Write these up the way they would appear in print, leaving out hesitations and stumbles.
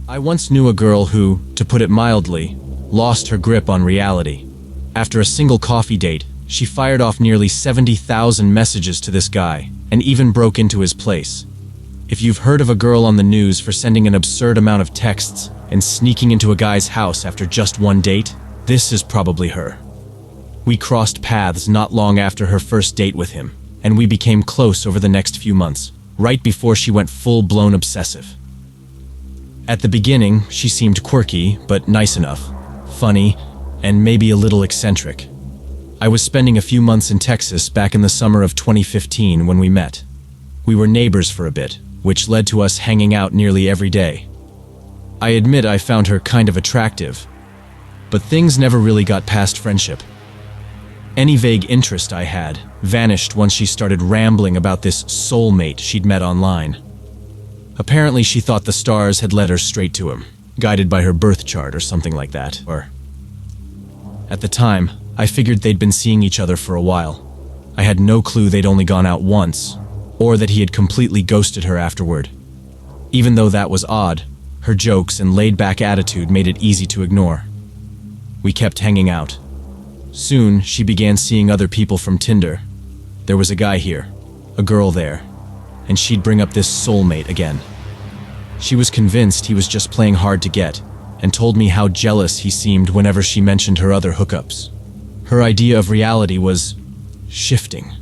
I once knew a girl who, to put it mildly, lost her grip on reality. After a single coffee date, she fired off nearly 70,000 messages to this guy, and even broke into his place. If you've heard of a girl on the news for sending an absurd amount of texts and sneaking into a guy's house after just one date, this is probably her. We crossed paths not long after her first date with him, and we became close over the next few months, right before she went full-blown obsessive. At the beginning, she seemed quirky, but nice enough, funny, and maybe a little eccentric. I was spending a few months in Texas back in the summer of 2015 when we met. We were neighbors for a bit, which led to us hanging out nearly every day. I admit I found her kind of attractive, but things never really got past friendship. Any vague interest I had vanished once she started rambling about this soulmate she'd met online. Apparently she thought the stars had led her straight to him, guided by her birth chart or something like that. At the time, I figured they'd been seeing each other for a while. I had no clue they'd only gone out once, or that he had completely ghosted her afterward. Even though that was odd, her jokes and laid-back attitude made it easy to ignore. We kept hanging out. Soon, she began seeing other people from Tinder. There was a guy here, a girl there, and she'd bring up this soulmate again. She was convinced he was just playing hard to get, and told me how jealous he seemed whenever she mentioned her other hookups. Her idea of reality was shifting.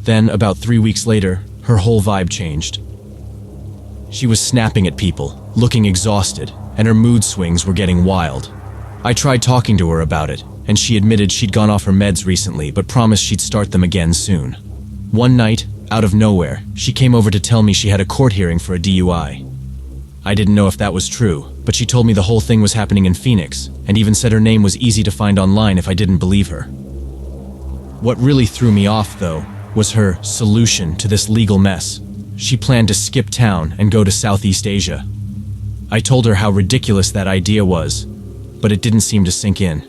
Then, about 3 weeks later, her whole vibe changed. She was snapping at people, looking exhausted, and her mood swings were getting wild. I tried talking to her about it, and she admitted she'd gone off her meds recently but promised she'd start them again soon. One night, out of nowhere, she came over to tell me she had a court hearing for a DUI. I didn't know if that was true, but she told me the whole thing was happening in Phoenix, and even said her name was easy to find online if I didn't believe her. What really threw me off, though, was her solution to this legal mess. She planned to skip town and go to Southeast Asia. I told her how ridiculous that idea was, but it didn't seem to sink in.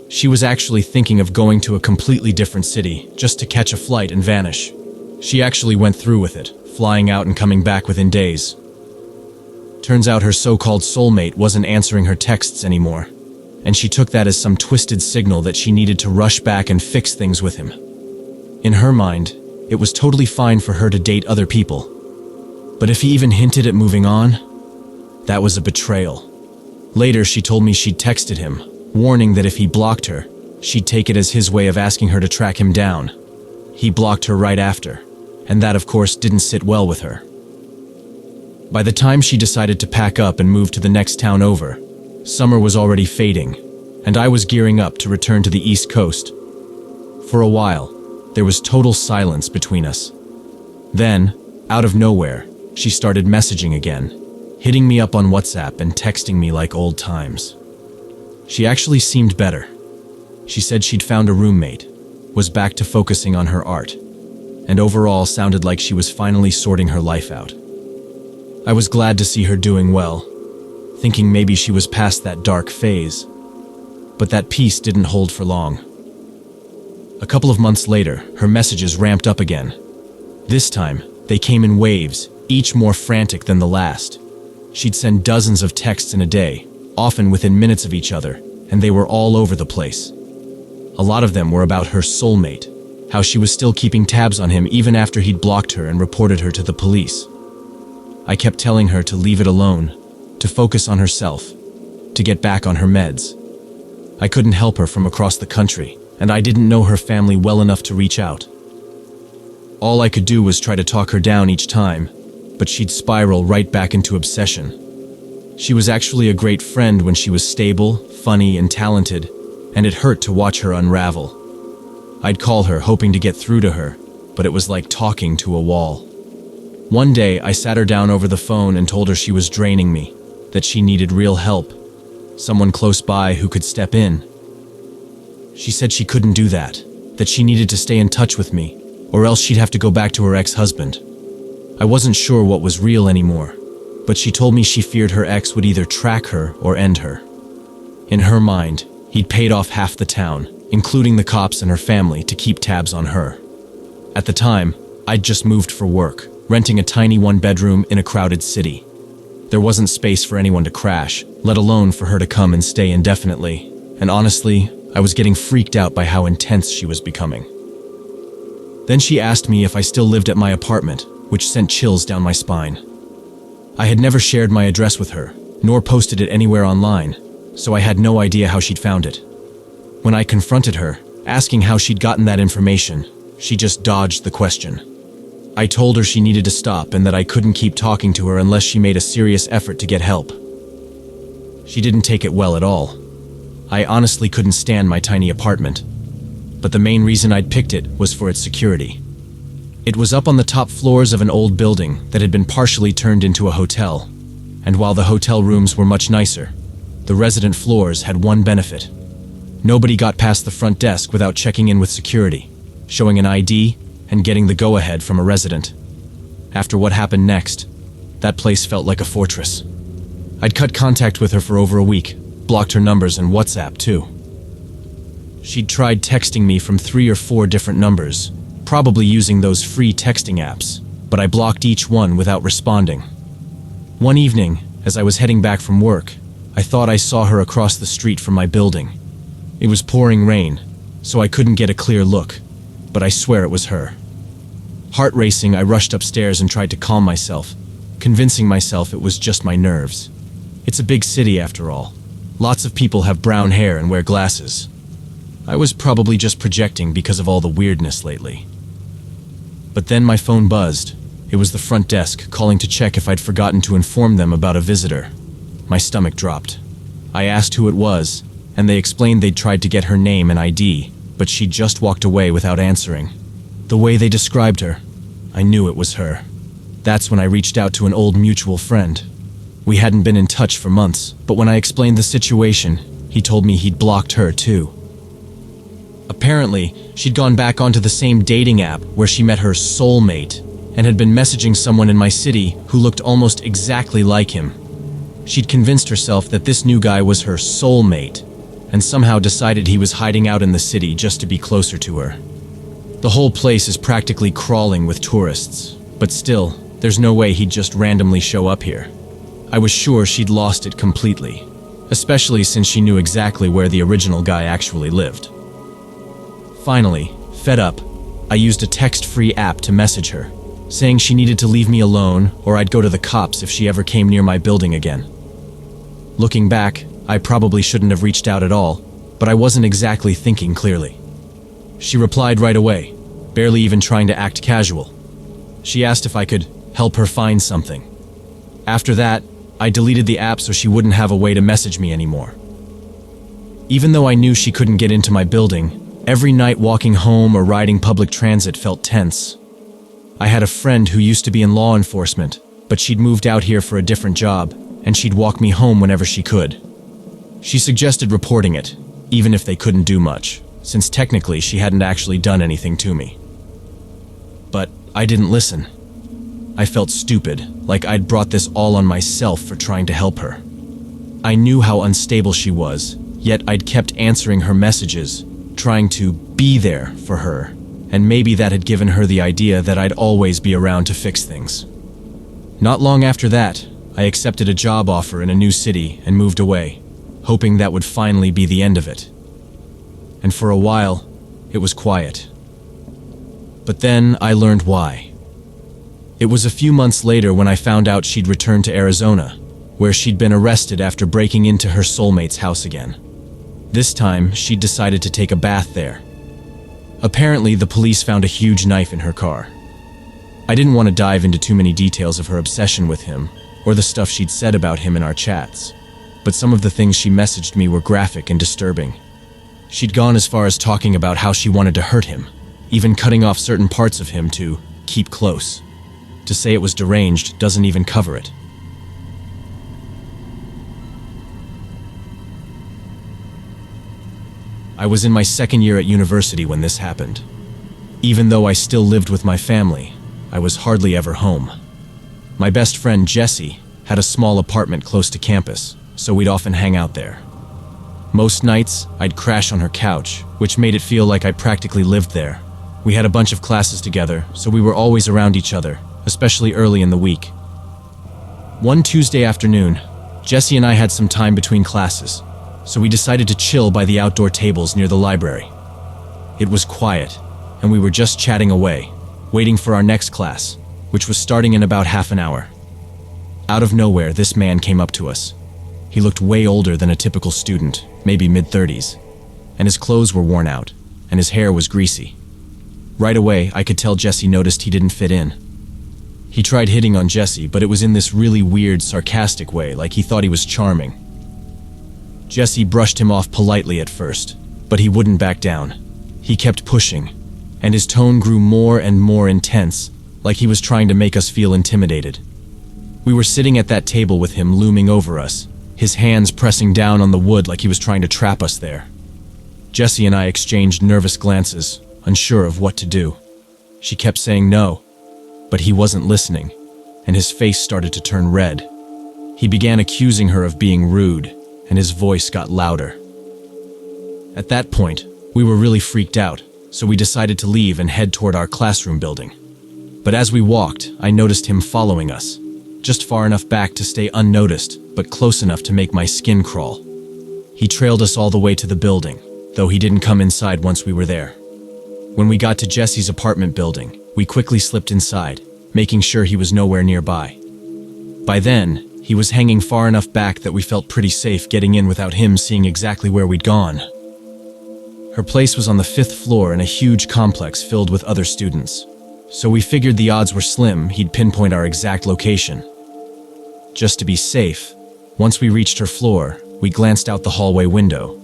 She was actually thinking of going to a completely different city, just to catch a flight and vanish. She actually went through with it, flying out and coming back within days. Turns out her so-called soulmate wasn't answering her texts anymore, and she took that as some twisted signal that she needed to rush back and fix things with him. In her mind, it was totally fine for her to date other people. But if he even hinted at moving on, that was a betrayal. Later, she told me she'd texted him, warning that if he blocked her, she'd take it as his way of asking her to track him down. He blocked her right after, and that, of course, didn't sit well with her. By the time she decided to pack up and move to the next town over, summer was already fading, and I was gearing up to return to the East Coast. For a while, there was total silence between us. Then, out of nowhere, she started messaging again, hitting me up on WhatsApp and texting me like old times. She actually seemed better. She said she'd found a roommate, was back to focusing on her art, and overall sounded like she was finally sorting her life out. I was glad to see her doing well, thinking maybe she was past that dark phase. But that peace didn't hold for long. A couple of months later, her messages ramped up again. This time, they came in waves, each more frantic than the last. She'd send dozens of texts in a day, often within minutes of each other, and they were all over the place. A lot of them were about her soulmate, how she was still keeping tabs on him even after he'd blocked her and reported her to the police. I kept telling her to leave it alone, to focus on herself, to get back on her meds. I couldn't help her from across the country, and I didn't know her family well enough to reach out. All I could do was try to talk her down each time, but she'd spiral right back into obsession. She was actually a great friend when she was stable, funny, and talented, and it hurt to watch her unravel. I'd call her hoping to get through to her, but it was like talking to a wall. One day, I sat her down over the phone and told her she was draining me, that she needed real help, someone close by who could step in. She said she couldn't do that she needed to stay in touch with me, or else she'd have to go back to her ex-husband. I wasn't sure what was real anymore, but she told me she feared her ex would either track her or end her. In her mind, he'd paid off half the town, including the cops and her family, to keep tabs on her. At the time, I'd just moved for work, renting a tiny one-bedroom in a crowded city. There wasn't space for anyone to crash, let alone for her to come and stay indefinitely. And honestly, I was getting freaked out by how intense she was becoming. Then she asked me if I still lived at my apartment, which sent chills down my spine. I had never shared my address with her, nor posted it anywhere online, so I had no idea how she'd found it. When I confronted her, asking how she'd gotten that information, she just dodged the question. I told her she needed to stop and that I couldn't keep talking to her unless she made a serious effort to get help. She didn't take it well at all. I honestly couldn't stand my tiny apartment, but the main reason I'd picked it was for its security. It was up on the top floors of an old building that had been partially turned into a hotel, and while the hotel rooms were much nicer, the resident floors had one benefit. Nobody got past the front desk without checking in with security, showing an ID, and getting the go-ahead from a resident. After what happened next, that place felt like a fortress. I'd cut contact with her for over a week, blocked her numbers and WhatsApp too. She'd tried texting me from 3 or 4 different numbers, probably using those free texting apps, but I blocked each one without responding. One evening, as I was heading back from work, I thought I saw her across the street from my building. It was pouring rain, so I couldn't get a clear look, but I swear it was her. Heart racing, I rushed upstairs and tried to calm myself, convincing myself it was just my nerves. It's a big city after all. Lots of people have brown hair and wear glasses. I was probably just projecting because of all the weirdness lately. But then my phone buzzed. It was the front desk calling to check if I'd forgotten to inform them about a visitor. My stomach dropped. I asked who it was, and they explained they'd tried to get her name and ID, but she just walked away without answering. The way they described her, I knew it was her. That's when I reached out to an old mutual friend. We hadn't been in touch for months, but when I explained the situation, he told me he'd blocked her too. Apparently, she'd gone back onto the same dating app where she met her soulmate and had been messaging someone in my city who looked almost exactly like him. She'd convinced herself that this new guy was her soulmate and somehow decided he was hiding out in the city just to be closer to her. The whole place is practically crawling with tourists, but still, there's no way he'd just randomly show up here. I was sure she'd lost it completely, especially since she knew exactly where the original guy actually lived. Finally, fed up, I used a text-free app to message her, saying she needed to leave me alone or I'd go to the cops if she ever came near my building again. Looking back, I probably shouldn't have reached out at all, but I wasn't exactly thinking clearly. She replied right away, barely even trying to act casual. She asked if I could help her find something. After that, I deleted the app so she wouldn't have a way to message me anymore. Even though I knew she couldn't get into my building, every night walking home or riding public transit felt tense. I had a friend who used to be in law enforcement, but she'd moved out here for a different job, and she'd walk me home whenever she could. She suggested reporting it, even if they couldn't do much, since technically she hadn't actually done anything to me. But I didn't listen. I felt stupid, like I'd brought this all on myself for trying to help her. I knew how unstable she was, yet I'd kept answering her messages, trying to be there for her, and maybe that had given her the idea that I'd always be around to fix things. Not long after that, I accepted a job offer in a new city and moved away, hoping that would finally be the end of it. And for a while, it was quiet. But then I learned why. It was a few months later when I found out she'd returned to Arizona, where she'd been arrested after breaking into her soulmate's house again. This time, she'd decided to take a bath there. Apparently, the police found a huge knife in her car. I didn't want to dive into too many details of her obsession with him, or the stuff she'd said about him in our chats, but some of the things she messaged me were graphic and disturbing. She'd gone as far as talking about how she wanted to hurt him, even cutting off certain parts of him to keep close. To say it was deranged doesn't even cover it. I was in my second year at university when this happened. Even though I still lived with my family, I was hardly ever home. My best friend Jesse had a small apartment close to campus, so we'd often hang out there. Most nights, I'd crash on her couch, which made it feel like I practically lived there. We had a bunch of classes together, so we were always around each other, especially early in the week. One Tuesday afternoon, Jesse and I had some time between classes, so we decided to chill by the outdoor tables near the library. It was quiet, and we were just chatting away, waiting for our next class, which was starting in about half an hour. Out of nowhere, this man came up to us. He looked way older than a typical student, maybe mid-30s, and his clothes were worn out, and his hair was greasy. Right away, I could tell Jesse noticed he didn't fit in. He tried hitting on Jesse, but it was in this really weird, sarcastic way, like he thought he was charming. Jesse brushed him off politely at first, but he wouldn't back down. He kept pushing, and his tone grew more and more intense, like he was trying to make us feel intimidated. We were sitting at that table with him looming over us, his hands pressing down on the wood like he was trying to trap us there. Jesse and I exchanged nervous glances, unsure of what to do. She kept saying no, but he wasn't listening, and his face started to turn red. He began accusing her of being rude, and his voice got louder. At that point, we were really freaked out, so we decided to leave and head toward our classroom building. But as we walked, I noticed him following us, just far enough back to stay unnoticed, but close enough to make my skin crawl. He trailed us all the way to the building, though he didn't come inside once we were there. When we got to Jesse's apartment building, we quickly slipped inside, making sure he was nowhere nearby. By then, he was hanging far enough back that we felt pretty safe getting in without him seeing exactly where we'd gone. Her place was on the 5th floor in a huge complex filled with other students, so we figured the odds were slim he'd pinpoint our exact location. Just to be safe, once we reached her floor, we glanced out the hallway window.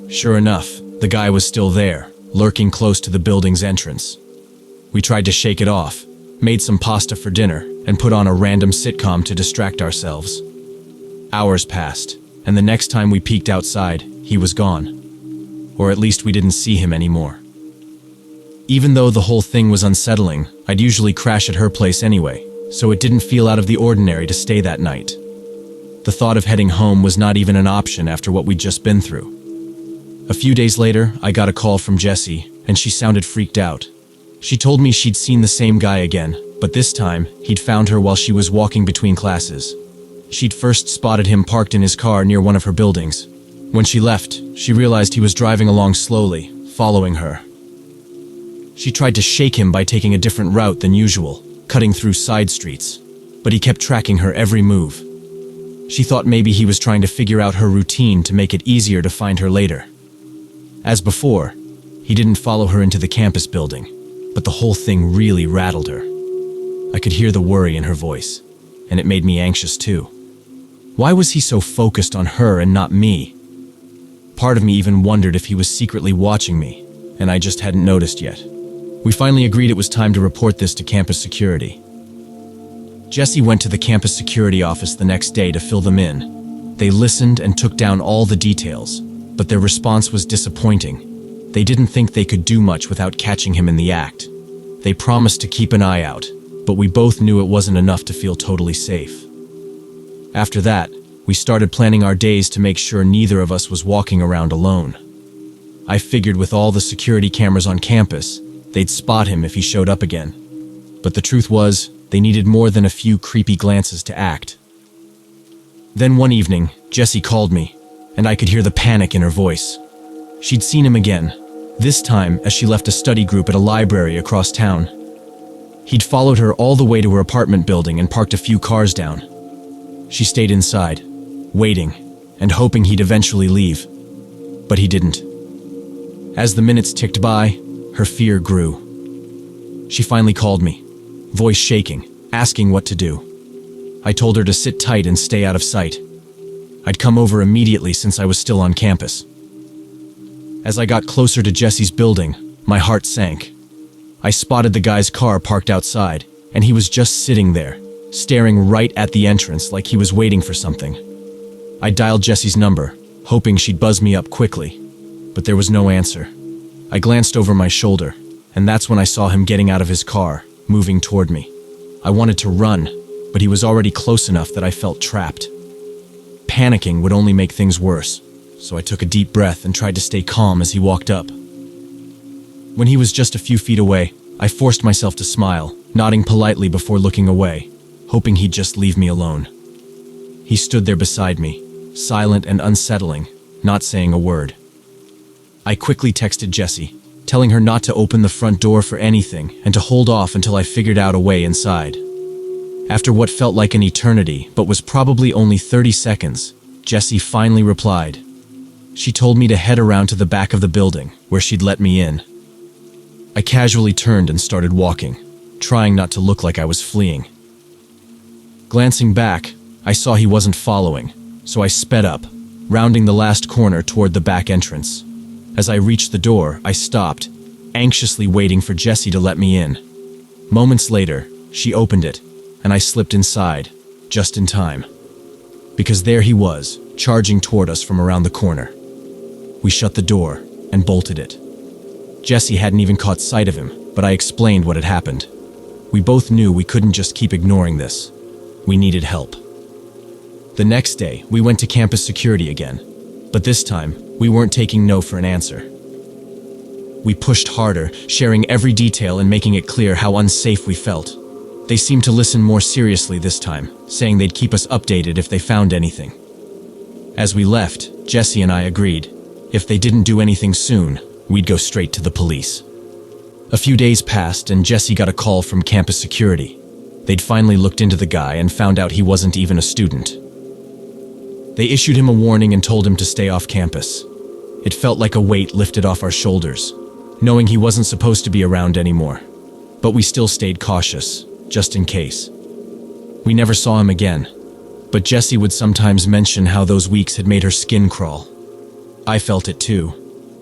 Sure enough, the guy was still there, lurking close to the building's entrance. We tried to shake it off, made some pasta for dinner, and put on a random sitcom to distract ourselves. Hours passed, and the next time we peeked outside, he was gone. Or at least we didn't see him anymore. Even though the whole thing was unsettling, I'd usually crash at her place anyway, so it didn't feel out of the ordinary to stay that night. The thought of heading home was not even an option after what we'd just been through. A few days later, I got a call from Jessie, and she sounded freaked out. She told me she'd seen the same guy again, but this time, he'd found her while she was walking between classes. She'd first spotted him parked in his car near one of her buildings. When she left, she realized he was driving along slowly, following her. She tried to shake him by taking a different route than usual, cutting through side streets, but he kept tracking her every move. She thought maybe he was trying to figure out her routine to make it easier to find her later. As before, he didn't follow her into the campus building, but the whole thing really rattled her. I could hear the worry in her voice, and it made me anxious too. Why was he so focused on her and not me? Part of me even wondered if he was secretly watching me, and I just hadn't noticed yet. We finally agreed it was time to report this to campus security. Jessie went to the campus security office the next day to fill them in. They listened and took down all the details, but their response was disappointing. They didn't think they could do much without catching him in the act. They promised to keep an eye out, but we both knew it wasn't enough to feel totally safe. After that, we started planning our days to make sure neither of us was walking around alone. I figured with all the security cameras on campus, they'd spot him if he showed up again. But the truth was, they needed more than a few creepy glances to act. Then one evening, Jessie called me, and I could hear the panic in her voice. She'd seen him again, this time as she left a study group at a library across town. He'd followed her all the way to her apartment building and parked a few cars down. She stayed inside, waiting, and hoping he'd eventually leave. But he didn't. As the minutes ticked by, her fear grew. She finally called me, voice shaking, asking what to do. I told her to sit tight and stay out of sight. I'd come over immediately since I was still on campus. As I got closer to Jessie's building, my heart sank. I spotted the guy's car parked outside, and he was just sitting there, staring right at the entrance like he was waiting for something. I dialed Jessie's number, hoping she'd buzz me up quickly, but there was no answer. I glanced over my shoulder, and that's when I saw him getting out of his car, moving toward me. I wanted to run, but he was already close enough that I felt trapped. Panicking would only make things worse, so I took a deep breath and tried to stay calm as he walked up. When he was just a few feet away, I forced myself to smile, nodding politely before looking away, hoping he'd just leave me alone. He stood there beside me, silent and unsettling, not saying a word. I quickly texted Jessie, telling her not to open the front door for anything and to hold off until I figured out a way inside. After what felt like an eternity, but was probably only 30 seconds, Jessie finally replied. She told me to head around to the back of the building, where she'd let me in. I casually turned and started walking, trying not to look like I was fleeing. Glancing back, I saw he wasn't following, so I sped up, rounding the last corner toward the back entrance. As I reached the door, I stopped, anxiously waiting for Jessie to let me in. Moments later, she opened it, and I slipped inside, just in time. Because there he was, charging toward us from around the corner. We shut the door and bolted it. Jessie hadn't even caught sight of him, but I explained what had happened. We both knew we couldn't just keep ignoring this. We needed help. The next day, we went to campus security again, but this time, we weren't taking no for an answer. We pushed harder, sharing every detail and making it clear how unsafe we felt. They seemed to listen more seriously this time, saying they'd keep us updated if they found anything. As we left, Jessie and I agreed. If they didn't do anything soon, we'd go straight to the police. A few days passed and Jessie got a call from campus security. They'd finally looked into the guy and found out he wasn't even a student. They issued him a warning and told him to stay off campus. It felt like a weight lifted off our shoulders, knowing he wasn't supposed to be around anymore. But we still stayed cautious, just in case. We never saw him again, but Jessie would sometimes mention how those weeks had made her skin crawl. I felt it too,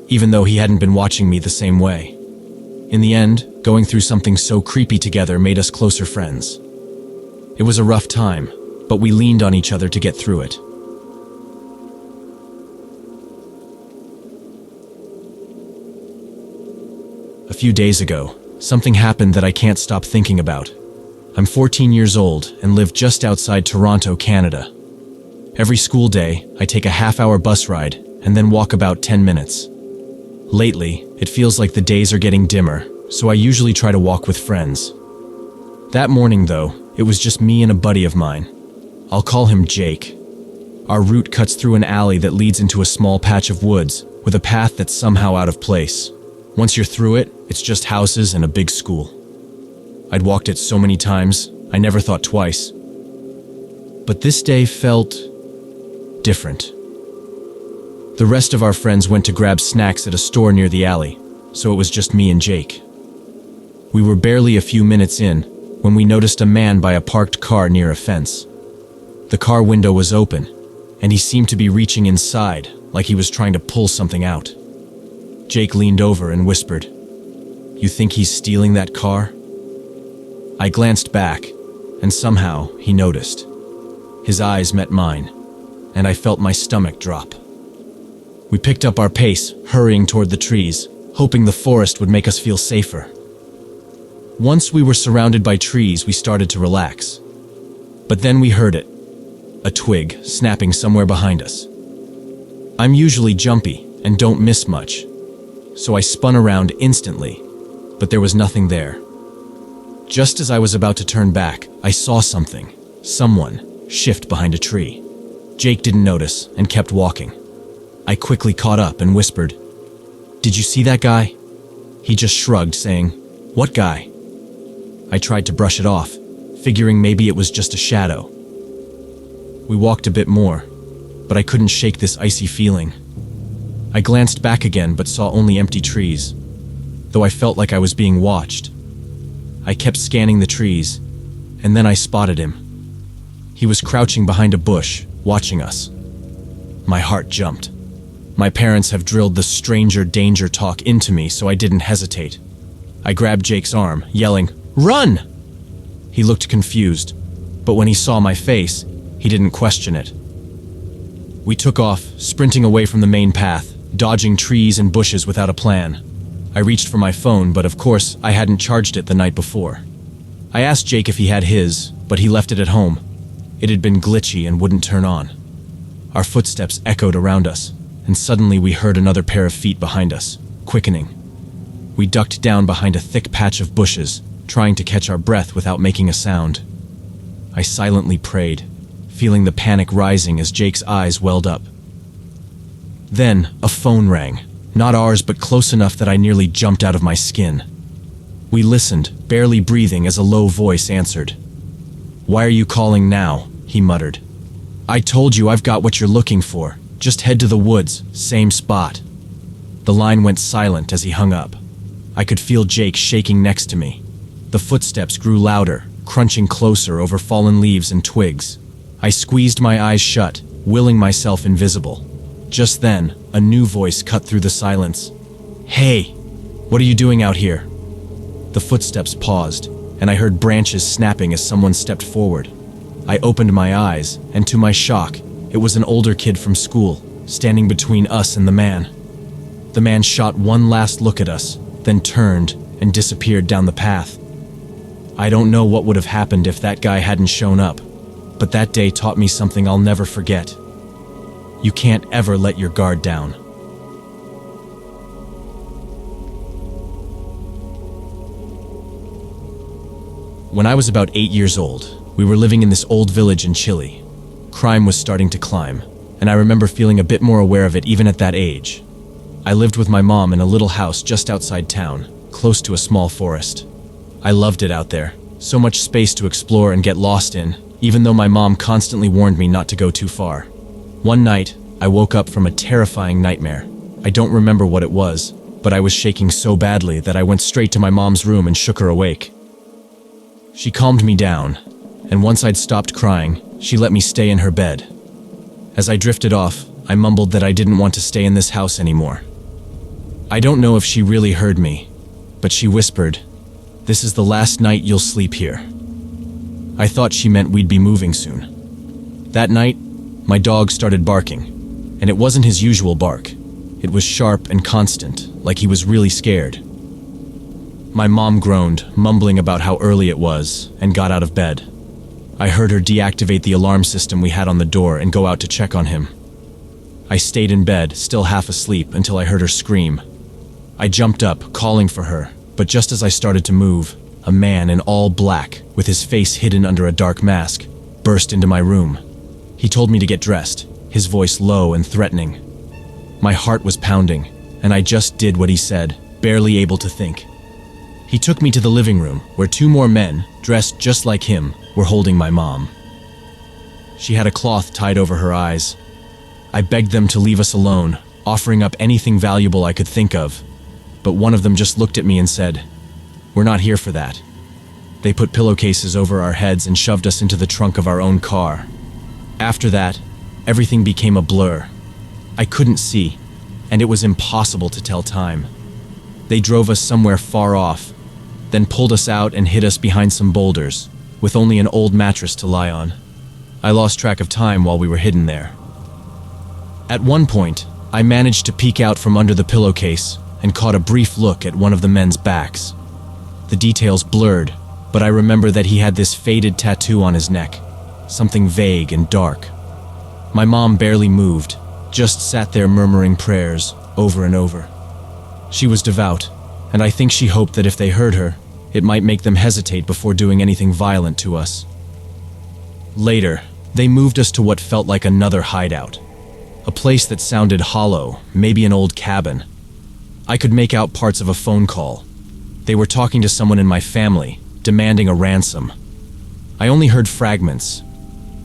even though he hadn't been watching me the same way. In the end, going through something so creepy together made us closer friends. It was a rough time, but we leaned on each other to get through it. A few days ago, something happened that I can't stop thinking about. I'm 14 years old and live just outside Toronto, Canada. Every school day, I take a half-hour bus ride and then walk about 10 minutes. Lately, it feels like the days are getting dimmer, so I usually try to walk with friends. That morning, though, it was just me and a buddy of mine. I'll call him Jake. Our route cuts through an alley that leads into a small patch of woods with a path that's somehow out of place. Once you're through it, it's just houses and a big school. I'd walked it so many times, I never thought twice. But this day felt different. The rest of our friends went to grab snacks at a store near the alley, so it was just me and Jake. We were barely a few minutes in when we noticed a man by a parked car near a fence. The car window was open, and he seemed to be reaching inside, like he was trying to pull something out. Jake leaned over and whispered, "You think he's stealing that car?" I glanced back, and somehow he noticed. His eyes met mine, and I felt my stomach drop. We picked up our pace, hurrying toward the trees, hoping the forest would make us feel safer. Once we were surrounded by trees, we started to relax. But then we heard it, a twig snapping somewhere behind us. I'm usually jumpy and don't miss much, so I spun around instantly, but there was nothing there. Just as I was about to turn back, I saw someone, shift behind a tree. Jake didn't notice and kept walking. I quickly caught up and whispered, "Did you see that guy?" He just shrugged, saying, "What guy?" I tried to brush it off, figuring maybe it was just a shadow. We walked a bit more, but I couldn't shake this icy feeling. I glanced back again but saw only empty trees, though I felt like I was being watched. I kept scanning the trees, and then I spotted him. He was crouching behind a bush, watching us. My heart jumped. My parents have drilled the stranger danger talk into me, so I didn't hesitate. I grabbed Jake's arm, yelling, "Run!" He looked confused, but when he saw my face, he didn't question it. We took off, sprinting away from the main path, dodging trees and bushes without a plan. I reached for my phone, but of course, I hadn't charged it the night before. I asked Jake if he had his, but he left it at home. It had been glitchy and wouldn't turn on. Our footsteps echoed around us, and suddenly we heard another pair of feet behind us, quickening. We ducked down behind a thick patch of bushes, trying to catch our breath without making a sound. I silently prayed, feeling the panic rising as Jake's eyes welled up. Then, a phone rang. Not ours, but close enough that I nearly jumped out of my skin. We listened, barely breathing, as a low voice answered. "Why are you calling now?" he muttered. "I told you I've got what you're looking for. Just head to the woods, same spot." The line went silent as he hung up. I could feel Jake shaking next to me. The footsteps grew louder, crunching closer over fallen leaves and twigs. I squeezed my eyes shut, willing myself invisible. Just then, a new voice cut through the silence. "Hey, what are you doing out here?" The footsteps paused, and I heard branches snapping as someone stepped forward. I opened my eyes, and to my shock, it was an older kid from school, standing between us and the man. The man shot one last look at us, then turned and disappeared down the path. I don't know what would have happened if that guy hadn't shown up, but that day taught me something I'll never forget. You can't ever let your guard down. When I was about 8 years old, we were living in this old village in Chile. Crime was starting to climb, and I remember feeling a bit more aware of it even at that age. I lived with my mom in a little house just outside town, close to a small forest. I loved it out there, so much space to explore and get lost in, even though my mom constantly warned me not to go too far. One night, I woke up from a terrifying nightmare. I don't remember what it was, but I was shaking so badly that I went straight to my mom's room and shook her awake. She calmed me down, and once I'd stopped crying, she let me stay in her bed. As I drifted off, I mumbled that I didn't want to stay in this house anymore. I don't know if she really heard me, but she whispered, "This is the last night you'll sleep here." I thought she meant we'd be moving soon. That night, my dog started barking, and it wasn't his usual bark. It was sharp and constant, like he was really scared. My mom groaned, mumbling about how early it was, and got out of bed. I heard her deactivate the alarm system we had on the door and go out to check on him. I stayed in bed, still half asleep, until I heard her scream. I jumped up, calling for her, but just as I started to move, a man in all black, with his face hidden under a dark mask, burst into my room. He told me to get dressed, his voice low and threatening. My heart was pounding, and I just did what he said, barely able to think. He took me to the living room, where two more men, dressed just like him, were holding my mom. She had a cloth tied over her eyes. I begged them to leave us alone, offering up anything valuable I could think of, but one of them just looked at me and said, "We're not here for that." They put pillowcases over our heads and shoved us into the trunk of our own car. After that, everything became a blur. I couldn't see, and it was impossible to tell time. They drove us somewhere far off, then pulled us out and hid us behind some boulders, with only an old mattress to lie on. I lost track of time while we were hidden there. At one point, I managed to peek out from under the pillowcase and caught a brief look at one of the men's backs. The details blurred, but I remember that he had this faded tattoo on his neck, something vague and dark. My mom barely moved, just sat there murmuring prayers over and over. She was devout, and I think she hoped that if they heard her, it might make them hesitate before doing anything violent to us. Later, they moved us to what felt like another hideout, a place that sounded hollow, maybe an old cabin. I could make out parts of a phone call. They were talking to someone in my family, demanding a ransom. I only heard fragments,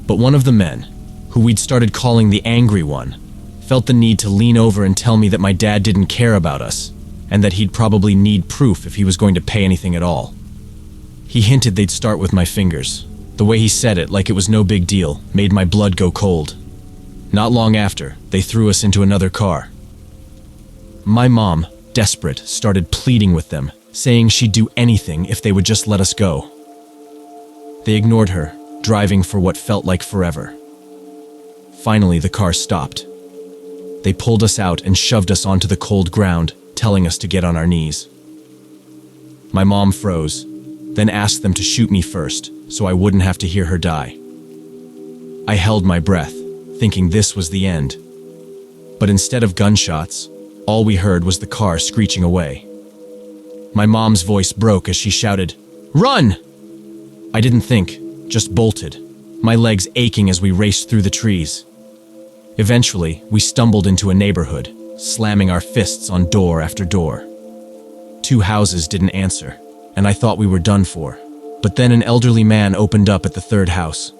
but one of the men, who we'd started calling the Angry One, felt the need to lean over and tell me that my dad didn't care about us, and that he'd probably need proof if he was going to pay anything at all. He hinted they'd start with my fingers. The way he said it, like it was no big deal, made my blood go cold. Not long after, they threw us into another car. My mom, desperate, started pleading with them, saying she'd do anything if they would just let us go. They ignored her, driving for what felt like forever. Finally, the car stopped. They pulled us out and shoved us onto the cold ground, telling us to get on our knees. My mom froze, then asked them to shoot me first, so I wouldn't have to hear her die. I held my breath, thinking this was the end. But instead of gunshots, all we heard was the car screeching away. My mom's voice broke as she shouted, "Run!" I didn't think, just bolted. my legs aching as we raced through the trees. Eventually, we stumbled into a neighborhood, slamming our fists on door after door. 2 houses didn't answer, and I thought we were done for. But then an elderly man opened up at the 3rd house.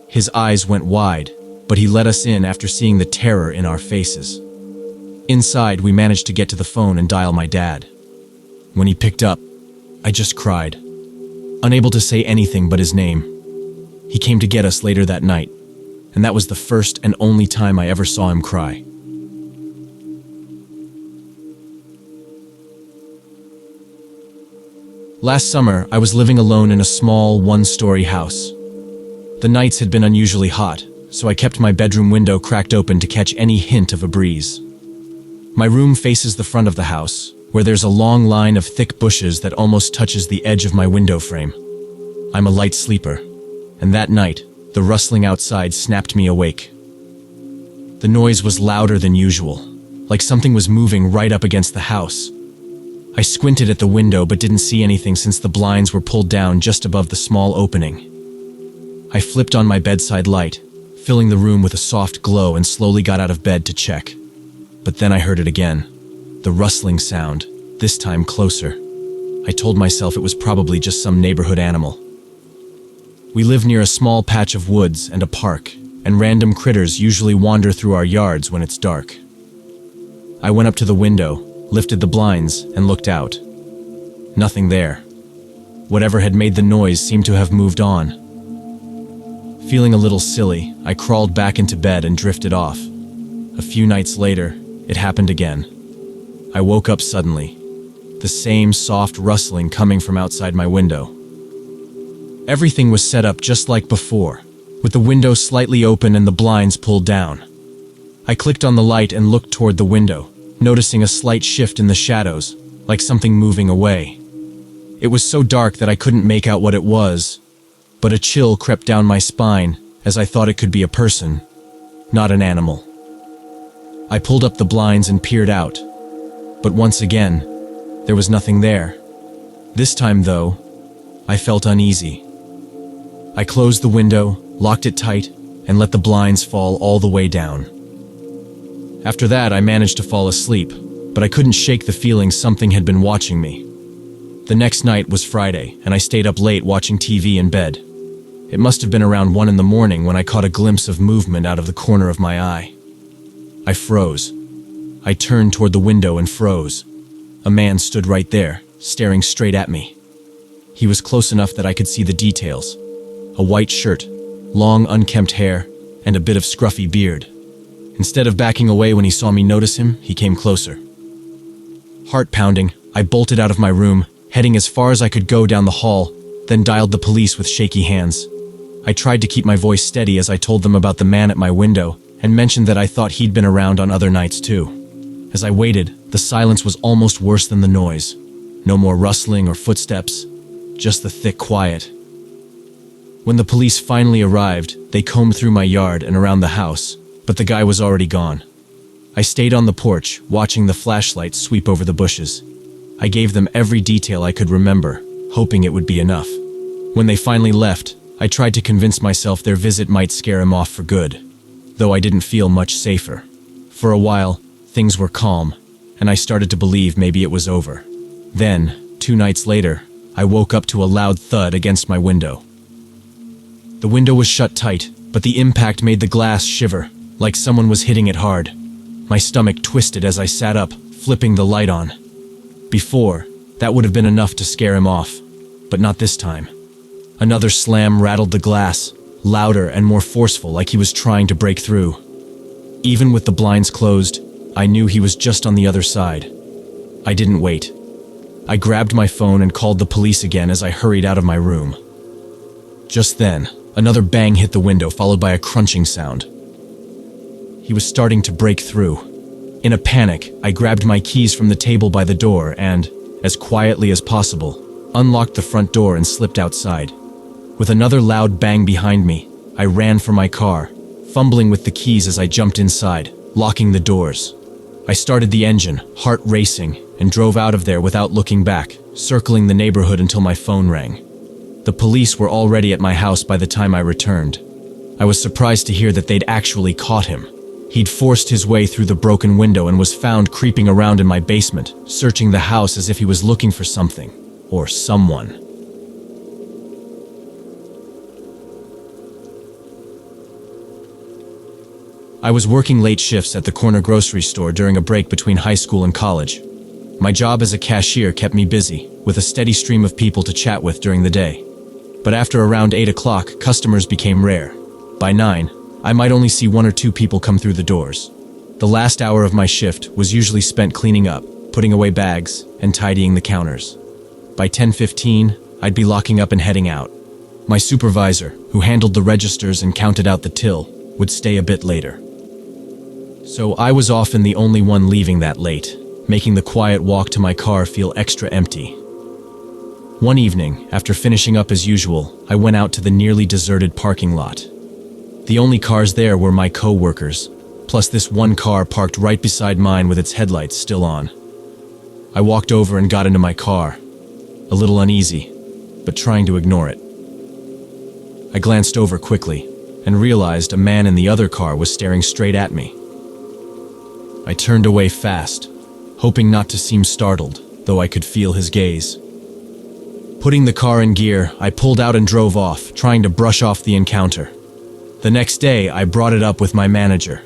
His eyes went wide, but he let us in after seeing the terror in our faces. Inside, we managed to get to the phone and dial my dad. When he picked up, I just cried, unable to say anything but his name. He came to get us later that night, and that was the first and only time I ever saw him cry. Last summer, I was living alone in a small, 1-story house. The nights had been unusually hot, so I kept my bedroom window cracked open to catch any hint of a breeze. My room faces the front of the house, where there's a long line of thick bushes that almost touches the edge of my window frame. I'm a light sleeper, and that night, the rustling outside snapped me awake. The noise was louder than usual, like something was moving right up against the house. I squinted at the window but didn't see anything since the blinds were pulled down just above the small opening. I flipped on my bedside light, filling the room with a soft glow, and slowly got out of bed to check. But then I heard it again, the rustling sound, this time closer. I told myself it was probably just some neighborhood animal. We live near a small patch of woods and a park, and random critters usually wander through our yards when it's dark. I went up to the window, lifted the blinds, and looked out. Nothing there. Whatever had made the noise seemed to have moved on. Feeling a little silly, I crawled back into bed and drifted off. A few nights later, it happened again. I woke up suddenly, the same soft rustling coming from outside my window. Everything was set up just like before, with the window slightly open and the blinds pulled down. I clicked on the light and looked toward the window, noticing a slight shift in the shadows, like something moving away. It was so dark that I couldn't make out what it was, but a chill crept down my spine as I thought it could be a person, not an animal. I pulled up the blinds and peered out, but once again, there was nothing there. This time, though, I felt uneasy. I closed the window, locked it tight, and let the blinds fall all the way down. After that, I managed to fall asleep, but I couldn't shake the feeling something had been watching me. The next night was Friday, and I stayed up late watching TV in bed. It must have been around 1 in the morning when I caught a glimpse of movement out of the corner of my eye. I froze. I turned toward the window and froze. A man stood right there, staring straight at me. He was close enough that I could see the details. A white shirt, long unkempt hair, and a bit of scruffy beard. Instead of backing away when he saw me notice him, he came closer. Heart pounding, I bolted out of my room, heading as far as I could go down the hall, then dialed the police with shaky hands. I tried to keep my voice steady as I told them about the man at my window, and mentioned that I thought he'd been around on other nights too. As I waited, the silence was almost worse than the noise. No more rustling or footsteps, just the thick quiet. When the police finally arrived, they combed through my yard and around the house, but the guy was already gone. I stayed on the porch, watching the flashlight sweep over the bushes. I gave them every detail I could remember, hoping it would be enough. When they finally left, I tried to convince myself their visit might scare him off for good, though I didn't feel much safer. For a while, things were calm, and I started to believe maybe it was over. Then, 2 nights later, I woke up to a loud thud against my window. The window was shut tight, but the impact made the glass shiver, like someone was hitting it hard. My stomach twisted as I sat up, flipping the light on. Before, that would have been enough to scare him off, but not this time. Another slam rattled the glass, louder and more forceful, like he was trying to break through. Even with the blinds closed, I knew he was just on the other side. I didn't wait. I grabbed my phone and called the police again as I hurried out of my room. Just then, another bang hit the window, followed by a crunching sound. He was starting to break through. In a panic, I grabbed my keys from the table by the door and, as quietly as possible, unlocked the front door and slipped outside. With another loud bang behind me, I ran for my car, fumbling with the keys as I jumped inside, locking the doors. I started the engine, heart racing, and drove out of there without looking back, circling the neighborhood until my phone rang. The police were already at my house by the time I returned. I was surprised to hear that they'd actually caught him. He'd forced his way through the broken window and was found creeping around in my basement, searching the house as if he was looking for something, or someone. I was working late shifts at the corner grocery store during a break between high school and college. My job as a cashier kept me busy, with a steady stream of people to chat with during the day. But after around 8 o'clock, customers became rare. By 9, I might only see 1 or 2 people come through the doors. The last hour of my shift was usually spent cleaning up, putting away bags, and tidying the counters. By 10:15, I'd be locking up and heading out. My supervisor, who handled the registers and counted out the till, would stay a bit later. So I was often the only one leaving that late, making the quiet walk to my car feel extra empty. One evening, after finishing up as usual, I went out to the nearly deserted parking lot. The only cars there were my co-workers, plus this one car parked right beside mine with its headlights still on. I walked over and got into my car, a little uneasy, but trying to ignore it. I glanced over quickly and realized a man in the other car was staring straight at me. I turned away fast, hoping not to seem startled, though I could feel his gaze. Putting the car in gear, I pulled out and drove off, trying to brush off the encounter. The next day, I brought it up with my manager.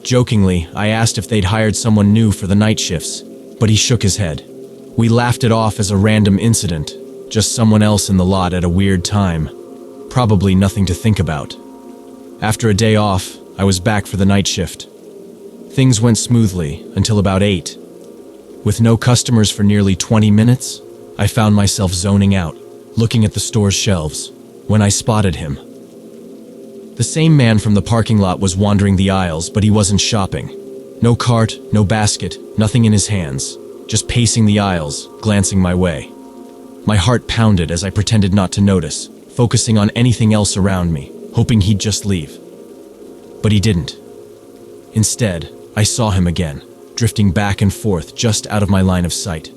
Jokingly, I asked if they'd hired someone new for the night shifts, but he shook his head. We laughed it off as a random incident, just someone else in the lot at a weird time. Probably nothing to think about. After a day off, I was back for the night shift. Things went smoothly until about 8. With no customers for nearly 20 minutes, I found myself zoning out, looking at the store's shelves, when I spotted him. The same man from the parking lot was wandering the aisles, but he wasn't shopping. No cart, no basket, nothing in his hands, just pacing the aisles, glancing my way. My heart pounded as I pretended not to notice, focusing on anything else around me, hoping he'd just leave. But he didn't. Instead, I saw him again, drifting back and forth just out of my line of sight.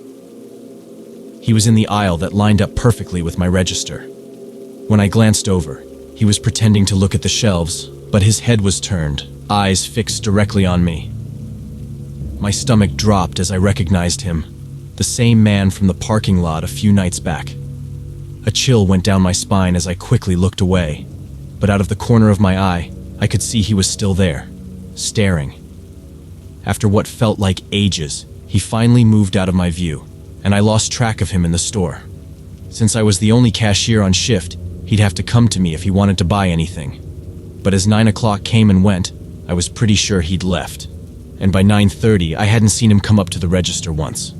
He was in the aisle that lined up perfectly with my register. When I glanced over, he was pretending to look at the shelves, but his head was turned, eyes fixed directly on me. My stomach dropped as I recognized him, the same man from the parking lot a few nights back. A chill went down my spine as I quickly looked away, but out of the corner of my eye, I could see he was still there, staring. After what felt like ages, he finally moved out of my view, and I lost track of him in the store. Since I was the only cashier on shift, he'd have to come to me if he wanted to buy anything. But as 9 o'clock came and went, I was pretty sure he'd left. And by 9:30, I hadn't seen him come up to the register once.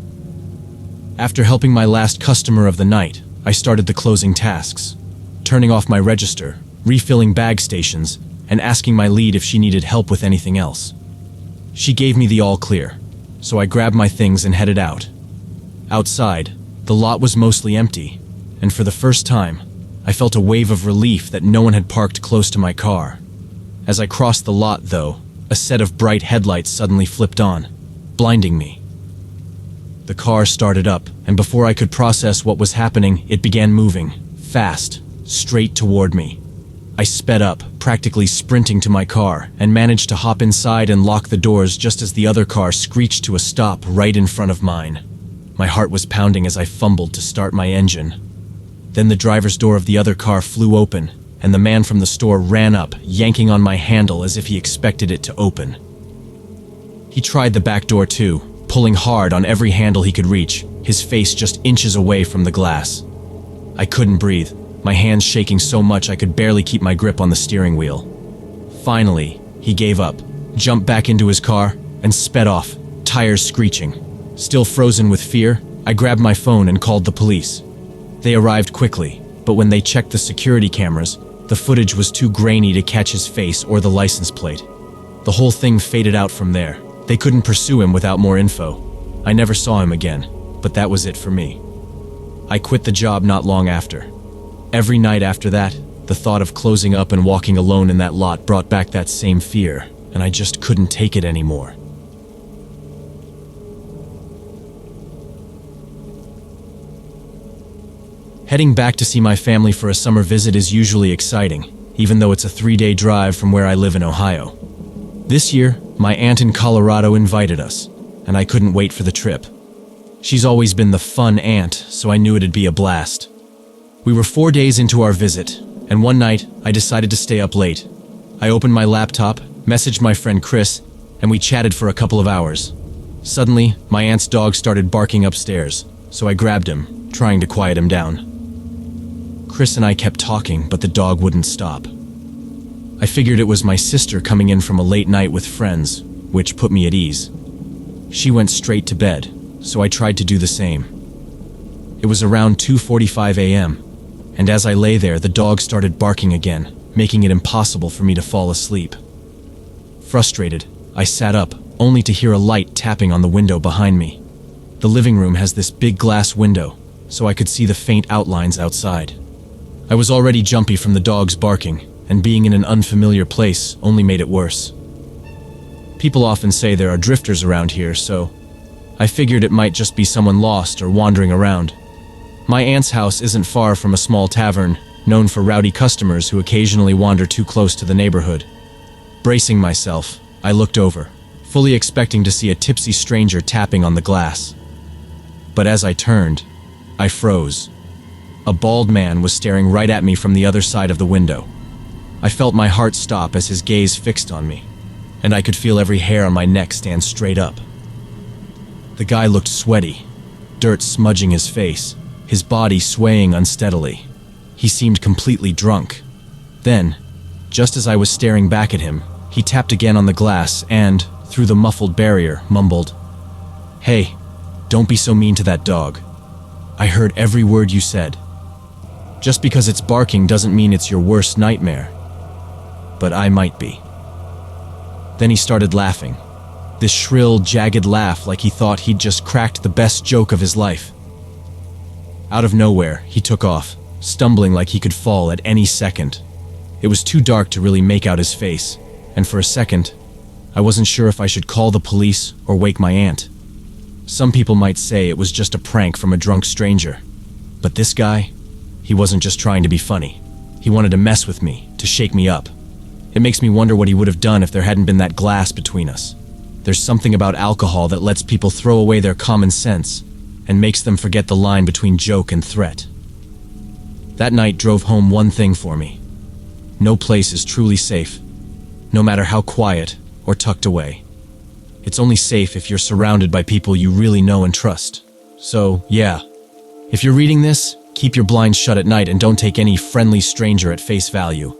After helping my last customer of the night, I started the closing tasks, turning off my register, refilling bag stations, and asking my lead if she needed help with anything else. She gave me the all clear, so I grabbed my things and headed out. Outside, the lot was mostly empty, and for the first time, I felt a wave of relief that no one had parked close to my car. As I crossed the lot, though, a set of bright headlights suddenly flipped on, blinding me. The car started up, and before I could process what was happening, it began moving, fast, straight toward me. I sped up, practically sprinting to my car, and managed to hop inside and lock the doors just as the other car screeched to a stop right in front of mine. My heart was pounding as I fumbled to start my engine. Then the driver's door of the other car flew open, and the man from the store ran up, yanking on my handle as if he expected it to open. He tried the back door too, pulling hard on every handle he could reach, his face just inches away from the glass. I couldn't breathe, my hands shaking so much I could barely keep my grip on the steering wheel. Finally, he gave up, jumped back into his car, and sped off, tires screeching. Still frozen with fear, I grabbed my phone and called the police. They arrived quickly, but when they checked the security cameras, the footage was too grainy to catch his face or the license plate. The whole thing faded out from there. They couldn't pursue him without more info. I never saw him again, but that was it for me. I quit the job not long after. Every night after that, the thought of closing up and walking alone in that lot brought back that same fear, and I just couldn't take it anymore. Heading back to see my family for a summer visit is usually exciting, even though it's a 3-day drive from where I live in Ohio. This year, my aunt in Colorado invited us, and I couldn't wait for the trip. She's always been the fun aunt, so I knew it'd be a blast. We were 4 days into our visit, and one night, I decided to stay up late. I opened my laptop, messaged my friend Chris, and we chatted for a couple of hours. Suddenly, my aunt's dog started barking upstairs, so I grabbed him, trying to quiet him down. Chris and I kept talking, but the dog wouldn't stop. I figured it was my sister coming in from a late night with friends, which put me at ease. She went straight to bed, so I tried to do the same. It was around 2:45 a.m., and as I lay there, the dog started barking again, making it impossible for me to fall asleep. Frustrated, I sat up, only to hear a light tapping on the window behind me. The living room has this big glass window, so I could see the faint outlines outside. I was already jumpy from the dog's barking, and being in an unfamiliar place only made it worse. People often say there are drifters around here, so I figured it might just be someone lost or wandering around. My aunt's house isn't far from a small tavern, known for rowdy customers who occasionally wander too close to the neighborhood. Bracing myself, I looked over, fully expecting to see a tipsy stranger tapping on the glass. But as I turned, I froze. A bald man was staring right at me from the other side of the window. I felt my heart stop as his gaze fixed on me, and I could feel every hair on my neck stand straight up. The guy looked sweaty, dirt smudging his face, his body swaying unsteadily. He seemed completely drunk. Then, just as I was staring back at him, he tapped again on the glass and, through the muffled barrier, mumbled, "Hey, don't be so mean to that dog. I heard every word you said. Just because it's barking doesn't mean it's your worst nightmare. But I might be." Then he started laughing. This shrill, jagged laugh like he thought he'd just cracked the best joke of his life. Out of nowhere, he took off, stumbling like he could fall at any second. It was too dark to really make out his face, and for a second, I wasn't sure if I should call the police or wake my aunt. Some people might say it was just a prank from a drunk stranger. But this guy, he wasn't just trying to be funny. He wanted to mess with me, to shake me up. It makes me wonder what he would have done if there hadn't been that glass between us. There's something about alcohol that lets people throw away their common sense and makes them forget the line between joke and threat. That night drove home one thing for me. No place is truly safe, no matter how quiet or tucked away. It's only safe if you're surrounded by people you really know and trust. So, yeah, if you're reading this, keep your blinds shut at night and don't take any friendly stranger at face value.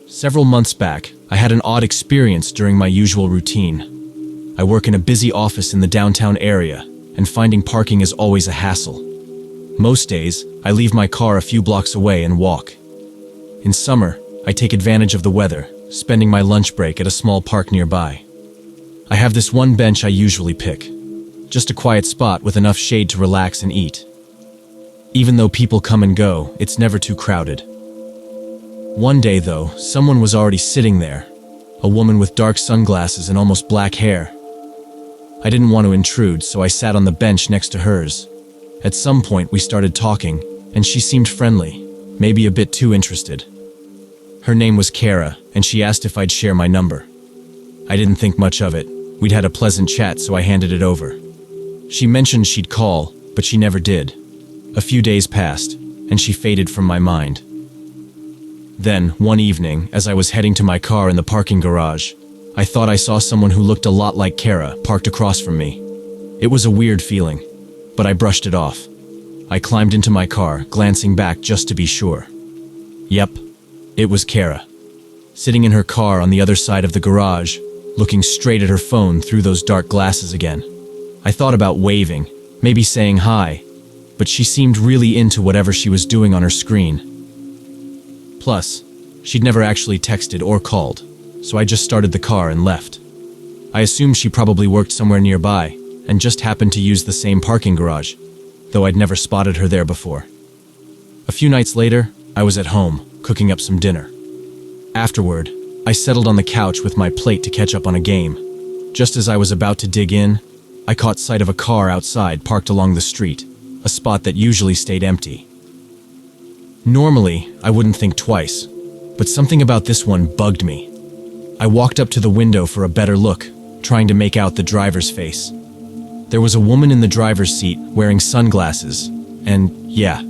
Several months back, I had an odd experience during my usual routine. I work in a busy office in the downtown area, and finding parking is always a hassle. Most days, I leave my car a few blocks away and walk. In summer, I take advantage of the weather, spending my lunch break at a small park nearby. I have this one bench I usually pick, just a quiet spot with enough shade to relax and eat. Even though people come and go, it's never too crowded. One day, though, someone was already sitting there, a woman with dark sunglasses and almost black hair. I didn't want to intrude, so I sat on the bench next to hers. At some point, we started talking, and she seemed friendly, maybe a bit too interested. Her name was Kara, and she asked if I'd share my number. I didn't think much of it. We'd had a pleasant chat, so I handed it over. She mentioned she'd call, but she never did. A few days passed, and she faded from my mind. Then, one evening, as I was heading to my car in the parking garage, I thought I saw someone who looked a lot like Kara parked across from me. It was a weird feeling, but I brushed it off. I climbed into my car, glancing back just to be sure. Yep, it was Kara, sitting in her car on the other side of the garage, looking straight at her phone through those dark glasses again. I thought about waving, maybe saying hi, but she seemed really into whatever she was doing on her screen. Plus, she'd never actually texted or called, so I just started the car and left. I assumed she probably worked somewhere nearby and just happened to use the same parking garage, though I'd never spotted her there before. A few nights later, I was at home, cooking up some dinner. Afterward, I settled on the couch with my plate to catch up on a game. Just as I was about to dig in, I caught sight of a car outside parked along the street, a spot that usually stayed empty. Normally, I wouldn't think twice, but something about this one bugged me. I walked up to the window for a better look, trying to make out the driver's face. There was a woman in the driver's seat wearing sunglasses, and yeah,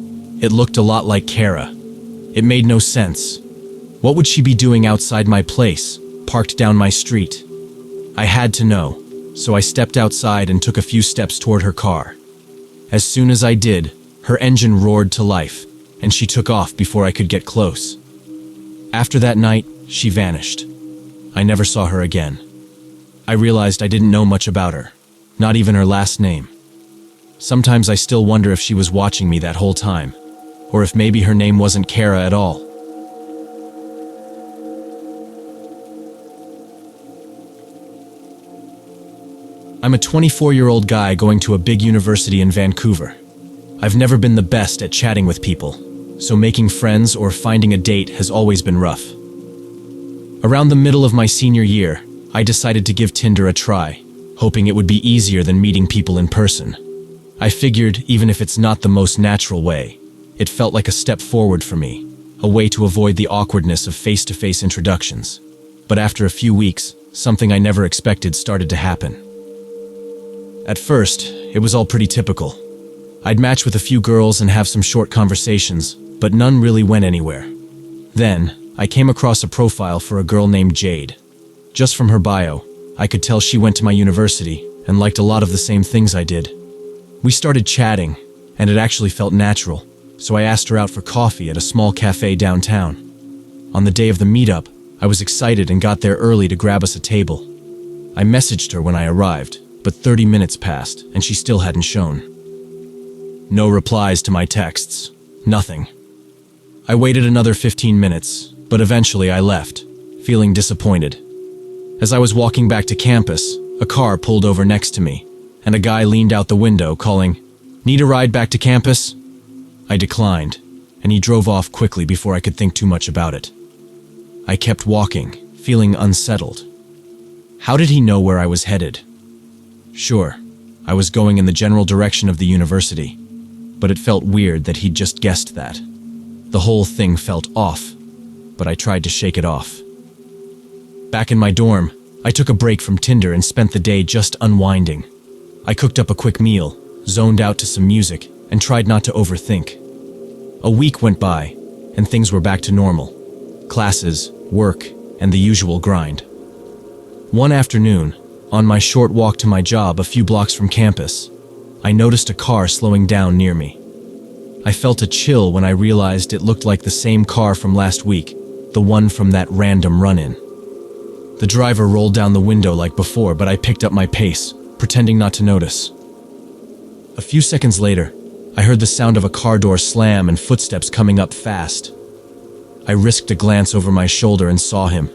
it looked a lot like Kara. It made no sense. What would she be doing outside my place, parked down my street? I had to know, so I stepped outside and took a few steps toward her car. As soon as I did, her engine roared to life, and she took off before I could get close. After that night, she vanished. I never saw her again. I realized I didn't know much about her, not even her last name. Sometimes I still wonder if she was watching me that whole time, or if maybe her name wasn't Kara at all. I'm a 24-year-old guy going to a big university in Vancouver. I've never been the best at chatting with people, so making friends or finding a date has always been rough. Around the middle of my senior year, I decided to give Tinder a try, hoping it would be easier than meeting people in person. I figured, even if it's not the most natural way, it felt like a step forward for me, a way to avoid the awkwardness of face-to-face introductions. But after a few weeks, something I never expected started to happen. At first, it was all pretty typical. I'd match with a few girls and have some short conversations, but none really went anywhere. Then, I came across a profile for a girl named Jade. Just from her bio, I could tell she went to my university and liked a lot of the same things I did. We started chatting, and it actually felt natural, so I asked her out for coffee at a small cafe downtown. On the day of the meetup, I was excited and got there early to grab us a table. I messaged her when I arrived, but 30 minutes passed and she still hadn't shown. No replies to my texts. Nothing. I waited another 15 minutes, but eventually I left, feeling disappointed. As I was walking back to campus, a car pulled over next to me, and a guy leaned out the window calling, "Need a ride back to campus?" I declined, and he drove off quickly before I could think too much about it. I kept walking, feeling unsettled. How did he know where I was headed? Sure, I was going in the general direction of the university, but it felt weird that he'd just guessed that. The whole thing felt off, but I tried to shake it off. Back in my dorm, I took a break from Tinder and spent the day just unwinding. I cooked up a quick meal, zoned out to some music, and tried not to overthink. A week went by, and things were back to normal. Classes, work, and the usual grind. One afternoon, on my short walk to my job a few blocks from campus, I noticed a car slowing down near me. I felt a chill when I realized it looked like the same car from last week, the one from that random run-in. The driver rolled down the window like before, but I picked up my pace, pretending not to notice. A few seconds later, I heard the sound of a car door slam and footsteps coming up fast. I risked a glance over my shoulder and saw him.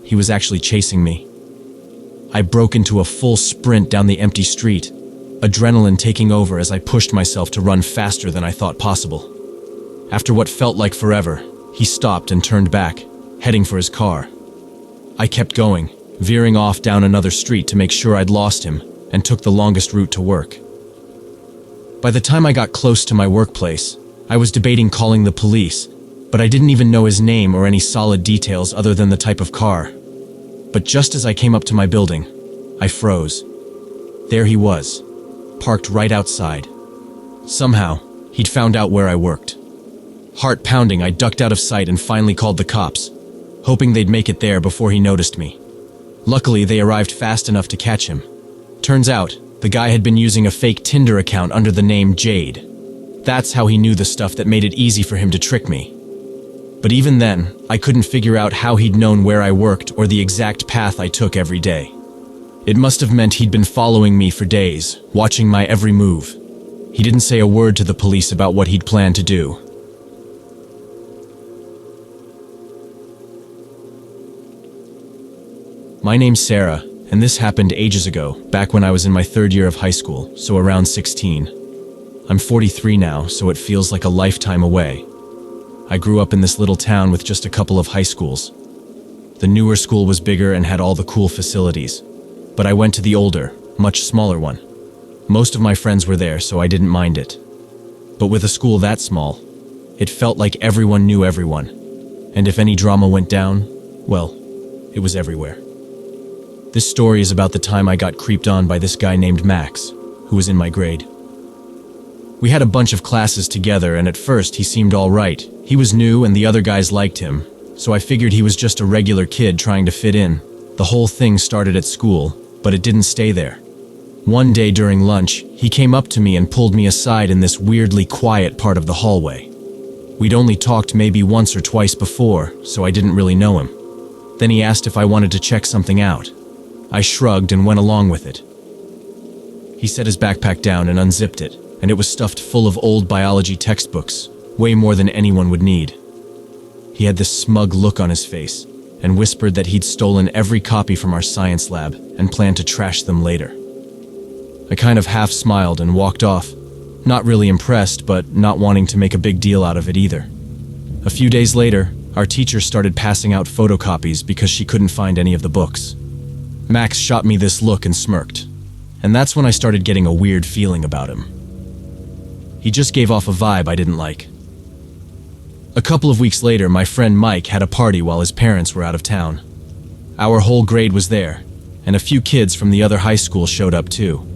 He was actually chasing me. I broke into a full sprint down the empty street, adrenaline taking over as I pushed myself to run faster than I thought possible. After what felt like forever, he stopped and turned back, heading for his car. I kept going, veering off down another street to make sure I'd lost him, and took the longest route to work. By the time I got close to my workplace, I was debating calling the police, but I didn't even know his name or any solid details other than the type of car. But just as I came up to my building, I froze. There he was, parked right outside. Somehow, he'd found out where I worked. Heart pounding, I ducked out of sight and finally called the cops, hoping they'd make it there before he noticed me. Luckily, they arrived fast enough to catch him. Turns out, the guy had been using a fake Tinder account under the name Jade. That's how he knew the stuff that made it easy for him to trick me. But even then, I couldn't figure out how he'd known where I worked or the exact path I took every day. It must have meant he'd been following me for days, watching my every move. He didn't say a word to the police about what he'd planned to do. My name's Sarah, and this happened ages ago, back when I was in my third year of high school, so around 16. I'm 43 now, so it feels like a lifetime away. I grew up in this little town with just a couple of high schools. The newer school was bigger and had all the cool facilities. but I went to the older, much smaller one. Most of my friends were there, so I didn't mind it. But with a school that small, it felt like everyone knew everyone. And if any drama went down, well, it was everywhere. This story is about the time I got creeped on by this guy named Max, who was in my grade. We had a bunch of classes together, and at first he seemed all right. He was new and the other guys liked him, so I figured he was just a regular kid trying to fit in. The whole thing started at school, but it didn't stay there. One day during lunch, he came up to me and pulled me aside in this weirdly quiet part of the hallway. We'd only talked maybe once or twice before, so I didn't really know him. Then he asked if I wanted to check something out. I shrugged and went along with it. He set his backpack down and unzipped it, and it was stuffed full of old biology textbooks, way more than anyone would need. He had this smug look on his face, and whispered that he'd stolen every copy from our science lab and planned to trash them later. I kind of half smiled and walked off, not really impressed, but not wanting to make a big deal out of it either. A few days later, our teacher started passing out photocopies because she couldn't find any of the books. Max shot me this look and smirked, and that's when I started getting a weird feeling about him. He just gave off a vibe I didn't like. A couple of weeks later, my friend Mike had a party while his parents were out of town. Our whole grade was there, and a few kids from the other high school showed up too.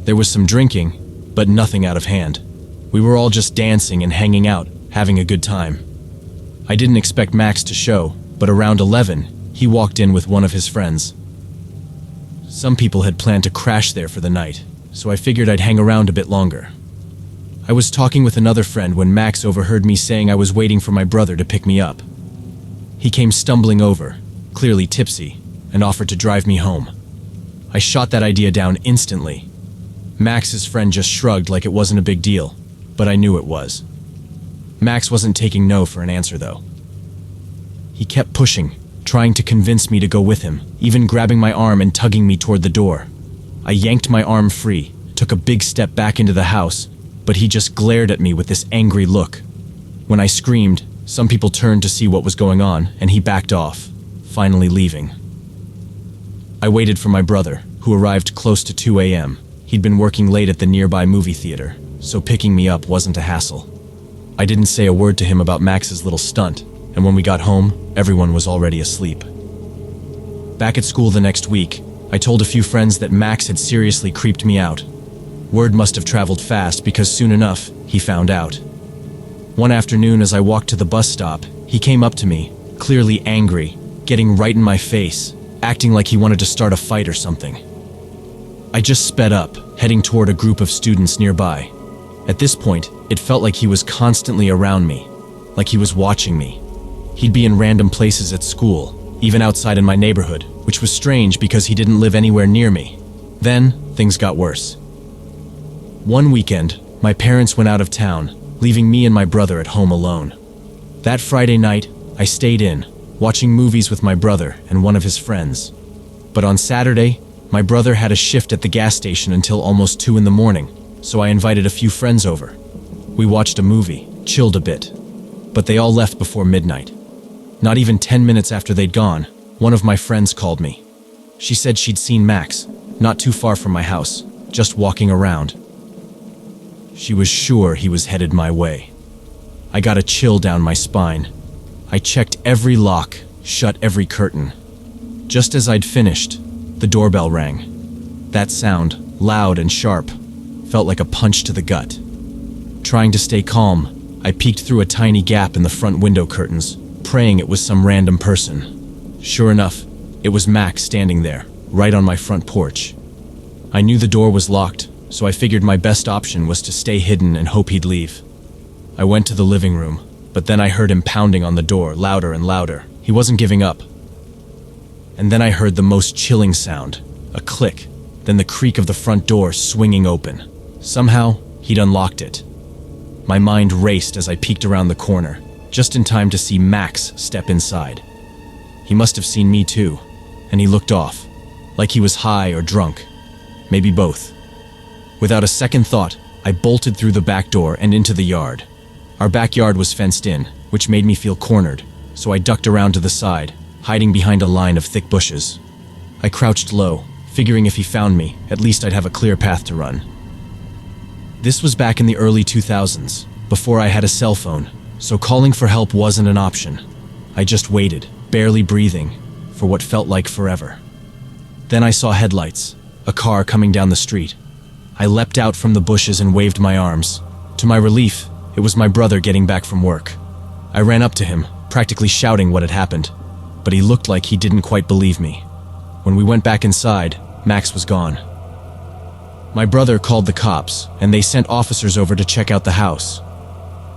There was some drinking, but nothing out of hand. We were all just dancing and hanging out, having a good time. I didn't expect Max to show, but around 11, he walked in with one of his friends. Some people had planned to crash there for the night, so I figured I'd hang around a bit longer. I was talking with another friend when Max overheard me saying I was waiting for my brother to pick me up. He came stumbling over, clearly tipsy, and offered to drive me home. I shot that idea down instantly. Max's friend just shrugged like it wasn't a big deal, but I knew it was. Max wasn't taking no for an answer, though. He kept pushing, trying to convince me to go with him, even grabbing my arm and tugging me toward the door. I yanked my arm free, took a big step back into the house, but he just glared at me with this angry look. When I screamed, some people turned to see what was going on, and he backed off, finally leaving. I waited for my brother, who arrived close to 2 a.m. He'd been working late at the nearby movie theater, so picking me up wasn't a hassle. I didn't say a word to him about Max's little stunt, and when we got home, everyone was already asleep. Back at school the next week, I told a few friends that Max had seriously creeped me out. Word must have traveled fast because soon enough, he found out. One afternoon as I walked to the bus stop, he came up to me, clearly angry, getting right in my face, acting like he wanted to start a fight or something. I just sped up, heading toward a group of students nearby. At this point, it felt like he was constantly around me, like he was watching me. He'd be in random places at school, even outside in my neighborhood, which was strange because he didn't live anywhere near me. Then, things got worse. One weekend, my parents went out of town, leaving me and my brother at home alone. That Friday night, I stayed in, watching movies with my brother and one of his friends. But on Saturday, my brother had a shift at the gas station until almost 2 in the morning, so I invited a few friends over. We watched a movie, chilled a bit, but they all left before midnight. Not even 10 minutes after they'd gone, one of my friends called me. She said she'd seen Max, not too far from my house, just walking around. She was sure he was headed my way. I got a chill down my spine. I checked every lock, shut every curtain. Just as I'd finished, the doorbell rang. That sound, loud and sharp, felt like a punch to the gut. Trying to stay calm, I peeked through a tiny gap in the front window curtains, praying it was some random person. Sure enough, it was Max standing there, right on my front porch. I knew the door was locked, so I figured my best option was to stay hidden and hope he'd leave. I went to the living room, but then I heard him pounding on the door, louder and louder. He wasn't giving up. And then I heard the most chilling sound, a click, then the creak of the front door swinging open. Somehow, he'd unlocked it. My mind raced as I peeked around the corner, just in time to see Max step inside. He must have seen me too, and he looked off, like he was high or drunk, maybe both. Without a second thought, I bolted through the back door and into the yard. Our backyard was fenced in, which made me feel cornered, so I ducked around to the side, hiding behind a line of thick bushes. I crouched low, figuring if he found me, at least I'd have a clear path to run. This was back in the early 2000s, before I had a cell phone, so calling for help wasn't an option. I just waited, barely breathing, for what felt like forever. Then I saw headlights, a car coming down the street. I leapt out from the bushes and waved my arms. To my relief, it was my brother getting back from work. I ran up to him, practically shouting what had happened, but he looked like he didn't quite believe me. When we went back inside, Max was gone. My brother called the cops, and they sent officers over to check out the house.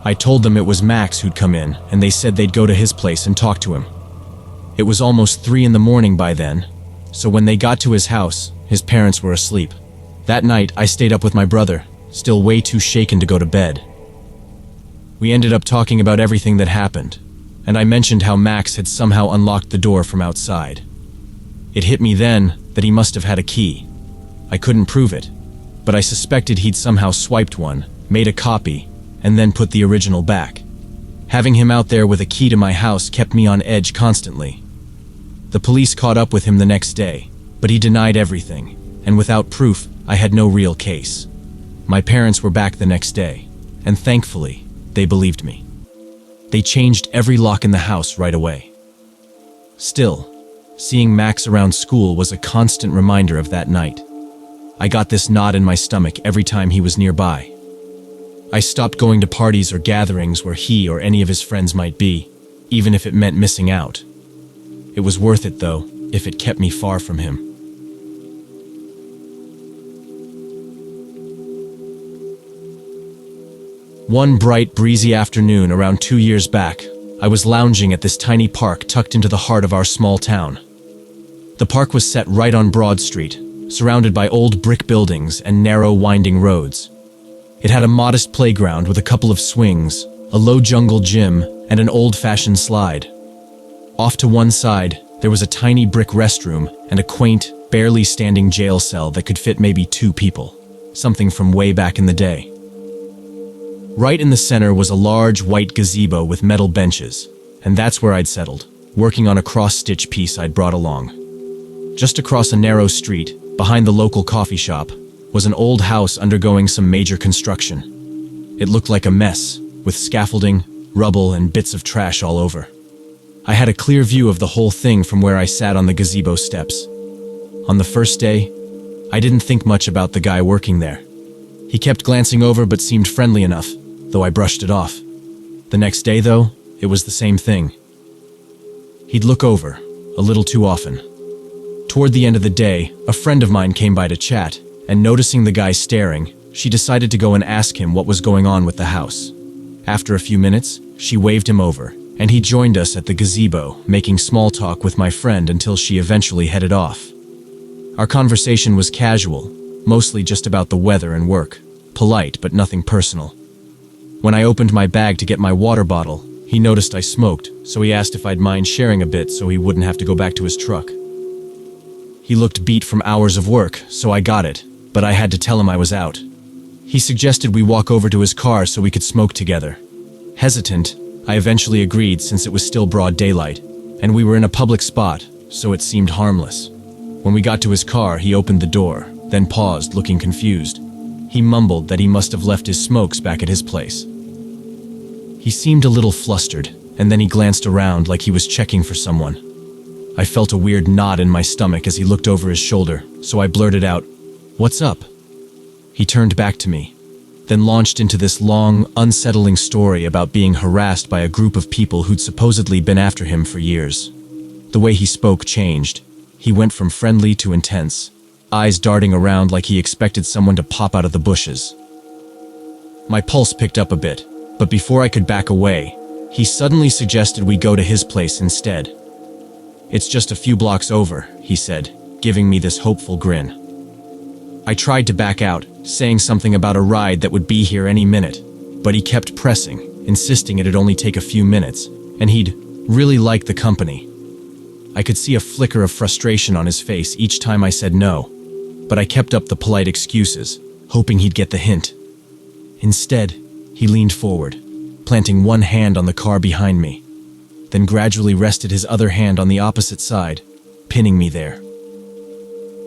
I told them it was Max who'd come in, and they said they'd go to his place and talk to him. It was almost 3 in the morning by then, so when they got to his house, his parents were asleep. That night, I stayed up with my brother, still way too shaken to go to bed. We ended up talking about everything that happened, and I mentioned how Max had somehow unlocked the door from outside. It hit me then that he must have had a key. I couldn't prove it, but I suspected he'd somehow swiped one, made a copy, and then put the original back. Having him out there with a key to my house kept me on edge constantly. The police caught up with him the next day, but he denied everything, and without proof, I had no real case. My parents were back the next day, and thankfully, they believed me. They changed every lock in the house right away. Still, seeing Max around school was a constant reminder of that night. I got this knot in my stomach every time he was nearby. I stopped going to parties or gatherings where he or any of his friends might be, even if it meant missing out. It was worth it, though, if it kept me far from him. One bright, breezy afternoon around 2 years back, I was lounging at this tiny park tucked into the heart of our small town. The park was set right on Broad Street, surrounded by old brick buildings and narrow, winding roads. It had a modest playground with a couple of swings, a low jungle gym, and an old-fashioned slide. Off to one side, there was a tiny brick restroom and a quaint, barely standing jail cell that could fit maybe 2 people, something from way back in the day. Right in the center was a large white gazebo with metal benches, and that's where I'd settled, working on a cross-stitch piece I'd brought along. Just across a narrow street, behind the local coffee shop, was an old house undergoing some major construction. It looked like a mess, with scaffolding, rubble, and bits of trash all over. I had a clear view of the whole thing from where I sat on the gazebo steps. On the first day, I didn't think much about the guy working there. He kept glancing over but seemed friendly enough, though I brushed it off. The next day, though, it was the same thing. He'd look over, a little too often. Toward the end of the day, a friend of mine came by to chat, and noticing the guy staring, she decided to go and ask him what was going on with the house. After a few minutes, she waved him over, and he joined us at the gazebo, making small talk with my friend until she eventually headed off. Our conversation was casual, mostly just about the weather and work, polite but nothing personal. When I opened my bag to get my water bottle, he noticed I smoked, so he asked if I'd mind sharing a bit so he wouldn't have to go back to his truck. He looked beat from hours of work, so I got it, but I had to tell him I was out. He suggested we walk over to his car so we could smoke together. Hesitant, I eventually agreed since it was still broad daylight, and we were in a public spot, so it seemed harmless. When we got to his car, he opened the door, then paused, looking confused. He mumbled that he must have left his smokes back at his place. He seemed a little flustered, and then he glanced around like he was checking for someone. I felt a weird knot in my stomach as he looked over his shoulder, so I blurted out, "What's up?" He turned back to me, then launched into this long, unsettling story about being harassed by a group of people who'd supposedly been after him for years. The way he spoke changed. He went from friendly to intense, eyes darting around like he expected someone to pop out of the bushes. My pulse picked up a bit, but before I could back away, he suddenly suggested we go to his place instead. "It's just a few blocks over," he said, giving me this hopeful grin. I tried to back out, saying something about a ride that would be here any minute, but he kept pressing, insisting it'd only take a few minutes, and he'd really like the company. I could see a flicker of frustration on his face each time I said no, but I kept up the polite excuses, hoping he'd get the hint. Instead, he leaned forward, planting one hand on the car behind me, then gradually rested his other hand on the opposite side, pinning me there.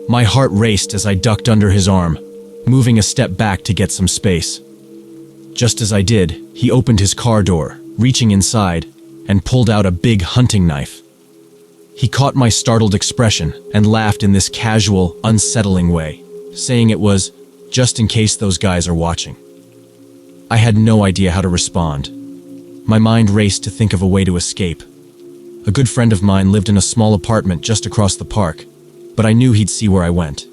My heart raced as I ducked under his arm, moving a step back to get some space. Just as I did, he opened his car door, reaching inside, and pulled out a big hunting knife. He caught my startled expression and laughed in this casual, unsettling way, saying it was just in case those guys are watching. I had no idea how to respond. My mind raced to think of a way to escape. A good friend of mine lived in a small apartment just across the park, but I knew he'd see where I went,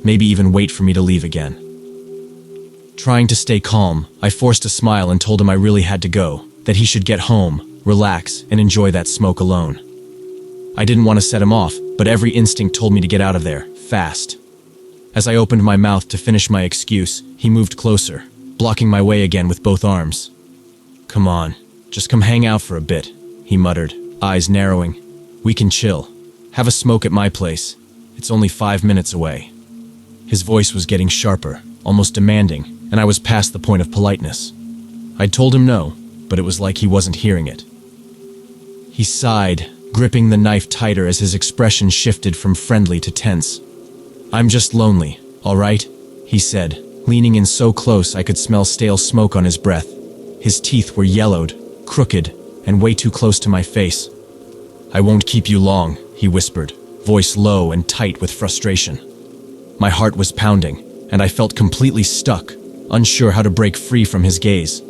maybe even wait for me to leave again. Trying to stay calm, I forced a smile and told him I really had to go, that he should get home, relax, and enjoy that smoke alone. I didn't want to set him off, but every instinct told me to get out of there, fast. As I opened my mouth to finish my excuse, he moved closer, blocking my way again with both arms. "Come on, just come hang out for a bit," he muttered, eyes narrowing. "We can chill. Have a smoke at my place. It's only 5 minutes away." His voice was getting sharper, almost demanding, and I was past the point of politeness. I'd told him no, but it was like he wasn't hearing it. He sighed, gripping the knife tighter as his expression shifted from friendly to tense. "I'm just lonely, all right?" he said, leaning in so close I could smell stale smoke on his breath. His teeth were yellowed, crooked, and way too close to my face. "I won't keep you long," he whispered, voice low and tight with frustration. My heart was pounding, and I felt completely stuck, unsure how to break free from his gaze.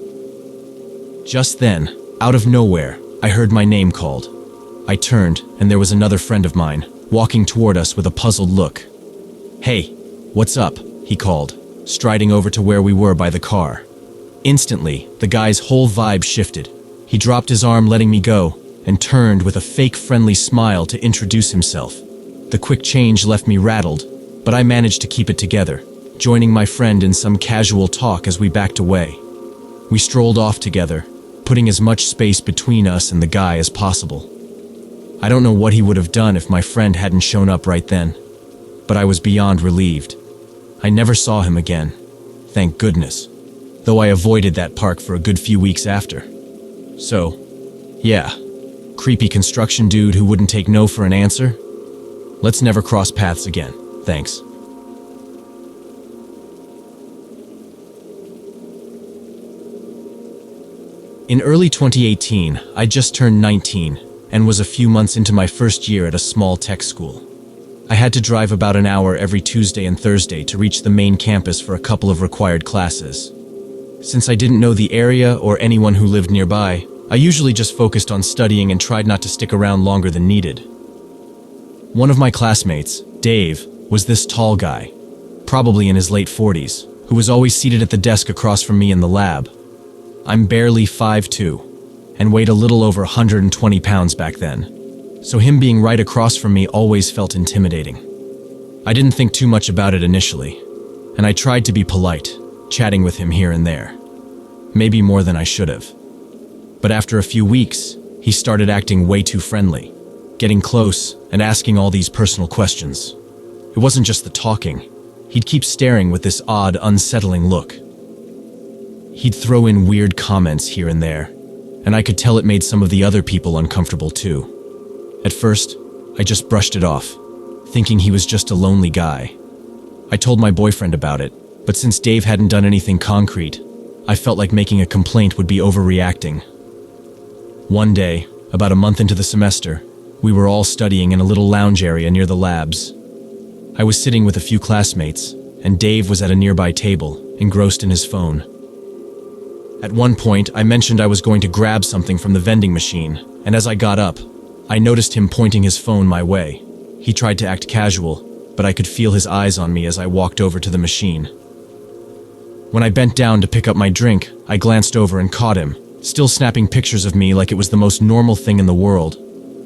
Just then, out of nowhere, I heard my name called. I turned, and there was another friend of mine, walking toward us with a puzzled look. "Hey, what's up?" he called, striding over to where we were by the car. Instantly, the guy's whole vibe shifted. He dropped his arm, letting me go, and turned with a fake friendly smile to introduce himself. The quick change left me rattled, but I managed to keep it together, joining my friend in some casual talk as we backed away. We strolled off together, putting as much space between us and the guy as possible. I don't know what he would have done if my friend hadn't shown up right then, but I was beyond relieved. I never saw him again, thank goodness, though I avoided that park for a good few weeks after. So, yeah, creepy construction dude who wouldn't take no for an answer? Let's never cross paths again, thanks. In early 2018, I just turned 19 and was a few months into my first year at a small tech school. I had to drive about an hour every Tuesday and Thursday to reach the main campus for a couple of required classes. Since I didn't know the area or anyone who lived nearby, I usually just focused on studying and tried not to stick around longer than needed. One of my classmates, Dave, was this tall guy, probably in his late 40s, who was always seated at the desk across from me in the lab. I'm barely 5'2", and weighed a little over 120 pounds back then, so him being right across from me always felt intimidating. I didn't think too much about it initially, and I tried to be polite, chatting with him here and there. Maybe more than I should have. But after a few weeks, he started acting way too friendly, getting close and asking all these personal questions. It wasn't just the talking. He'd keep staring with this odd, unsettling look. He'd throw in weird comments here and there, and I could tell it made some of the other people uncomfortable too. At first, I just brushed it off, thinking he was just a lonely guy. I told my boyfriend about it, but since Dave hadn't done anything concrete, I felt like making a complaint would be overreacting. One day, about a month into the semester, we were all studying in a little lounge area near the labs. I was sitting with a few classmates, and Dave was at a nearby table, engrossed in his phone. At one point, I mentioned I was going to grab something from the vending machine, and as I got up, I noticed him pointing his phone my way. He tried to act casual, but I could feel his eyes on me as I walked over to the machine. When I bent down to pick up my drink, I glanced over and caught him, still snapping pictures of me like it was the most normal thing in the world.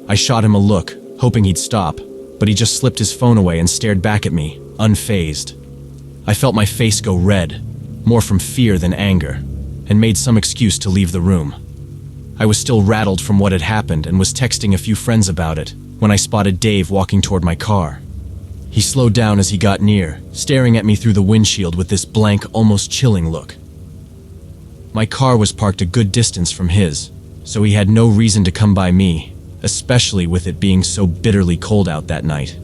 I shot him a look, hoping he'd stop, but he just slipped his phone away and stared back at me, unfazed. I felt my face go red, more from fear than anger, and made some excuse to leave the room. I was still rattled from what had happened and was texting a few friends about it when I spotted Dave walking toward my car. He slowed down as he got near, staring at me through the windshield with this blank, almost chilling look. My car was parked a good distance from his, so he had no reason to come by me, especially with it being so bitterly cold out that night.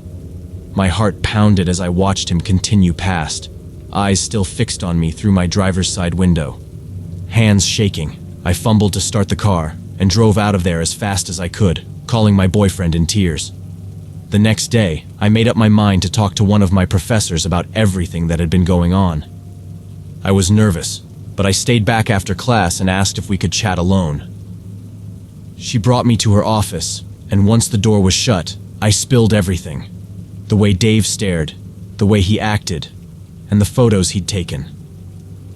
My heart pounded as I watched him continue past, eyes still fixed on me through my driver's side window. Hands shaking, I fumbled to start the car and drove out of there as fast as I could, calling my boyfriend in tears. The next day, I made up my mind to talk to one of my professors about everything that had been going on. I was nervous, but I stayed back after class and asked if we could chat alone. She brought me to her office, and once the door was shut, I spilled everything. The way Dave stared, the way he acted, and the photos he'd taken.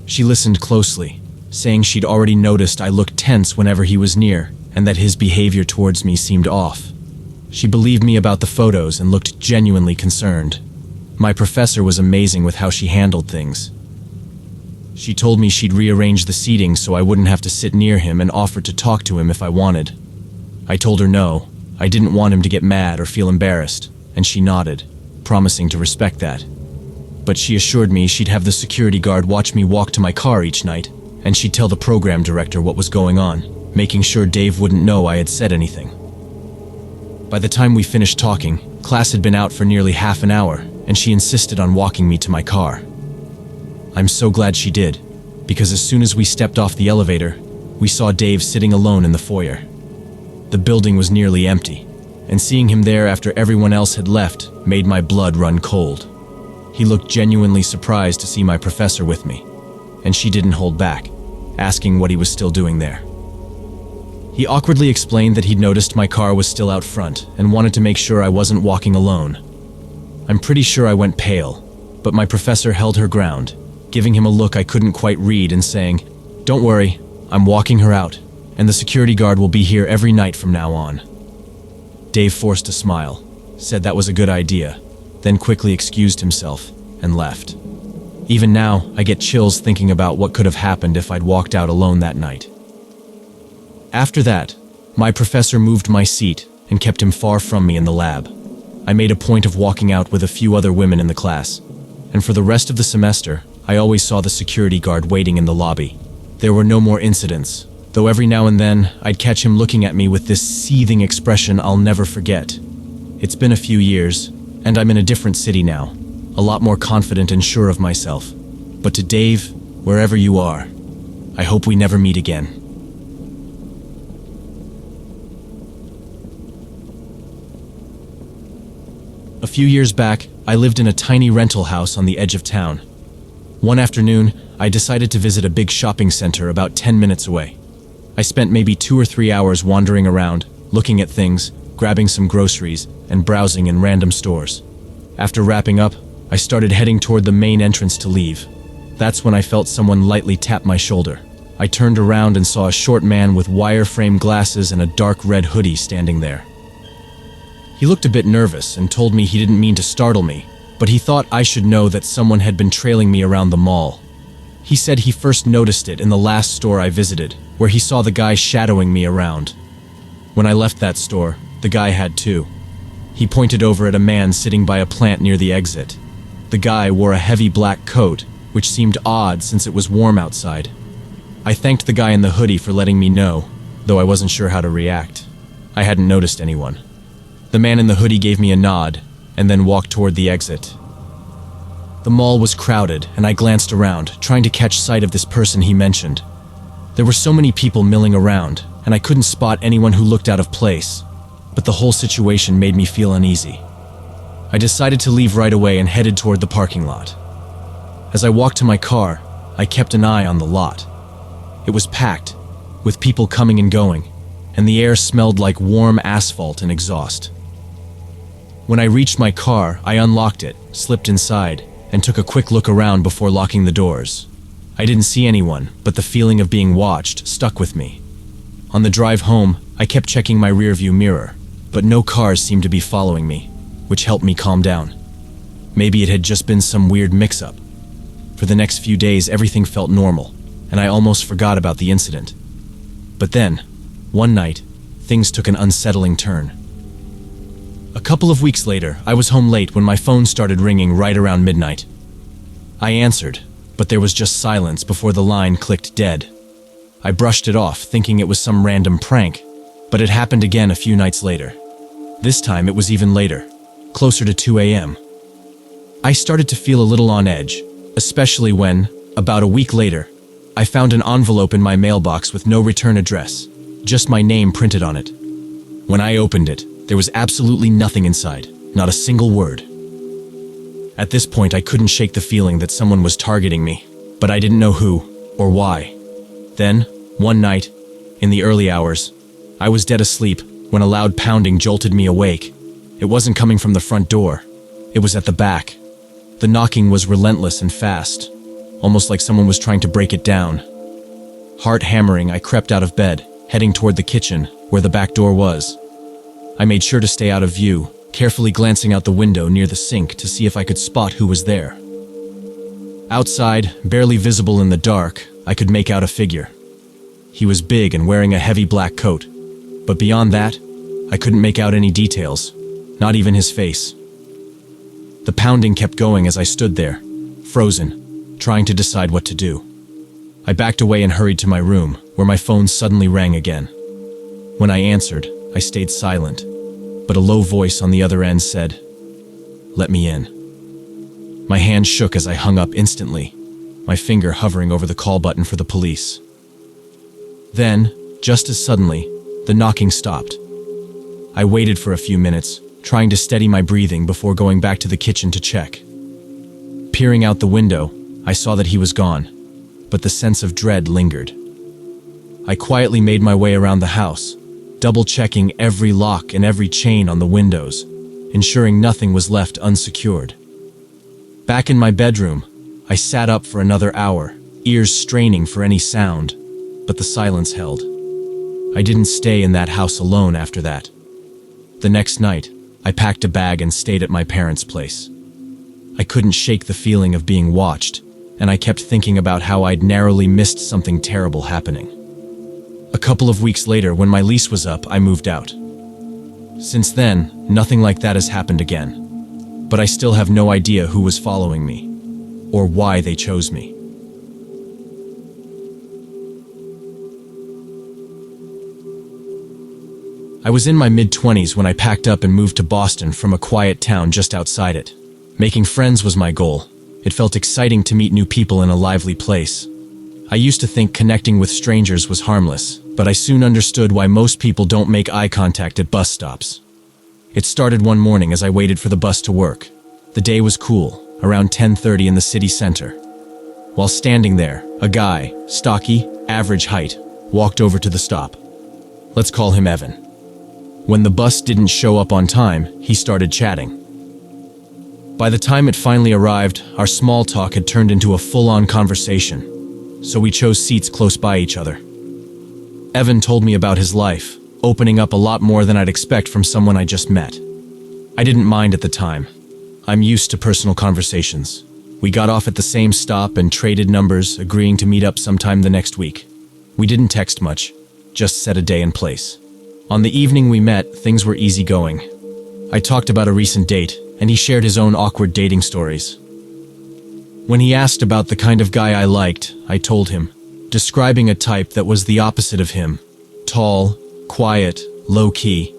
She listened closely, saying she'd already noticed I looked tense whenever he was near, and that his behavior towards me seemed off. She believed me about the photos and looked genuinely concerned. My professor was amazing with how she handled things. She told me she'd rearrange the seating so I wouldn't have to sit near him and offered to talk to him if I wanted. I told her no, I didn't want him to get mad or feel embarrassed, and she nodded, promising to respect that. But she assured me she'd have the security guard watch me walk to my car each night, and she'd tell the program director what was going on, making sure Dave wouldn't know I had said anything. By the time we finished talking, class had been out for nearly half an hour, and she insisted on walking me to my car. I'm so glad she did, because as soon as we stepped off the elevator, we saw Dave sitting alone in the foyer. The building was nearly empty, and seeing him there after everyone else had left made my blood run cold. He looked genuinely surprised to see my professor with me, and she didn't hold back, asking what he was still doing there. He awkwardly explained that he'd noticed my car was still out front and wanted to make sure I wasn't walking alone. I'm pretty sure I went pale, but my professor held her ground, giving him a look I couldn't quite read and saying, "Don't worry, I'm walking her out, and the security guard will be here every night from now on." Dave forced a smile, said that was a good idea, then quickly excused himself and left. Even now, I get chills thinking about what could have happened if I'd walked out alone that night. After that, my professor moved my seat and kept him far from me in the lab. I made a point of walking out with a few other women in the class, and for the rest of the semester, I always saw the security guard waiting in the lobby. There were no more incidents, though every now and then I'd catch him looking at me with this seething expression I'll never forget. It's been a few years, and I'm in a different city now, a lot more confident and sure of myself. But to Dave, wherever you are, I hope we never meet again. A few years back, I lived in a tiny rental house on the edge of town. One afternoon, I decided to visit a big shopping center about 10 minutes away. I spent maybe 2 or 3 hours wandering around, looking at things, grabbing some groceries, and browsing in random stores. After wrapping up, I started heading toward the main entrance to leave. That's when I felt someone lightly tap my shoulder. I turned around and saw a short man with wire-frame glasses and a dark red hoodie standing there. He looked a bit nervous and told me he didn't mean to startle me, but he thought I should know that someone had been trailing me around the mall. He said he first noticed it in the last store I visited, where he saw the guy shadowing me around. When I left that store, the guy had too. He pointed over at a man sitting by a plant near the exit. The guy wore a heavy black coat, which seemed odd since it was warm outside. I thanked the guy in the hoodie for letting me know, though I wasn't sure how to react. I hadn't noticed anyone. The man in the hoodie gave me a nod, and then walked toward the exit. The mall was crowded, and I glanced around, trying to catch sight of this person he mentioned. There were so many people milling around, and I couldn't spot anyone who looked out of place, but the whole situation made me feel uneasy. I decided to leave right away and headed toward the parking lot. As I walked to my car, I kept an eye on the lot. It was packed, with people coming and going, and the air smelled like warm asphalt and exhaust. When I reached my car, I unlocked it, slipped inside, and took a quick look around before locking the doors. I didn't see anyone, but the feeling of being watched stuck with me. On the drive home, I kept checking my rearview mirror, but no cars seemed to be following me, which helped me calm down. Maybe it had just been some weird mix-up. For the next few days, everything felt normal, and I almost forgot about the incident. But then, one night, things took an unsettling turn. A couple of weeks later, I was home late when my phone started ringing right around midnight. I answered, but there was just silence before the line clicked dead. I brushed it off, thinking it was some random prank, but it happened again a few nights later. This time it was even later, closer to 2 a.m., I started to feel a little on edge, especially when, about a week later, I found an envelope in my mailbox with no return address, just my name printed on it. When I opened it, there was absolutely nothing inside, not a single word. At this point, I couldn't shake the feeling that someone was targeting me, but I didn't know who or why. Then, one night, in the early hours, I was dead asleep when a loud pounding jolted me awake. It wasn't coming from the front door. It was at the back. The knocking was relentless and fast, almost like someone was trying to break it down. Heart hammering, I crept out of bed, heading toward the kitchen, where the back door was. I made sure to stay out of view, carefully glancing out the window near the sink to see if I could spot who was there. Outside, barely visible in the dark, I could make out a figure. He was big and wearing a heavy black coat, but beyond that, I couldn't make out any details, not even his face. The pounding kept going as I stood there, frozen, trying to decide what to do. I backed away and hurried to my room, where my phone suddenly rang again. When I answered, I stayed silent, but a low voice on the other end said, "Let me in." My hand shook as I hung up instantly, my finger hovering over the call button for the police. Then, just as suddenly, the knocking stopped. I waited for a few minutes, trying to steady my breathing before going back to the kitchen to check. Peering out the window, I saw that he was gone, but the sense of dread lingered. I quietly made my way around the house, double-checking every lock and every chain on the windows, ensuring nothing was left unsecured. Back in my bedroom, I sat up for another hour, ears straining for any sound, but the silence held. I didn't stay in that house alone after that. The next night, I packed a bag and stayed at my parents' place. I couldn't shake the feeling of being watched, and I kept thinking about how I'd narrowly missed something terrible happening. A couple of weeks later, when my lease was up, I moved out. Since then, nothing like that has happened again, but I still have no idea who was following me, or why they chose me. I was in my mid-20s when I packed up and moved to Boston from a quiet town just outside it. Making friends was my goal. It felt exciting to meet new people in a lively place. I used to think connecting with strangers was harmless, but I soon understood why most people don't make eye contact at bus stops. It started one morning as I waited for the bus to work. The day was cool, around 10:30 in the city center. While standing there, a guy, stocky, average height, walked over to the stop. Let's call him Evan. When the bus didn't show up on time, he started chatting. By the time it finally arrived, our small talk had turned into a full-on conversation, so we chose seats close by each other. Evan told me about his life, opening up a lot more than I'd expect from someone I just met. I didn't mind at the time. I'm used to personal conversations. We got off at the same stop and traded numbers, agreeing to meet up sometime the next week. We didn't text much, just set a day and place. On the evening we met, things were easygoing. I talked about a recent date, and he shared his own awkward dating stories. When he asked about the kind of guy I liked, I told him, describing a type that was the opposite of him. Tall, quiet, low-key.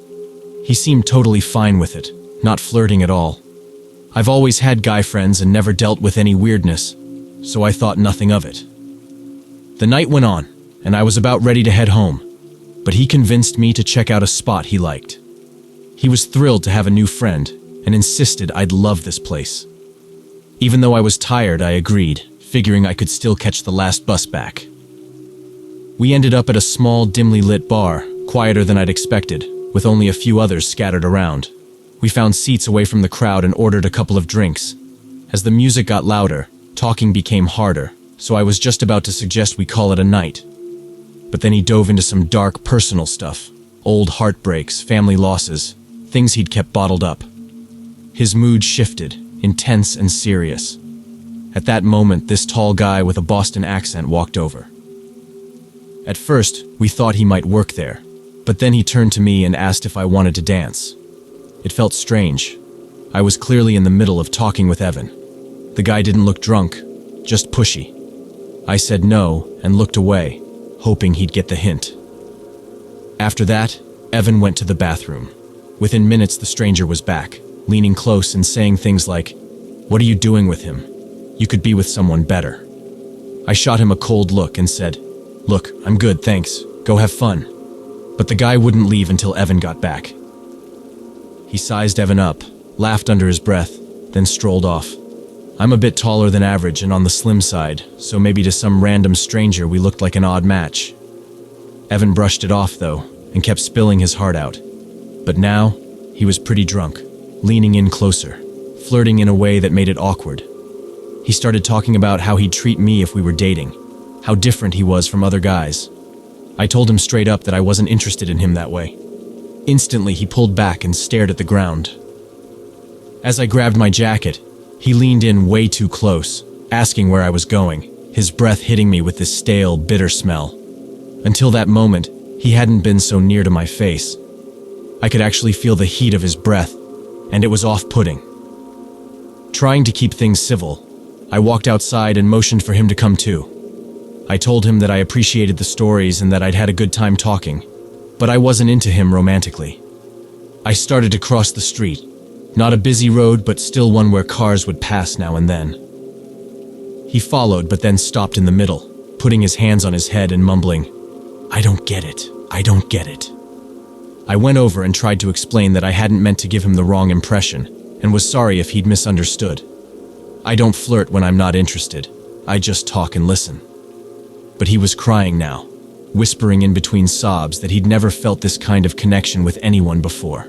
He seemed totally fine with it, not flirting at all. I've always had guy friends and never dealt with any weirdness, so I thought nothing of it. The night went on, and I was about ready to head home, but he convinced me to check out a spot he liked. He was thrilled to have a new friend, and insisted I'd love this place. Even though I was tired, I agreed, figuring I could still catch the last bus back. We ended up at a small, dimly lit bar, quieter than I'd expected, with only a few others scattered around. We found seats away from the crowd and ordered a couple of drinks. As the music got louder, talking became harder, so I was just about to suggest we call it a night. But then he dove into some dark, personal stuff. Old heartbreaks, family losses, things he'd kept bottled up. His mood shifted, intense and serious. At that moment, this tall guy with a Boston accent walked over. At first, we thought he might work there, but then he turned to me and asked if I wanted to dance. It felt strange. I was clearly in the middle of talking with Evan. The guy didn't look drunk, just pushy. I said no and looked away, hoping he'd get the hint. After that, Evan went to the bathroom. Within minutes, the stranger was back, leaning close and saying things like, What are you doing with him? You could be with someone better." I shot him a cold look and said, "Look, I'm good, thanks. Go have fun." But the guy wouldn't leave until Evan got back. He sized Evan up, laughed under his breath, then strolled off. I'm a bit taller than average and on the slim side, so maybe to some random stranger we looked like an odd match. Evan brushed it off, though, and kept spilling his heart out. But now, he was pretty drunk, leaning in closer, flirting in a way that made it awkward. He started talking about how he'd treat me if we were dating, how different he was from other guys. I told him straight up that I wasn't interested in him that way. Instantly, he pulled back and stared at the ground. As I grabbed my jacket, he leaned in way too close, asking where I was going, his breath hitting me with this stale, bitter smell. Until that moment, he hadn't been so near to my face. I could actually feel the heat of his breath, and it was off-putting. Trying to keep things civil, I walked outside and motioned for him to come too. I told him that I appreciated the stories and that I'd had a good time talking, but I wasn't into him romantically. I started to cross the street, not a busy road, but still one where cars would pass now and then. He followed, but then stopped in the middle, putting his hands on his head and mumbling, "I don't get it, I don't get it." I went over and tried to explain that I hadn't meant to give him the wrong impression, and was sorry if he'd misunderstood. I don't flirt when I'm not interested, I just talk and listen. But he was crying now, whispering in between sobs that he'd never felt this kind of connection with anyone before.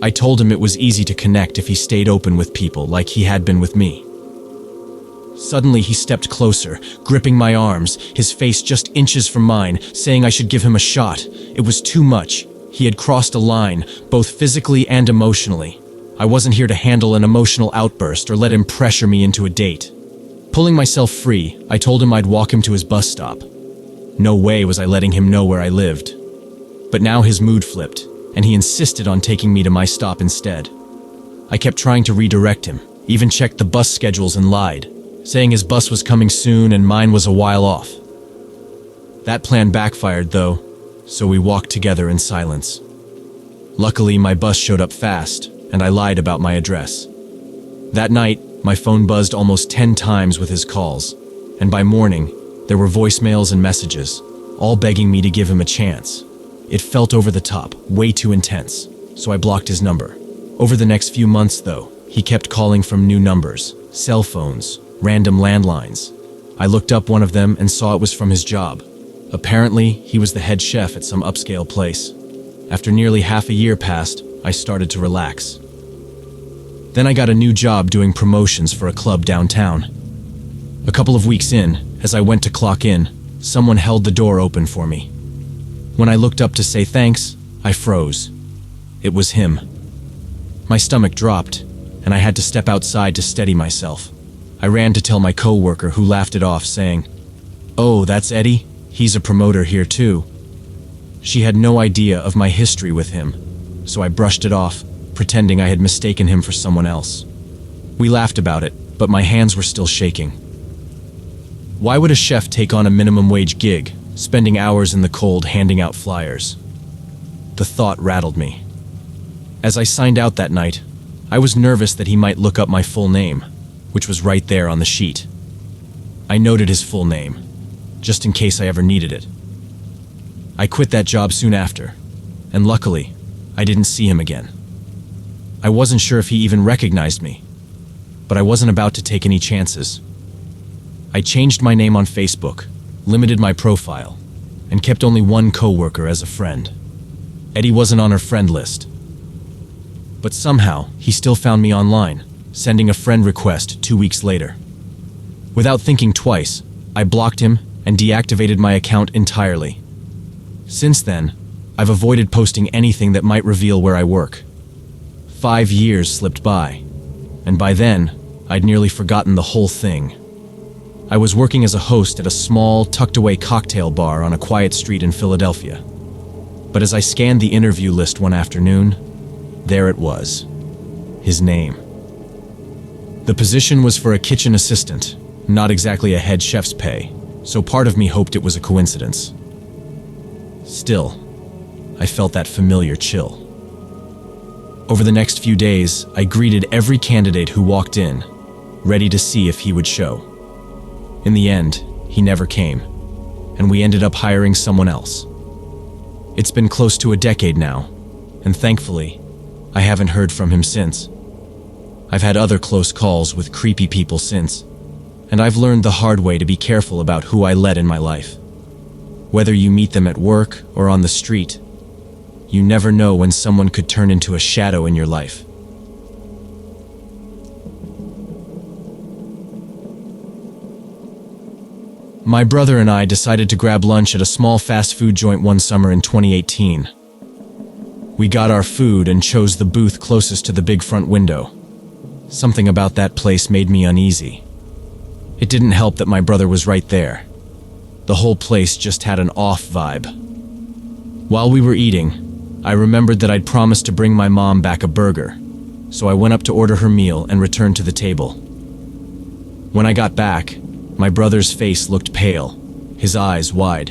I told him it was easy to connect if he stayed open with people like he had been with me. Suddenly he stepped closer, gripping my arms, his face just inches from mine, saying I should give him a shot. It was too much. He had crossed a line, both physically and emotionally. I wasn't here to handle an emotional outburst or let him pressure me into a date. Pulling myself free, I told him I'd walk him to his bus stop. No way was I letting him know where I lived. But now his mood flipped, and he insisted on taking me to my stop instead. I kept trying to redirect him, even checked the bus schedules and lied, saying his bus was coming soon and mine was a while off. That plan backfired, though, so we walked together in silence. Luckily, my bus showed up fast, and I lied about my address. That night, my phone buzzed almost 10 times with his calls, and by morning, there were voicemails and messages, all begging me to give him a chance. It felt over the top, way too intense, so I blocked his number. Over the next few months, though, he kept calling from new numbers, cell phones, random landlines. I looked up one of them and saw it was from his job. Apparently, he was the head chef at some upscale place. After nearly half a year passed, I started to relax. Then I got a new job doing promotions for a club downtown. A couple of weeks in, as I went to clock in, someone held the door open for me. When I looked up to say thanks, I froze. It was him. My stomach dropped, and I had to step outside to steady myself. I ran to tell my coworker, who laughed it off, saying, "Oh, that's Eddie? He's a promoter here too." She had no idea of my history with him, so I brushed it off, pretending I had mistaken him for someone else. We laughed about it, but my hands were still shaking. Why would a chef take on a minimum wage gig, spending hours in the cold handing out flyers? The thought rattled me. As I signed out that night, I was nervous that he might look up my full name, which was right there on the sheet. I noted his full name, just in case I ever needed it. I quit that job soon after, and luckily, I didn't see him again. I wasn't sure if he even recognized me, but I wasn't about to take any chances. I changed my name on Facebook, limited my profile, and kept only one coworker as a friend. Eddie wasn't on her friend list. But somehow, he still found me online, sending a friend request 2 weeks later. Without thinking twice, I blocked him and deactivated my account entirely. Since then, I've avoided posting anything that might reveal where I work. 5 years slipped by, and by then, I'd nearly forgotten the whole thing. I was working as a host at a small, tucked-away cocktail bar on a quiet street in Philadelphia. But as I scanned the interview list one afternoon, there it was. His name. The position was for a kitchen assistant, not exactly a head chef's pay, so part of me hoped it was a coincidence. Still, I felt that familiar chill. Over the next few days, I greeted every candidate who walked in, ready to see if he would show. In the end, he never came, and we ended up hiring someone else. It's been close to a decade now, and thankfully, I haven't heard from him since. I've had other close calls with creepy people since, and I've learned the hard way to be careful about who I let in my life. Whether you meet them at work or on the street, you never know when someone could turn into a shadow in your life. My brother and I decided to grab lunch at a small fast food joint one summer in 2018. We got our food and chose the booth closest to the big front window. Something about that place made me uneasy. It didn't help that my brother was right there. The whole place just had an off vibe. While we were eating, I remembered that I'd promised to bring my mom back a burger, so I went up to order her meal and returned to the table. When I got back, my brother's face looked pale, his eyes wide.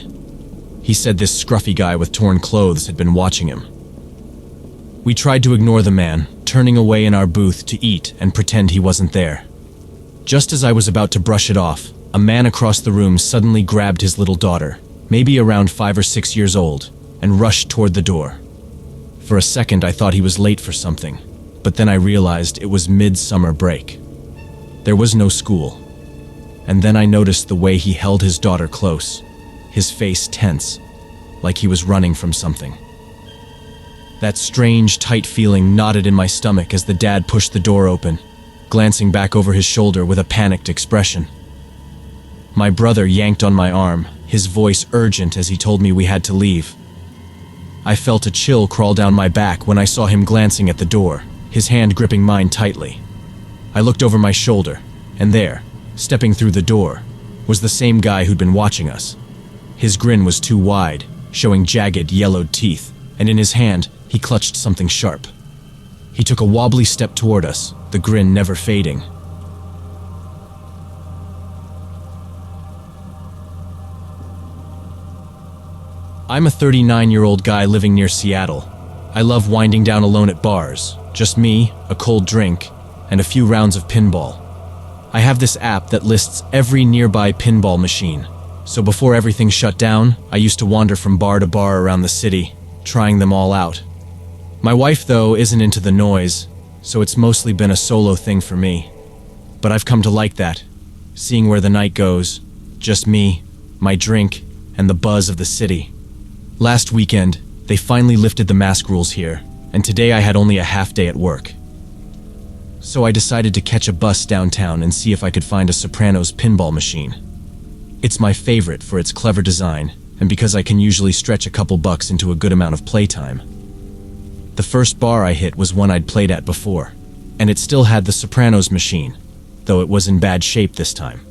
He said this scruffy guy with torn clothes had been watching him. We tried to ignore the man, turning away in our booth to eat and pretend he wasn't there. Just as I was about to brush it off, a man across the room suddenly grabbed his little daughter, maybe around 5 or 6 years old, and rushed toward the door. For a second I thought he was late for something, but then I realized it was mid-summer break. There was no school. And then I noticed the way he held his daughter close, his face tense, like he was running from something. That strange, tight feeling knotted in my stomach as the dad pushed the door open, glancing back over his shoulder with a panicked expression. My brother yanked on my arm, his voice urgent as he told me we had to leave. I felt a chill crawl down my back when I saw him glancing at the door, his hand gripping mine tightly. I looked over my shoulder, and there, stepping through the door, was the same guy who'd been watching us. His grin was too wide, showing jagged, yellowed teeth, and in his hand, he clutched something sharp. He took a wobbly step toward us, the grin never fading. I'm a 39-year-old guy living near Seattle. I love winding down alone at bars, just me, a cold drink, and a few rounds of pinball. I have this app that lists every nearby pinball machine, so before everything shut down, I used to wander from bar to bar around the city, trying them all out. My wife, though, isn't into the noise, so it's mostly been a solo thing for me. But I've come to like that, seeing where the night goes, just me, my drink, and the buzz of the city. Last weekend, they finally lifted the mask rules here, and today I had only a half day at work. So I decided to catch a bus downtown and see if I could find a Sopranos pinball machine. It's my favorite for its clever design, and because I can usually stretch a couple bucks into a good amount of playtime. The first bar I hit was one I'd played at before, and it still had the Sopranos machine, though it was in bad shape this time.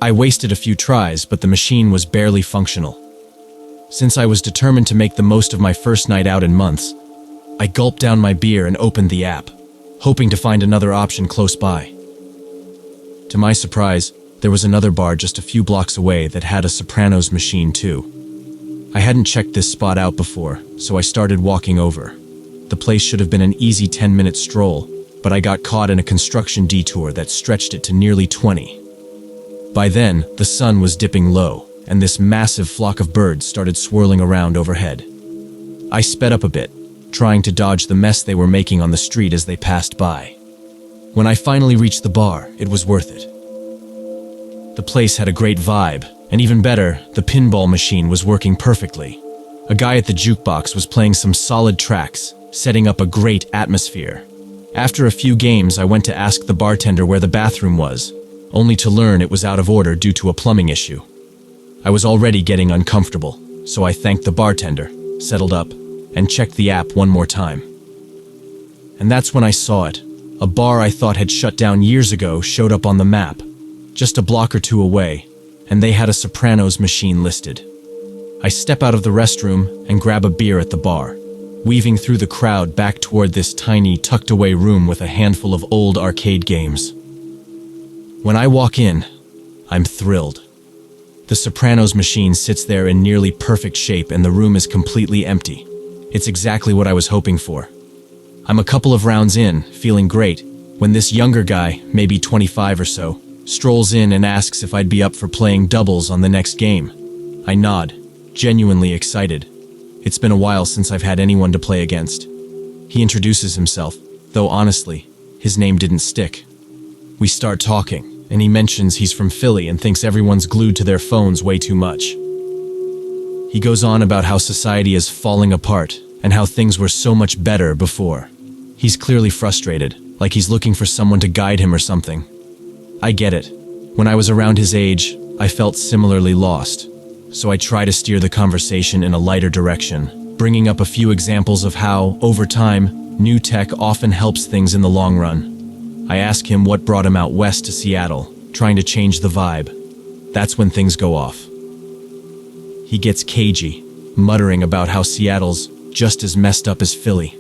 I wasted a few tries, but the machine was barely functional. Since I was determined to make the most of my first night out in months, I gulped down my beer and opened the app, hoping to find another option close by. To my surprise, there was another bar just a few blocks away that had a Sopranos machine too. I hadn't checked this spot out before, so I started walking over. The place should have been an easy 10-minute stroll, but I got caught in a construction detour that stretched it to nearly 20. By then, the sun was dipping low, and this massive flock of birds started swirling around overhead. I sped up a bit, trying to dodge the mess they were making on the street as they passed by. When I finally reached the bar, it was worth it. The place had a great vibe, and even better, the pinball machine was working perfectly. A guy at the jukebox was playing some solid tracks, setting up a great atmosphere. After a few games, I went to ask the bartender where the bathroom was, only to learn it was out of order due to a plumbing issue. I was already getting uncomfortable, so I thanked the bartender, settled up, and checked the app one more time. And that's when I saw it. A bar I thought had shut down years ago showed up on the map, just a block or two away, and they had a Sopranos machine listed. I step out of the restroom and grab a beer at the bar, weaving through the crowd back toward this tiny, tucked-away room with a handful of old arcade games. When I walk in, I'm thrilled. The Sopranos machine sits there in nearly perfect shape and the room is completely empty. It's exactly what I was hoping for. I'm a couple of rounds in, feeling great, when this younger guy, maybe 25 or so, strolls in and asks if I'd be up for playing doubles on the next game. I nod, genuinely excited. It's been a while since I've had anyone to play against. He introduces himself, though honestly, his name didn't stick. We start talking, and he mentions he's from Philly and thinks everyone's glued to their phones way too much. He goes on about how society is falling apart and how things were so much better before. He's clearly frustrated, like he's looking for someone to guide him or something. I get it. When I was around his age, I felt similarly lost. So I try to steer the conversation in a lighter direction, bringing up a few examples of how, over time, new tech often helps things in the long run. I ask him what brought him out west to Seattle, trying to change the vibe. That's when things go off. He gets cagey, muttering about how Seattle's just as messed up as Philly.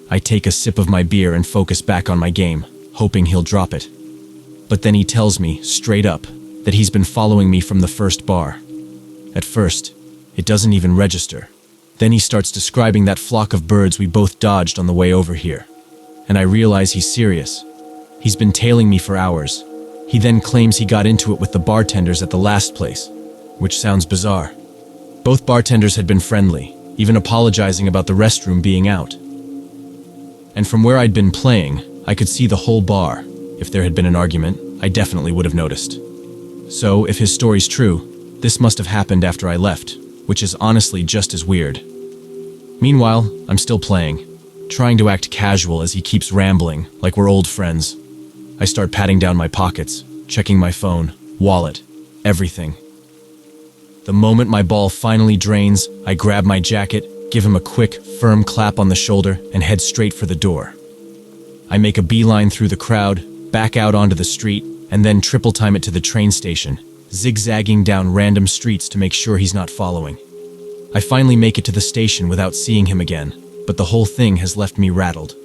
I take a sip of my beer and focus back on my game, hoping he'll drop it. But then he tells me, straight up, that he's been following me from the first bar. At first, it doesn't even register. Then he starts describing that flock of birds we both dodged on the way over here. And I realize he's serious. He's been tailing me for hours. He then claims he got into it with the bartenders at the last place, which sounds bizarre. Both bartenders had been friendly, even apologizing about the restroom being out. And from where I'd been playing, I could see the whole bar. If there had been an argument, I definitely would have noticed. So, if his story's true, this must have happened after I left, which is honestly just as weird. Meanwhile, I'm still playing, trying to act casual as he keeps rambling, like we're old friends. I start patting down my pockets, checking my phone, wallet, everything. The moment my ball finally drains, I grab my jacket, give him a quick, firm clap on the shoulder, and head straight for the door. I make a beeline through the crowd, back out onto the street, and then triple time it to the train station, zigzagging down random streets to make sure he's not following. I finally make it to the station without seeing him again, but the whole thing has left me rattled.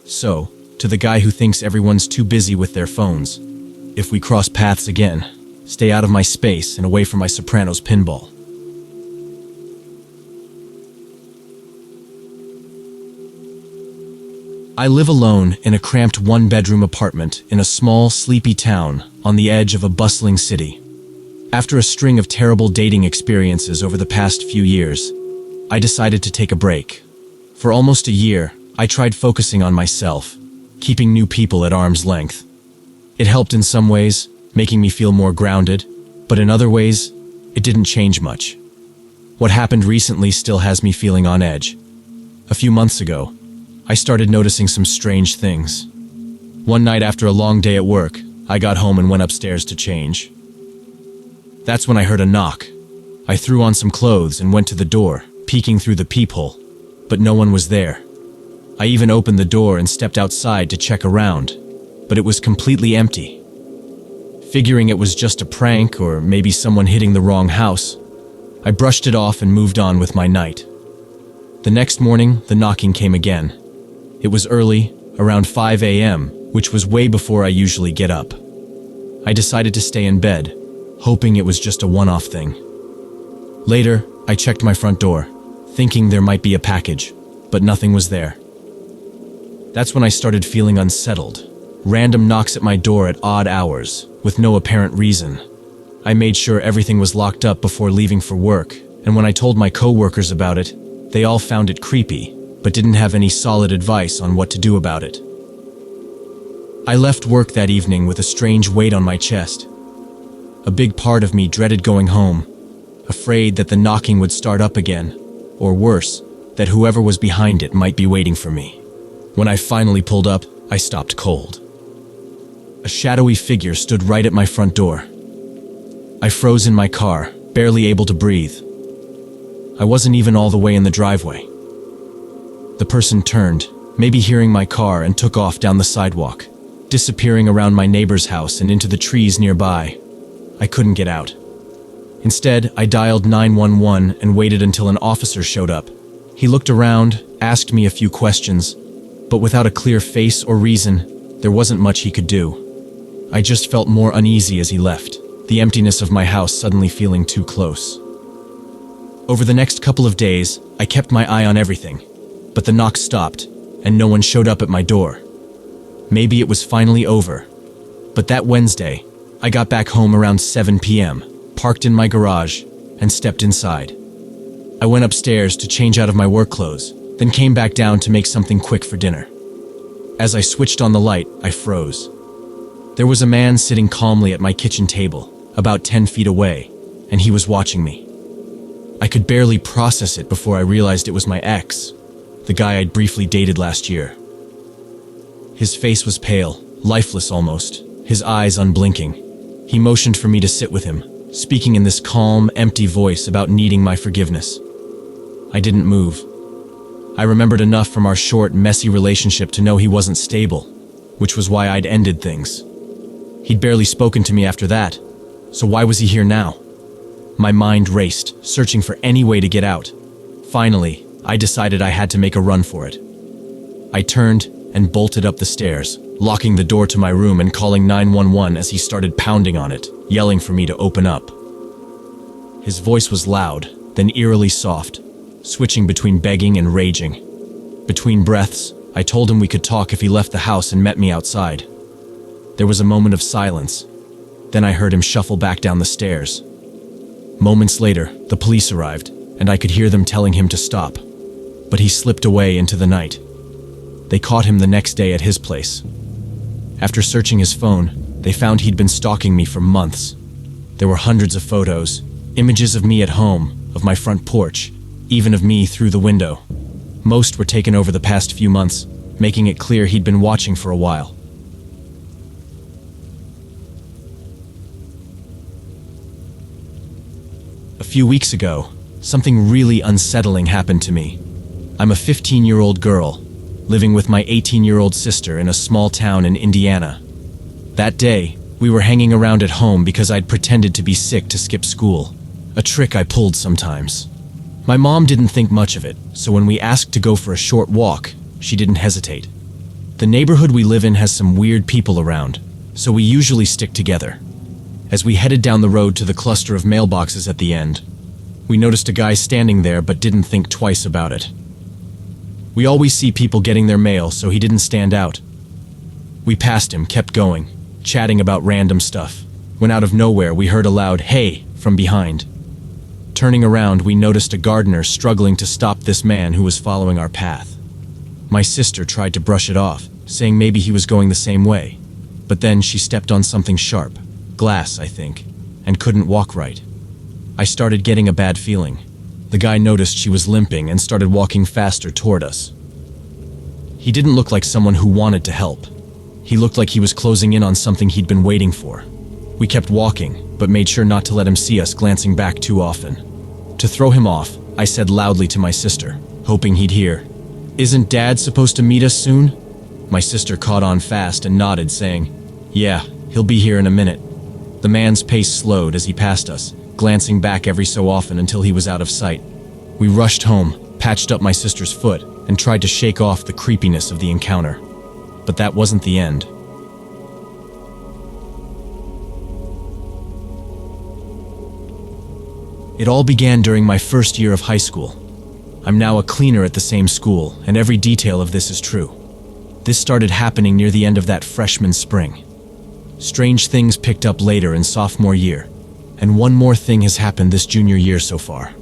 So, to the guy who thinks everyone's too busy with their phones, if we cross paths again, stay out of my space and away from my Sopranos pinball. I live alone in a cramped one-bedroom apartment in a small, sleepy town on the edge of a bustling city. After a string of terrible dating experiences over the past few years, I decided to take a break. For almost a year, I tried focusing on myself, keeping new people at arm's length. It helped in some ways, making me feel more grounded, but in other ways, it didn't change much. What happened recently still has me feeling on edge. A few months ago, I started noticing some strange things. One night after a long day at work, I got home and went upstairs to change. That's when I heard a knock. I threw on some clothes and went to the door, peeking through the peephole, but no one was there. I even opened the door and stepped outside to check around, but it was completely empty. Figuring it was just a prank or maybe someone hitting the wrong house, I brushed it off and moved on with my night. The next morning, the knocking came again. It was early, around 5 a.m., which was way before I usually get up. I decided to stay in bed, hoping it was just a one-off thing. Later, I checked my front door, thinking there might be a package, but nothing was there. That's when I started feeling unsettled. Random knocks at my door at odd hours, with no apparent reason. I made sure everything was locked up before leaving for work, and when I told my coworkers about it, they all found it creepy, but didn't have any solid advice on what to do about it. I left work that evening with a strange weight on my chest. A big part of me dreaded going home, afraid that the knocking would start up again, or worse, that whoever was behind it might be waiting for me. When I finally pulled up, I stopped cold. A shadowy figure stood right at my front door. I froze in my car, barely able to breathe. I wasn't even all the way in the driveway. The person turned, maybe hearing my car, and took off down the sidewalk, disappearing around my neighbor's house and into the trees nearby. I couldn't get out. Instead, I dialed 911 and waited until an officer showed up. He looked around, asked me a few questions, but without a clear face or reason, there wasn't much he could do. I just felt more uneasy as he left, the emptiness of my house suddenly feeling too close. Over the next couple of days, I kept my eye on everything, but the knocks stopped, and no one showed up at my door. Maybe it was finally over. But that Wednesday, I got back home around 7 p.m., parked in my garage, and stepped inside. I went upstairs to change out of my work clothes, then came back down to make something quick for dinner. As I switched on the light, I froze. There was a man sitting calmly at my kitchen table, about 10 feet away, and he was watching me. I could barely process it before I realized it was my ex, the guy I'd briefly dated last year. His face was pale, lifeless almost, his eyes unblinking. He motioned for me to sit with him, speaking in this calm, empty voice about needing my forgiveness. I didn't move. I remembered enough from our short, messy relationship to know he wasn't stable, which was why I'd ended things. He'd barely spoken to me after that, so why was he here now? My mind raced, searching for any way to get out. Finally, I decided I had to make a run for it. I turned and bolted up the stairs, locking the door to my room and calling 911 as he started pounding on it, yelling for me to open up. His voice was loud, then eerily soft, switching between begging and raging. Between breaths, I told him we could talk if he left the house and met me outside. There was a moment of silence. Then I heard him shuffle back down the stairs. Moments later, the police arrived, and I could hear them telling him to stop. But he slipped away into the night. They caught him the next day at his place. After searching his phone, they found he'd been stalking me for months. There were hundreds of photos, images of me at home, of my front porch, even of me through the window. Most were taken over the past few months, making it clear he'd been watching for a while. A few weeks ago, something really unsettling happened to me. I'm a 15-year-old girl, living with my 18-year-old sister in a small town in Indiana. That day, we were hanging around at home because I'd pretended to be sick to skip school, a trick I pulled sometimes. My mom didn't think much of it, so when we asked to go for a short walk, she didn't hesitate. The neighborhood we live in has some weird people around, so we usually stick together. As we headed down the road to the cluster of mailboxes at the end, we noticed a guy standing there but didn't think twice about it. We always see people getting their mail, so he didn't stand out. We passed him, kept going, chatting about random stuff, when out of nowhere we heard a loud "Hey!" from behind. Turning around, we noticed a gardener struggling to stop this man who was following our path. My sister tried to brush it off, saying maybe he was going the same way, but then she stepped on something sharp, glass, I think, and couldn't walk right. I started getting a bad feeling. The guy noticed she was limping and started walking faster toward us. He didn't look like someone who wanted to help. He looked like he was closing in on something he'd been waiting for. We kept walking, but made sure not to let him see us glancing back too often. To throw him off, I said loudly to my sister, hoping he'd hear, "Isn't Dad supposed to meet us soon?" My sister caught on fast and nodded, saying, "Yeah, he'll be here in a minute." The man's pace slowed as he passed us, glancing back every so often until he was out of sight. We rushed home, patched up my sister's foot, and tried to shake off the creepiness of the encounter. But that wasn't the end. It all began during my first year of high school. I'm now a cleaner at the same school, and every detail of this is true. This started happening near the end of that freshman spring. Strange things picked up later in sophomore year, and one more thing has happened this junior year so far.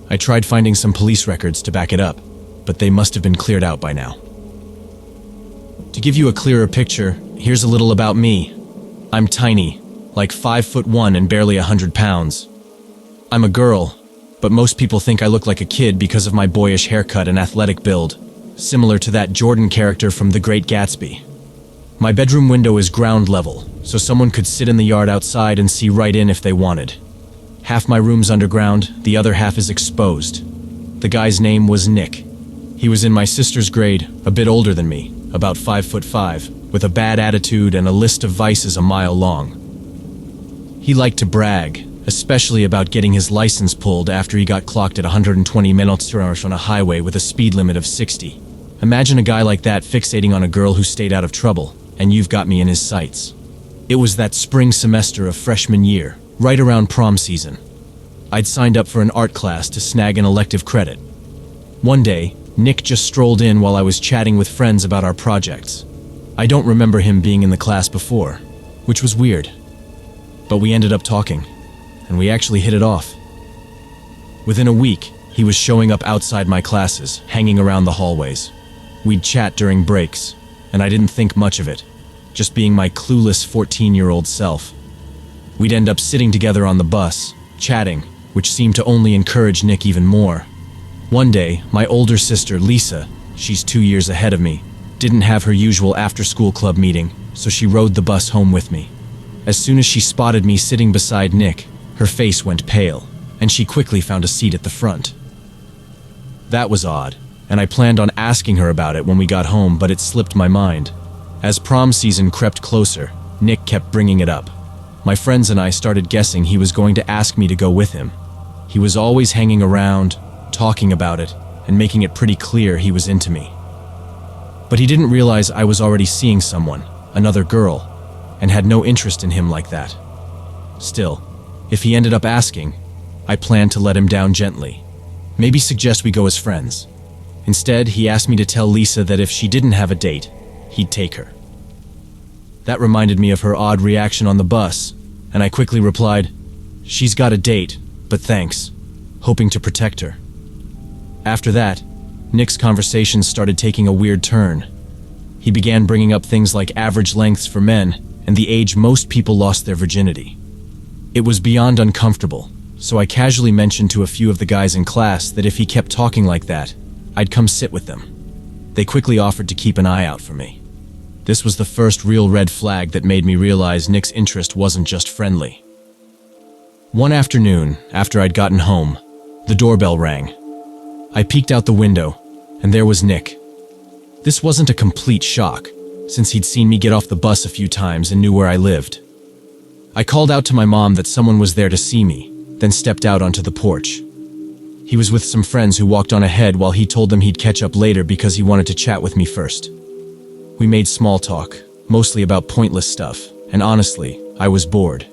I tried finding some police records to back it up, but they must have been cleared out by now. To give you a clearer picture, here's a little about me. I'm tiny, like 5'1" and barely 100 pounds. I'm a girl, but most people think I look like a kid because of my boyish haircut and athletic build, similar to that Jordan character from The Great Gatsby. My bedroom window is ground level, so someone could sit in the yard outside and see right in if they wanted. Half my room's underground, the other half is exposed. The guy's name was Nick. He was in my sister's grade, a bit older than me, about 5'5", with a bad attitude and a list of vices a mile long. He liked to brag, especially about getting his license pulled after he got clocked at 120 miles per hour on a highway with a speed limit of 60. Imagine a guy like that fixating on a girl who stayed out of trouble, and you've got me in his sights. It was that spring semester of freshman year, right around prom season. I'd signed up for an art class to snag an elective credit. One day, Nick just strolled in while I was chatting with friends about our projects. I don't remember him being in the class before, which was weird. But we ended up talking, and we actually hit it off. Within a week, he was showing up outside my classes, hanging around the hallways. We'd chat during breaks, and I didn't think much of it, just being my clueless 14-year-old self. We'd end up sitting together on the bus, chatting, which seemed to only encourage Nick even more. One day, my older sister, Lisa, she's 2 years ahead of me, didn't have her usual after-school club meeting, so she rode the bus home with me. As soon as she spotted me sitting beside Nick, her face went pale, and she quickly found a seat at the front. That was odd, and I planned on asking her about it when we got home, but it slipped my mind. As prom season crept closer, Nick kept bringing it up. My friends and I started guessing he was going to ask me to go with him. He was always hanging around, talking about it, and making it pretty clear he was into me. But he didn't realize I was already seeing someone, another girl, and had no interest in him like that. Still, if he ended up asking, I planned to let him down gently. Maybe suggest we go as friends. Instead, he asked me to tell Lisa that if she didn't have a date, he'd take her. That reminded me of her odd reaction on the bus, and I quickly replied, "She's got a date, but thanks," hoping to protect her. After that, Nick's conversations started taking a weird turn. He began bringing up things like average lengths for men and the age most people lost their virginity. It was beyond uncomfortable, so I casually mentioned to a few of the guys in class that if he kept talking like that, I'd come sit with them. They quickly offered to keep an eye out for me. This was the first real red flag that made me realize Nick's interest wasn't just friendly. One afternoon, after I'd gotten home, the doorbell rang. I peeked out the window, and there was Nick. This wasn't a complete shock, since he'd seen me get off the bus a few times and knew where I lived. I called out to my mom that someone was there to see me, then stepped out onto the porch. He was with some friends who walked on ahead while he told them he'd catch up later because he wanted to chat with me first. We made small talk, mostly about pointless stuff, and honestly, I was bored.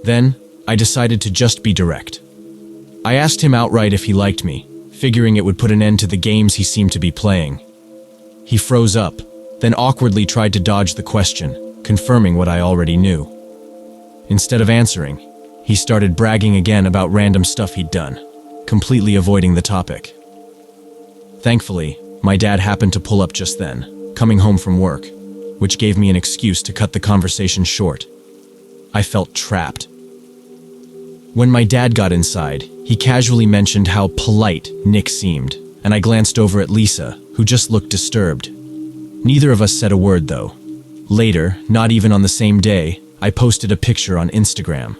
Then, I decided to just be direct. I asked him outright if he liked me, figuring it would put an end to the games he seemed to be playing. He froze up, then awkwardly tried to dodge the question, confirming what I already knew. Instead of answering, he started bragging again about random stuff he'd done, completely avoiding the topic. Thankfully, my dad happened to pull up just then, coming home from work, which gave me an excuse to cut the conversation short. I felt trapped. When my dad got inside, he casually mentioned how polite Nick seemed, and I glanced over at Lisa, who just looked disturbed. Neither of us said a word, though. Later, not even on the same day, I posted a picture on Instagram.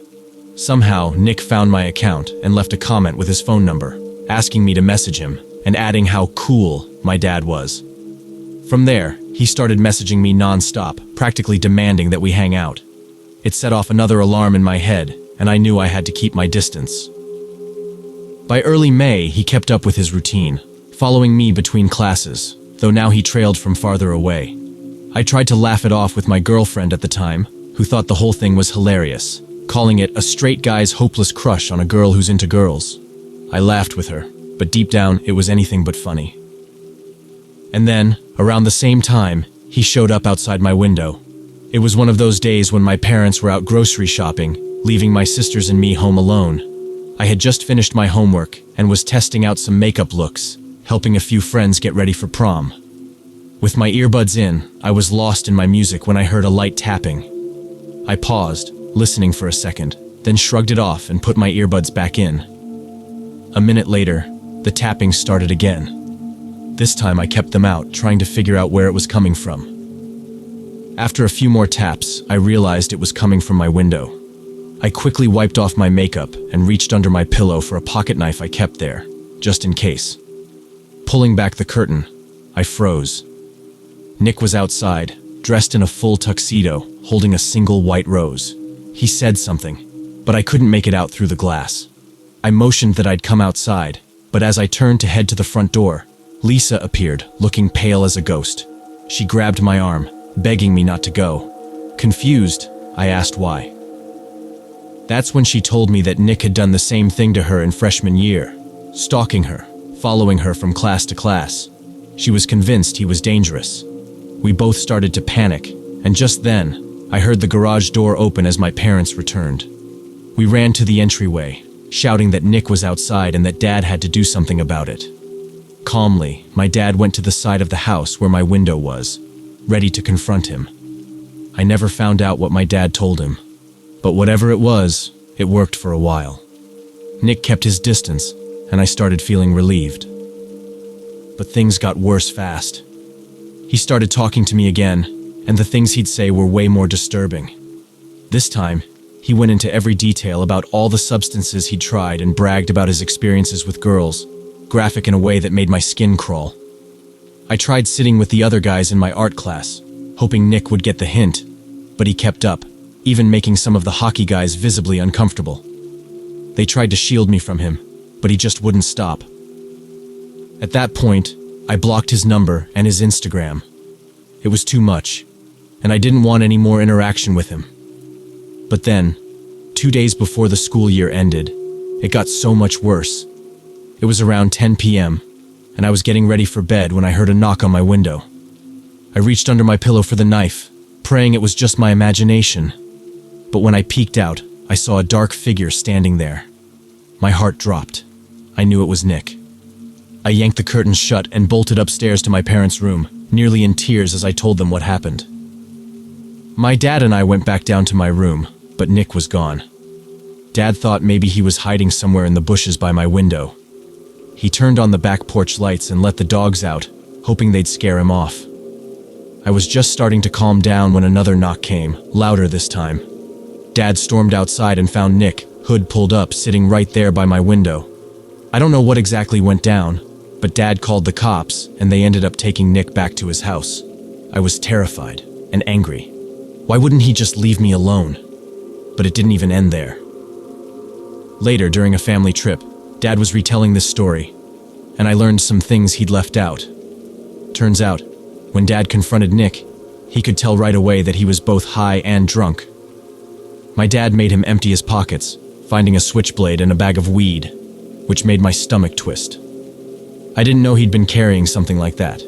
Somehow, Nick found my account and left a comment with his phone number, asking me to message him and adding how cool my dad was. From there, he started messaging me non-stop, practically demanding that we hang out. It set off another alarm in my head, and I knew I had to keep my distance. By early May, he kept up with his routine, following me between classes, though now he trailed from farther away. I tried to laugh it off with my girlfriend at the time, who thought the whole thing was hilarious, calling it a straight guy's hopeless crush on a girl who's into girls. I laughed with her, but deep down, it was anything but funny. And then, around the same time, he showed up outside my window. It was one of those days when my parents were out grocery shopping, leaving my sisters and me home alone. I had just finished my homework and was testing out some makeup looks, helping a few friends get ready for prom. With my earbuds in, I was lost in my music when I heard a light tapping. I paused, listening for a second, then shrugged it off and put my earbuds back in. A minute later, the tapping started again. This time I kept them out, trying to figure out where it was coming from. After a few more taps, I realized it was coming from my window. I quickly wiped off my makeup and reached under my pillow for a pocket knife I kept there, just in case. Pulling back the curtain, I froze. Nick was outside, dressed in a full tuxedo, holding a single white rose. He said something, but I couldn't make it out through the glass. I motioned that I'd come outside, but as I turned to head to the front door, Lisa appeared, looking pale as a ghost. She grabbed my arm, begging me not to go. Confused, I asked why. That's when she told me that Nick had done the same thing to her in freshman year, stalking her, following her from class to class. She was convinced he was dangerous. We both started to panic, and just then, I heard the garage door open as my parents returned. We ran to the entryway, shouting that Nick was outside and that Dad had to do something about it. Calmly, my dad went to the side of the house where my window was, ready to confront him. I never found out what my dad told him, but whatever it was, it worked for a while. Nick kept his distance, and I started feeling relieved. But things got worse fast. He started talking to me again, and the things he'd say were way more disturbing. This time, he went into every detail about all the substances he'd tried and bragged about his experiences with girls, graphic in a way that made my skin crawl. I tried sitting with the other guys in my art class, hoping Nick would get the hint, but he kept up, even making some of the hockey guys visibly uncomfortable. They tried to shield me from him, but he just wouldn't stop. At that point, I blocked his number and his Instagram. It was too much, and I didn't want any more interaction with him. But then, 2 days before the school year ended, it got so much worse. It was around 10 p.m., and I was getting ready for bed when I heard a knock on my window. I reached under my pillow for the knife, praying it was just my imagination. But when I peeked out, I saw a dark figure standing there. My heart dropped. I knew it was Nick. I yanked the curtains shut and bolted upstairs to my parents' room, nearly in tears as I told them what happened. My dad and I went back down to my room, but Nick was gone. Dad thought maybe he was hiding somewhere in the bushes by my window. He turned on the back porch lights and let the dogs out, hoping they'd scare him off. I was just starting to calm down when another knock came, louder this time. Dad stormed outside and found Nick, hood pulled up, sitting right there by my window. I don't know what exactly went down, but Dad called the cops and they ended up taking Nick back to his house. I was terrified and angry. Why wouldn't he just leave me alone? But it didn't even end there. Later, during a family trip, Dad was retelling this story, and I learned some things he'd left out. Turns out, when Dad confronted Nick, he could tell right away that he was both high and drunk. My dad made him empty his pockets, finding a switchblade and a bag of weed, which made my stomach twist. I didn't know he'd been carrying something like that.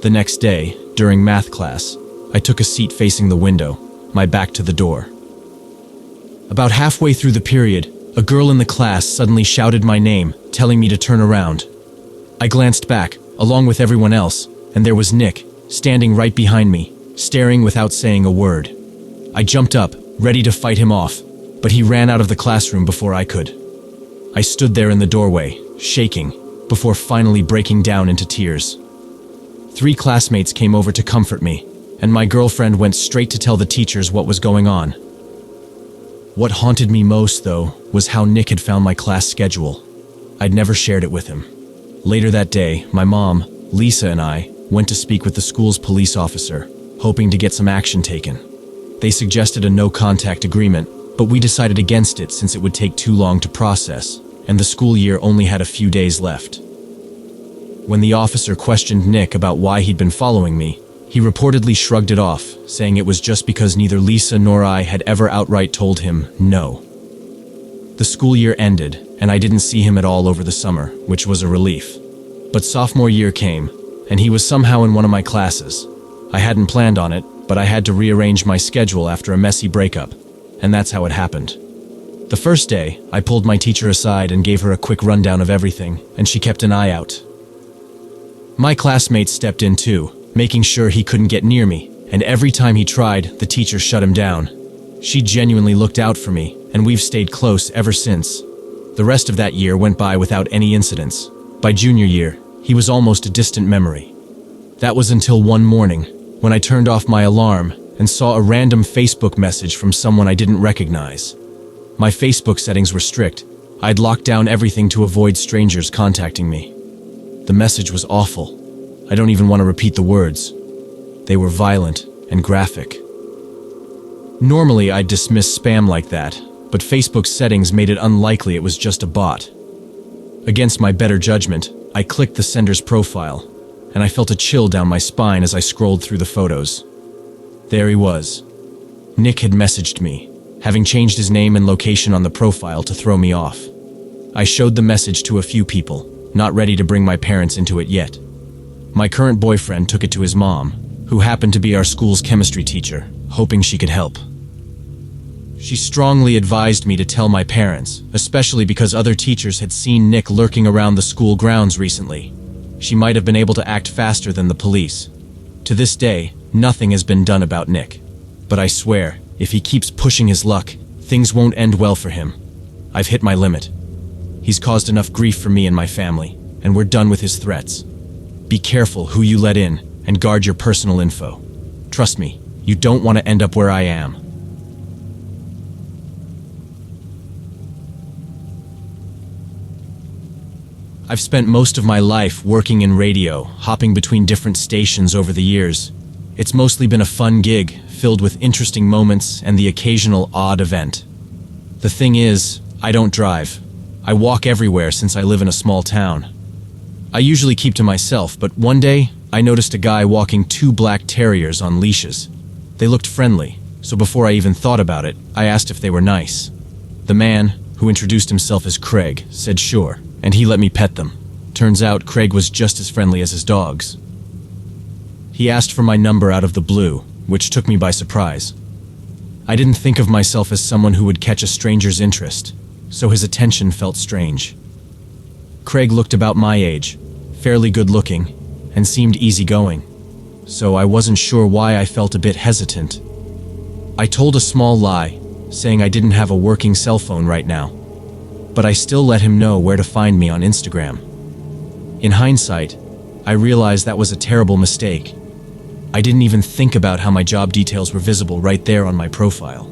The next day, during math class, I took a seat facing the window, my back to the door. About halfway through the period, a girl in the class suddenly shouted my name, telling me to turn around. I glanced back, along with everyone else, and there was Nick, standing right behind me, staring without saying a word. I jumped up, ready to fight him off, but he ran out of the classroom before I could. I stood there in the doorway, shaking, before finally breaking down into tears. 3 classmates came over to comfort me, and my girlfriend went straight to tell the teachers what was going on. What haunted me most, though, was how Nick had found my class schedule. I'd never shared it with him. Later that day, my mom, Lisa, and I went to speak with the school's police officer, hoping to get some action taken. They suggested a no-contact agreement, but we decided against it since it would take too long to process, and the school year only had a few days left. When the officer questioned Nick about why he'd been following me, he reportedly shrugged it off, saying it was just because neither Lisa nor I had ever outright told him no. The school year ended, and I didn't see him at all over the summer, which was a relief. But sophomore year came, and he was somehow in one of my classes. I hadn't planned on it, but I had to rearrange my schedule after a messy breakup, and that's how it happened. The first day, I pulled my teacher aside and gave her a quick rundown of everything, and she kept an eye out. My classmates stepped in too, making sure he couldn't get near me, and every time he tried, the teacher shut him down. She genuinely looked out for me, and we've stayed close ever since. The rest of that year went by without any incidents. By junior year, he was almost a distant memory. That was until one morning, when I turned off my alarm and saw a random Facebook message from someone I didn't recognize. My Facebook settings were strict. I'd locked down everything to avoid strangers contacting me. The message was awful. I don't even want to repeat the words. They were violent and graphic. Normally, I'd dismiss spam like that, but Facebook's settings made it unlikely it was just a bot. Against my better judgment, I clicked the sender's profile, and I felt a chill down my spine as I scrolled through the photos. There he was. Nick had messaged me, having changed his name and location on the profile to throw me off. I showed the message to a few people, not ready to bring my parents into it yet. My current boyfriend took it to his mom, who happened to be our school's chemistry teacher, hoping she could help. She strongly advised me to tell my parents, especially because other teachers had seen Nick lurking around the school grounds recently. She might have been able to act faster than the police. To this day, nothing has been done about Nick. But I swear, if he keeps pushing his luck, things won't end well for him. I've hit my limit. He's caused enough grief for me and my family, and we're done with his threats. Be careful who you let in, and guard your personal info. Trust me, you don't want to end up where I am. I've spent most of my life working in radio, hopping between different stations over the years. It's mostly been a fun gig, filled with interesting moments and the occasional odd event. The thing is, I don't drive. I walk everywhere since I live in a small town. I usually keep to myself, but one day, I noticed a guy walking 2 black terriers on leashes. They looked friendly, so before I even thought about it, I asked if they were nice. The man, who introduced himself as Craig, said sure, and he let me pet them. Turns out Craig was just as friendly as his dogs. He asked for my number out of the blue, which took me by surprise. I didn't think of myself as someone who would catch a stranger's interest, so his attention felt strange. Craig looked about my age, fairly good-looking, and seemed easygoing, so I wasn't sure why I felt a bit hesitant. I told a small lie, saying I didn't have a working cell phone right now, but I still let him know where to find me on Instagram. In hindsight, I realized that was a terrible mistake. I didn't even think about how my job details were visible right there on my profile.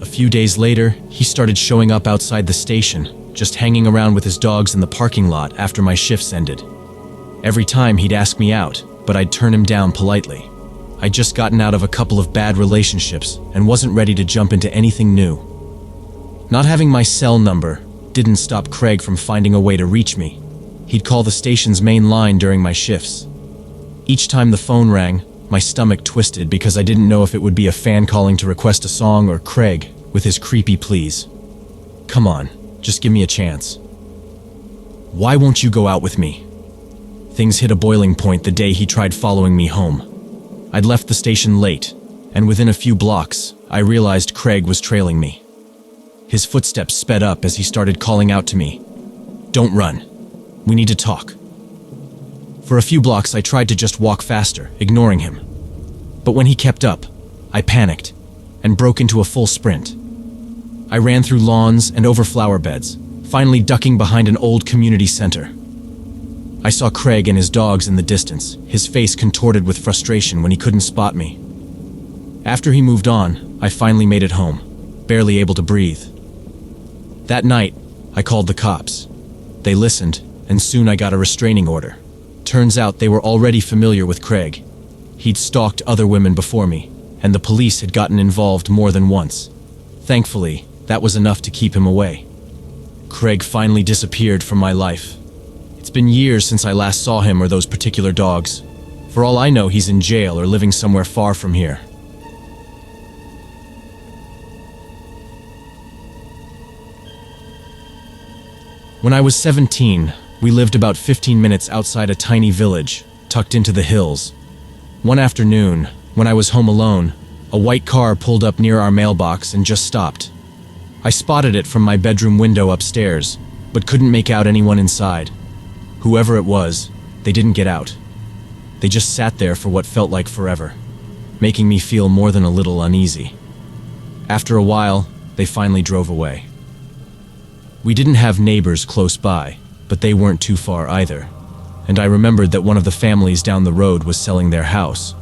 A few days later, he started showing up outside the station, just hanging around with his dogs in the parking lot after my shifts ended. Every time he'd ask me out, but I'd turn him down politely. I'd just gotten out of a couple of bad relationships and wasn't ready to jump into anything new. Not having my cell number didn't stop Craig from finding a way to reach me. He'd call the station's main line during my shifts. Each time the phone rang, my stomach twisted because I didn't know if it would be a fan calling to request a song or Craig with his creepy pleas. Come on, just give me a chance. Why won't you go out with me? Things hit a boiling point the day he tried following me home. I'd left the station late, and within a few blocks, I realized Craig was trailing me. His footsteps sped up as he started calling out to me. Don't run. We need to talk. For a few blocks, I tried to just walk faster, ignoring him. But when he kept up, I panicked and broke into a full sprint. I ran through lawns and over flower beds, finally ducking behind an old community center. I saw Craig and his dogs in the distance, his face contorted with frustration when he couldn't spot me. After he moved on, I finally made it home, barely able to breathe. That night, I called the cops. They listened, and soon I got a restraining order. Turns out they were already familiar with Craig. He'd stalked other women before me, and the police had gotten involved more than once. Thankfully, that was enough to keep him away. Craig finally disappeared from my life. It's been years since I last saw him or those particular dogs. For all I know, he's in jail or living somewhere far from here. When I was 17, we lived about 15 minutes outside a tiny village, tucked into the hills. One afternoon, when I was home alone, a white car pulled up near our mailbox and just stopped. I spotted it from my bedroom window upstairs, but couldn't make out anyone inside. Whoever it was, they didn't get out. They just sat there for what felt like forever, making me feel more than a little uneasy. After a while, they finally drove away. We didn't have neighbors close by, but they weren't too far either, and I remembered that one of the families down the road was selling their house.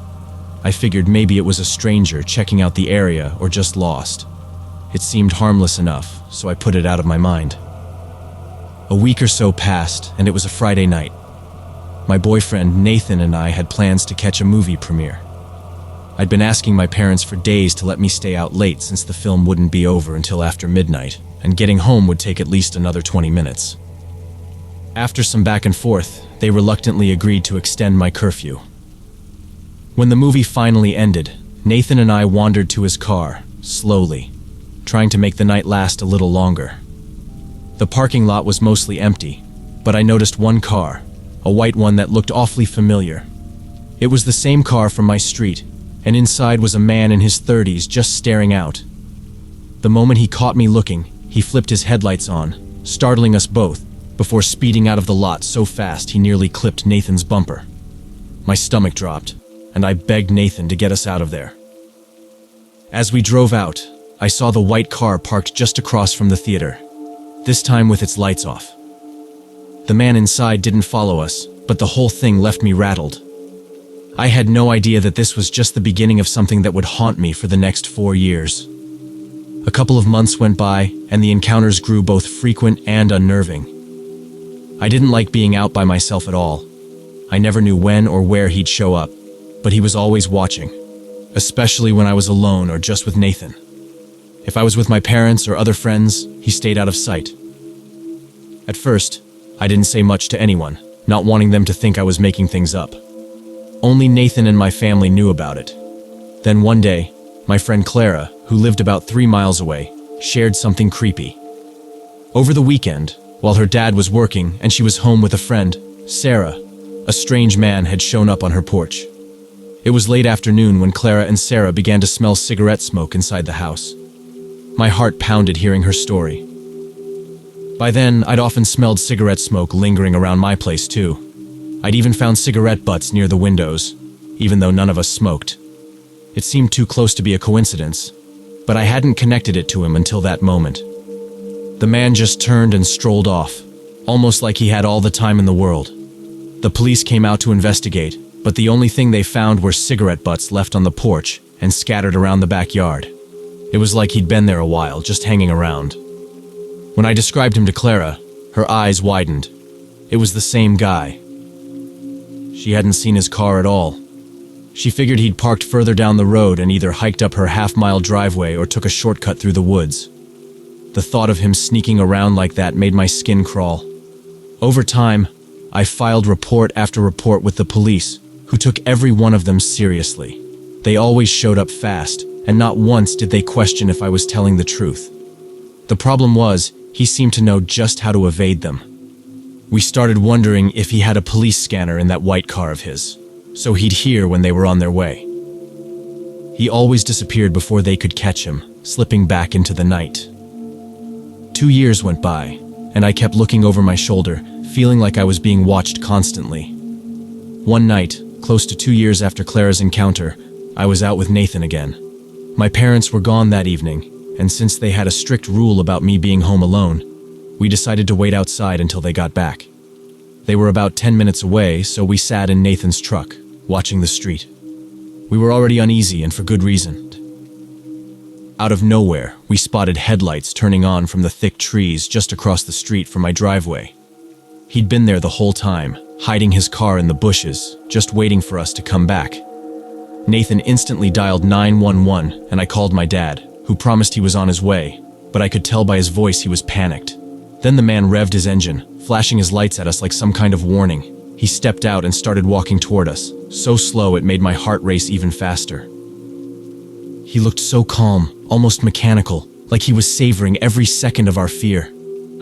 I figured maybe it was a stranger checking out the area or just lost. It seemed harmless enough, so I put it out of my mind. A week or so passed, and it was a Friday night. My boyfriend Nathan and I had plans to catch a movie premiere. I'd been asking my parents for days to let me stay out late since the film wouldn't be over until after midnight, and getting home would take at least another 20 minutes. After some back and forth, they reluctantly agreed to extend my curfew. When the movie finally ended, Nathan and I wandered to his car, slowly, trying to make the night last a little longer. The parking lot was mostly empty, but I noticed one car, a white one that looked awfully familiar. It was the same car from my street, and inside was a man in his 30s just staring out. The moment he caught me looking, he flipped his headlights on, startling us both, before speeding out of the lot so fast he nearly clipped Nathan's bumper. My stomach dropped, and I begged Nathan to get us out of there. As we drove out, I saw the white car parked just across from the theater, this time with its lights off. The man inside didn't follow us, but the whole thing left me rattled. I had no idea that this was just the beginning of something that would haunt me for the next 4 years. A couple of months went by, and the encounters grew both frequent and unnerving. I didn't like being out by myself at all. I never knew when or where he'd show up, but he was always watching, especially when I was alone or just with Nathan. If I was with my parents or other friends, he stayed out of sight. At first, I didn't say much to anyone, not wanting them to think I was making things up. Only Nathan and my family knew about it. Then one day, my friend Clara, who lived about 3 miles away, shared something creepy. Over the weekend, while her dad was working and she was home with a friend, Sarah, a strange man had shown up on her porch. It was late afternoon when Clara and Sarah began to smell cigarette smoke inside the house. My heart pounded hearing her story. By then, I'd often smelled cigarette smoke lingering around my place too. I'd even found cigarette butts near the windows, even though none of us smoked. It seemed too close to be a coincidence, but I hadn't connected it to him until that moment. The man just turned and strolled off, almost like he had all the time in the world. The police came out to investigate, but the only thing they found were cigarette butts left on the porch and scattered around the backyard. It was like he'd been there a while, just hanging around. When I described him to Clara, her eyes widened. It was the same guy. She hadn't seen his car at all. She figured he'd parked further down the road and either hiked up her half-mile driveway or took a shortcut through the woods. The thought of him sneaking around like that made my skin crawl. Over time, I filed report after report with the police, who took every one of them seriously. They always showed up fast, and not once did they question if I was telling the truth. The problem was, he seemed to know just how to evade them. We started wondering if he had a police scanner in that white car of his, so he'd hear when they were on their way. He always disappeared before they could catch him, slipping back into the night. 2 years went by, and I kept looking over my shoulder, feeling like I was being watched constantly. One night, close to 2 years after Clara's encounter, I was out with Nathan again. My parents were gone that evening, and since they had a strict rule about me being home alone, we decided to wait outside until they got back. They were about 10 minutes away, so we sat in Nathan's truck, watching the street. We were already uneasy, and for good reason. Out of nowhere, we spotted headlights turning on from the thick trees just across the street from my driveway. He'd been there the whole time, hiding his car in the bushes, just waiting for us to come back. Nathan instantly dialed 911, and I called my dad, who promised he was on his way, but I could tell by his voice he was panicked. Then the man revved his engine, flashing his lights at us like some kind of warning. He stepped out and started walking toward us, so slow it made my heart race even faster. He looked so calm, almost mechanical, like he was savoring every second of our fear.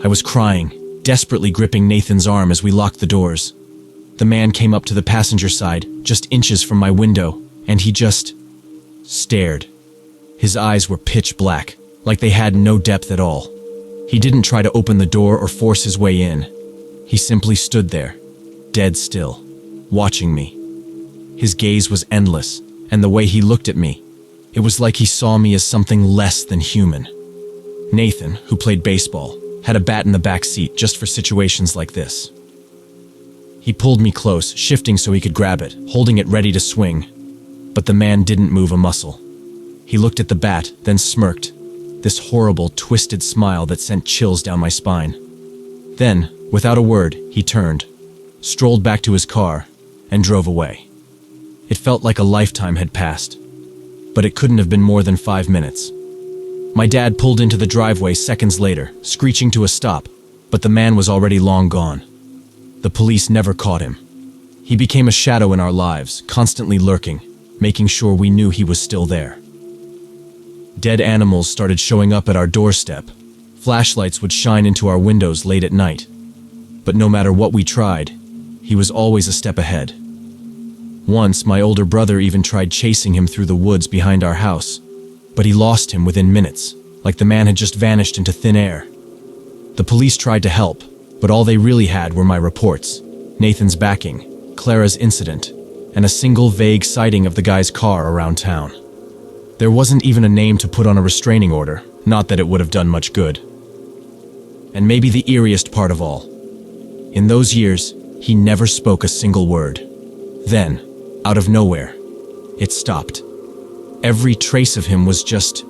I was crying, desperately gripping Nathan's arm as we locked the doors. The man came up to the passenger side, just inches from my window, and he just stared. His eyes were pitch black, like they had no depth at all. He didn't try to open the door or force his way in. He simply stood there, dead still, watching me. His gaze was endless, and the way he looked at me, it was like he saw me as something less than human. Nathan, who played baseball, had a bat in the back seat just for situations like this. He pulled me close, shifting so he could grab it, holding it ready to swing. But the man didn't move a muscle. He looked at the bat, then smirked, this horrible, twisted smile that sent chills down my spine. Then, without a word, he turned, strolled back to his car, and drove away. It felt like a lifetime had passed, but it couldn't have been more than 5 minutes. My dad pulled into the driveway seconds later, screeching to a stop, but the man was already long gone. The police never caught him. He became a shadow in our lives, constantly lurking, making sure we knew he was still there. Dead animals started showing up at our doorstep. Flashlights would shine into our windows late at night. But no matter what we tried, he was always a step ahead. Once, my older brother even tried chasing him through the woods behind our house, but he lost him within minutes, like the man had just vanished into thin air. The police tried to help, but all they really had were my reports, Nathan's backing, Clara's incident, and a single vague sighting of the guy's car around town. There wasn't even a name to put on a restraining order, not that it would have done much good. And maybe the eeriest part of all. In those years, he never spoke a single word. Then, out of nowhere, it stopped. Every trace of him was just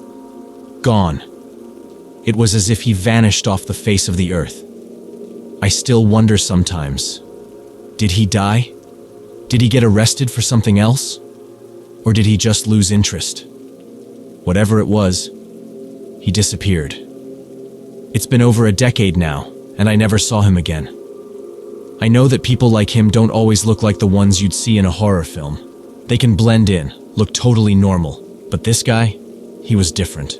gone. It was as if he vanished off the face of the earth. I still wonder sometimes, did he die? Did he get arrested for something else? Or did he just lose interest? Whatever it was, he disappeared. It's been over a decade now, and I never saw him again. I know that people like him don't always look like the ones you'd see in a horror film. They can blend in, look totally normal, but this guy, he was different.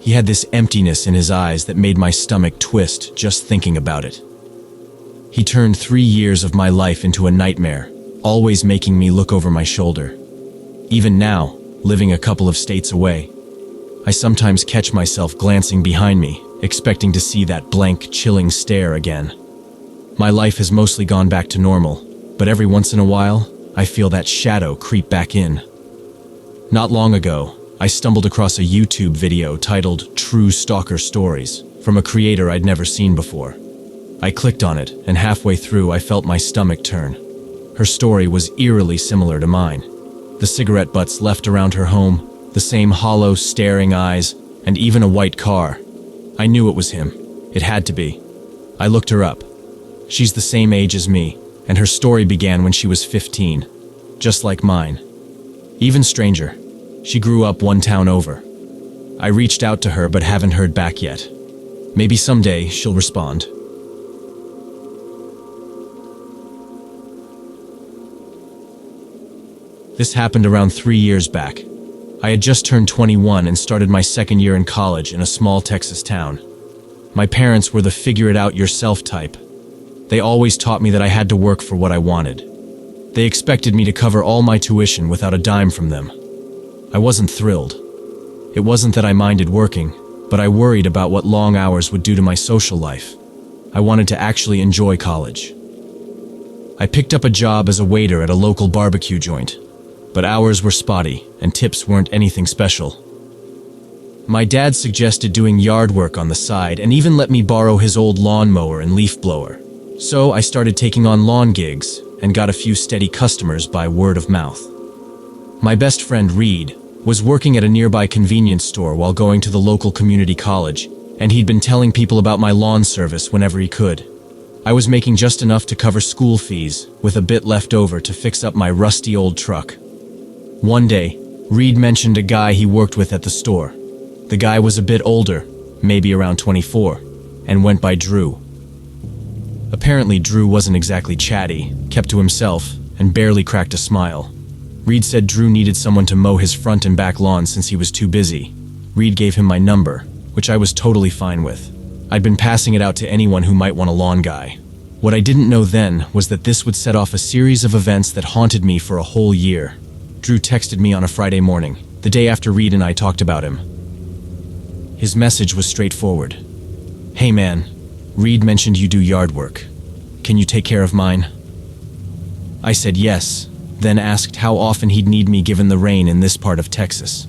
He had this emptiness in his eyes that made my stomach twist just thinking about it. He turned 3 years of my life into a nightmare, always making me look over my shoulder. Even now, living a couple of states away, I sometimes catch myself glancing behind me, expecting to see that blank, chilling stare again. My life has mostly gone back to normal, but every once in a while, I feel that shadow creep back in. Not long ago, I stumbled across a YouTube video titled True Stalker Stories from a creator I'd never seen before. I clicked on it, and halfway through I felt my stomach turn. Her story was eerily similar to mine. The cigarette butts left around her home, the same hollow, staring eyes, and even a white car. I knew it was him. It had to be. I looked her up. She's the same age as me, and her story began when she was 15, just like mine. Even stranger, she grew up one town over. I reached out to her but haven't heard back yet. Maybe someday she'll respond. This happened around 3 years back. I had just turned 21 and started my second year in college in a small Texas town. My parents were the figure-it-out-yourself type. They always taught me that I had to work for what I wanted. They expected me to cover all my tuition without a dime from them. I wasn't thrilled. It wasn't that I minded working, but I worried about what long hours would do to my social life. I wanted to actually enjoy college. I picked up a job as a waiter at a local barbecue joint, but hours were spotty and tips weren't anything special. My dad suggested doing yard work on the side and even let me borrow his old lawnmower and leaf blower. So I started taking on lawn gigs and got a few steady customers by word of mouth. My best friend Reed was working at a nearby convenience store while going to the local community college, and he'd been telling people about my lawn service whenever he could. I was making just enough to cover school fees, with a bit left over to fix up my rusty old truck. One day, Reed mentioned a guy he worked with at the store. The guy was a bit older, maybe around 24, and went by Drew. Apparently, Drew wasn't exactly chatty, kept to himself, and barely cracked a smile. Reed said Drew needed someone to mow his front and back lawn since he was too busy. Reed gave him my number, which I was totally fine with. I'd been passing it out to anyone who might want a lawn guy. What I didn't know then was that this would set off a series of events that haunted me for a whole year. Drew texted me on a Friday morning, the day after Reed and I talked about him. His message was straightforward. "Hey man, Reed mentioned you do yard work. Can you take care of mine?" I said yes, then asked how often he'd need me given the rain in this part of Texas.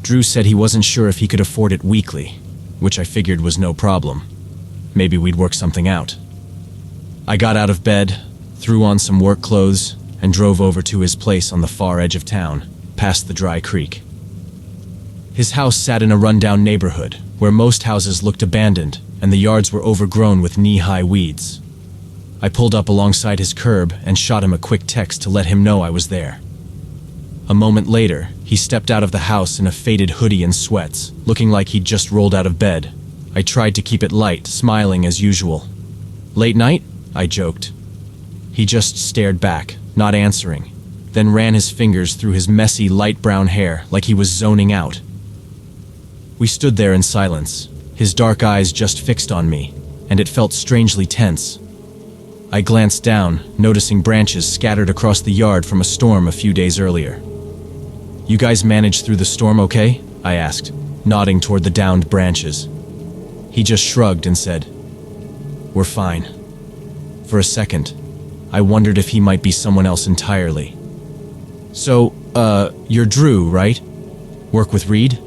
Drew said he wasn't sure if he could afford it weekly, which I figured was no problem. Maybe we'd work something out. I got out of bed, threw on some work clothes, and drove over to his place on the far edge of town, past the dry creek. His house sat in a rundown neighborhood, where most houses looked abandoned, and the yards were overgrown with knee-high weeds. I pulled up alongside his curb and shot him a quick text to let him know I was there. A moment later, he stepped out of the house in a faded hoodie and sweats, looking like he'd just rolled out of bed. I tried to keep it light, smiling as usual. "Late night?" I joked. He just stared back, not answering, then ran his fingers through his messy light brown hair like he was zoning out. We stood there in silence, his dark eyes just fixed on me, and it felt strangely tense. I glanced down, noticing branches scattered across the yard from a storm a few days earlier. "You guys managed through the storm okay?" I asked, nodding toward the downed branches. He just shrugged and said, "We're fine." For a second, I wondered if he might be someone else entirely. "So, you're Drew, right? Work with Reed?"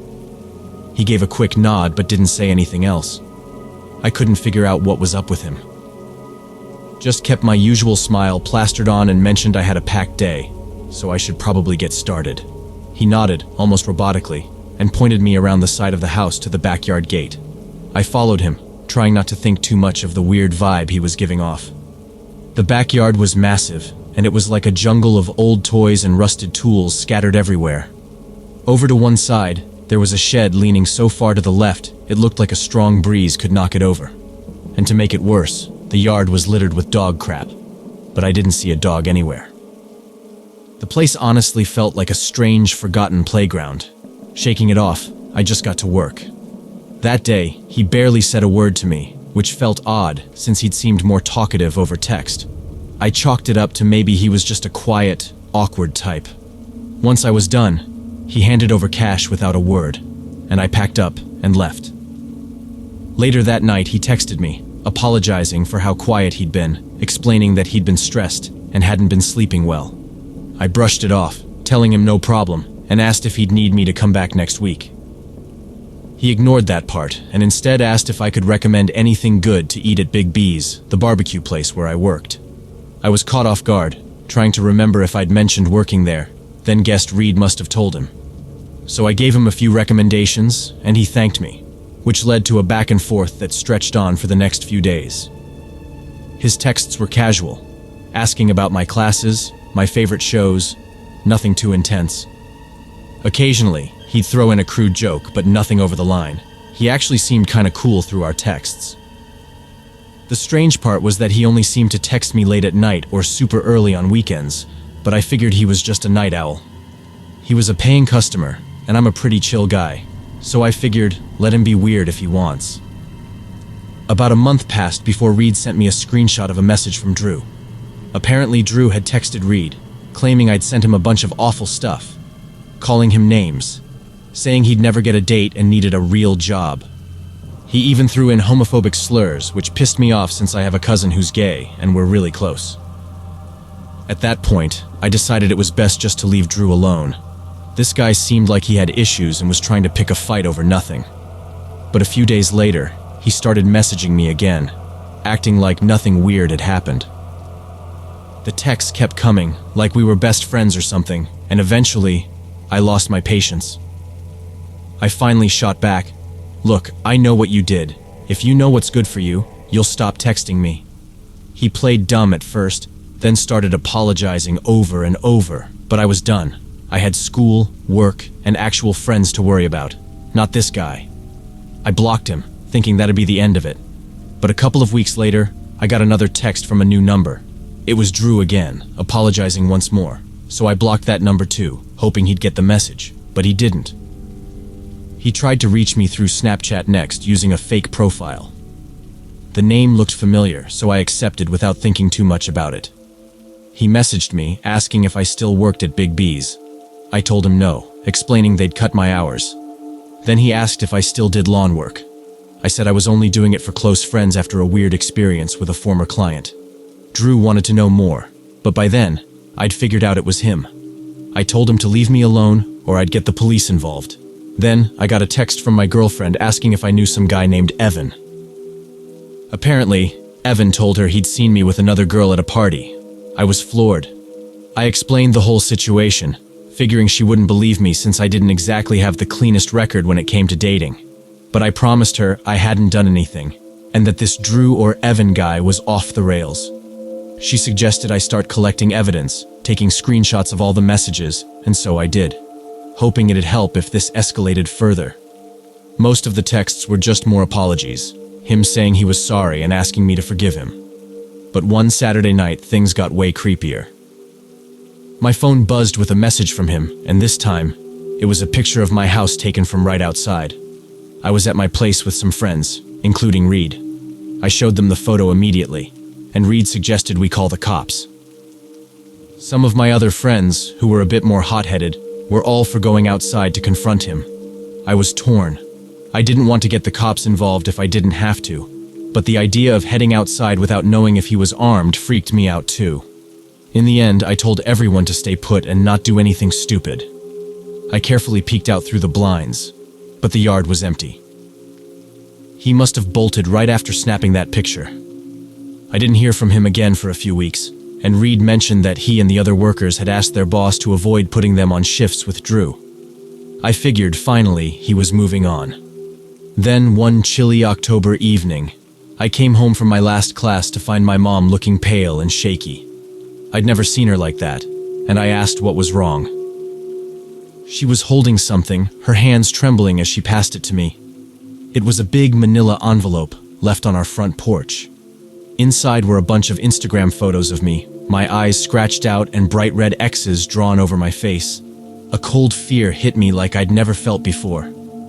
He gave a quick nod but didn't say anything else. I couldn't figure out what was up with him. Just kept my usual smile plastered on and mentioned I had a packed day, so I should probably get started. He nodded, almost robotically, and pointed me around the side of the house to the backyard gate. I followed him, trying not to think too much of the weird vibe he was giving off. The backyard was massive, and it was like a jungle of old toys and rusted tools scattered everywhere. Over to one side, there was a shed leaning so far to the left, it looked like a strong breeze could knock it over. And to make it worse, the yard was littered with dog crap, but I didn't see a dog anywhere. The place honestly felt like a strange, forgotten playground. Shaking it off, I just got to work. That day, he barely said a word to me, which felt odd since he'd seemed more talkative over text. I chalked it up to maybe he was just a quiet, awkward type. Once I was done, he handed over cash without a word, and I packed up and left. Later that night, he texted me, apologizing for how quiet he'd been, explaining that he'd been stressed and hadn't been sleeping well. I brushed it off, telling him no problem, and asked if he'd need me to come back next week. He ignored that part and instead asked if I could recommend anything good to eat at Big B's, the barbecue place where I worked. I was caught off guard, trying to remember if I'd mentioned working there, then guessed Reed must have told him. So I gave him a few recommendations, and he thanked me, which led to a back and forth that stretched on for the next few days. His texts were casual, asking about my classes, my favorite shows, nothing too intense. Occasionally, he'd throw in a crude joke, but nothing over the line. He actually seemed kinda cool through our texts. The strange part was that he only seemed to text me late at night or super early on weekends, but I figured he was just a night owl. He was a paying customer, and I'm a pretty chill guy, so I figured let him be weird if he wants. About a month passed before Reed sent me a screenshot of a message from Drew. Apparently Drew had texted Reed, claiming I'd sent him a bunch of awful stuff, calling him names, saying he'd never get a date and needed a real job. He even threw in homophobic slurs, which pissed me off since I have a cousin who's gay and we're really close. At that point, I decided it was best just to leave Drew alone. This guy seemed like he had issues and was trying to pick a fight over nothing. But a few days later, he started messaging me again, acting like nothing weird had happened. The texts kept coming, like we were best friends or something, and eventually, I lost my patience. I finally shot back, "Look, I know what you did. If you know what's good for you, you'll stop texting me." He played dumb at first, then started apologizing over and over, but I was done. I had school, work, and actual friends to worry about, not this guy. I blocked him, thinking that'd be the end of it. But a couple of weeks later, I got another text from a new number. It was Drew again, apologizing once more, so I blocked that number too, hoping he'd get the message, but he didn't. He tried to reach me through Snapchat next using a fake profile. The name looked familiar, so I accepted without thinking too much about it. He messaged me, asking if I still worked at Big B's. I told him no, explaining they'd cut my hours. Then he asked if I still did lawn work. I said I was only doing it for close friends after a weird experience with a former client. Drew wanted to know more, but by then, I'd figured out it was him. I told him to leave me alone or I'd get the police involved. Then, I got a text from my girlfriend asking if I knew some guy named Evan. Apparently, Evan told her he'd seen me with another girl at a party. I was floored. I explained the whole situation, figuring she wouldn't believe me since I didn't exactly have the cleanest record when it came to dating. But I promised her I hadn't done anything, and that this Drew or Evan guy was off the rails. She suggested I start collecting evidence, taking screenshots of all the messages, and so I did, hoping it'd help if this escalated further. Most of the texts were just more apologies, him saying he was sorry and asking me to forgive him. But one Saturday night, things got way creepier. My phone buzzed with a message from him, and this time, it was a picture of my house taken from right outside. I was at my place with some friends, including Reed. I showed them the photo immediately, and Reed suggested we call the cops. Some of my other friends, who were a bit more hot-headed, were all for going outside to confront him. I was torn. I didn't want to get the cops involved if I didn't have to, but the idea of heading outside without knowing if he was armed freaked me out too. In the end, I told everyone to stay put and not do anything stupid. I carefully peeked out through the blinds, but the yard was empty. He must have bolted right after snapping that picture. I didn't hear from him again for a few weeks, and Reed mentioned that he and the other workers had asked their boss to avoid putting them on shifts with Drew. I figured, finally, he was moving on. Then, one chilly October evening, I came home from my last class to find my mom looking pale and shaky. I'd never seen her like that, and I asked what was wrong. She was holding something, her hands trembling as she passed it to me. It was a big manila envelope left on our front porch. Inside were a bunch of Instagram photos of me, my eyes scratched out and bright red X's drawn over my face. A cold fear hit me like I'd never felt before.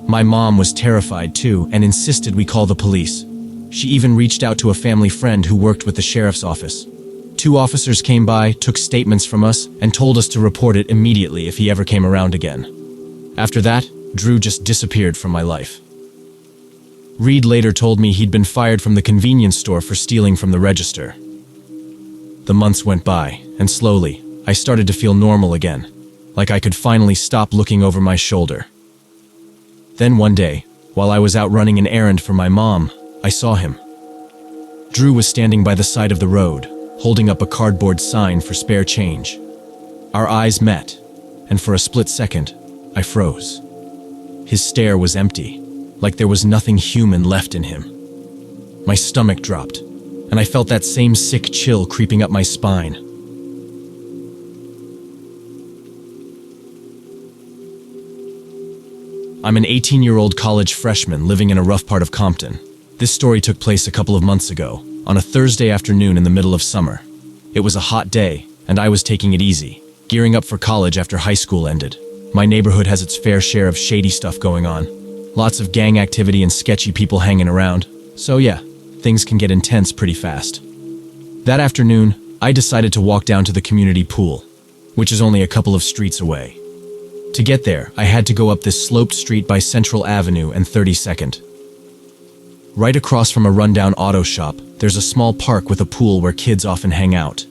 My mom was terrified too and insisted we call the police. She even reached out to a family friend who worked with the sheriff's office. 2 officers came by, took statements from us, and told us to report it immediately if he ever came around again. After that, Drew just disappeared from my life. Reed later told me he'd been fired from the convenience store for stealing from the register. The months went by, and slowly, I started to feel normal again, like I could finally stop looking over my shoulder. Then one day, while I was out running an errand for my mom, I saw him. Drew was standing by the side of the road, holding up a cardboard sign for spare change. Our eyes met, and for a split second, I froze. His stare was empty, like there was nothing human left in him. My stomach dropped, and I felt that same sick chill creeping up my spine. I'm an 18-year-old college freshman living in a rough part of Compton. This story took place a couple of months ago, on a Thursday afternoon in the middle of summer. It was a hot day, and I was taking it easy, gearing up for college after high school ended. My neighborhood has its fair share of shady stuff going on. Lots of gang activity and sketchy people hanging around. So yeah, things can get intense pretty fast. That afternoon, I decided to walk down to the community pool, which is only a couple of streets away. To get there, I had to go up this sloped street by Central Avenue and 32nd. Right across from a rundown auto shop, there's a small park with a pool where kids often hang out.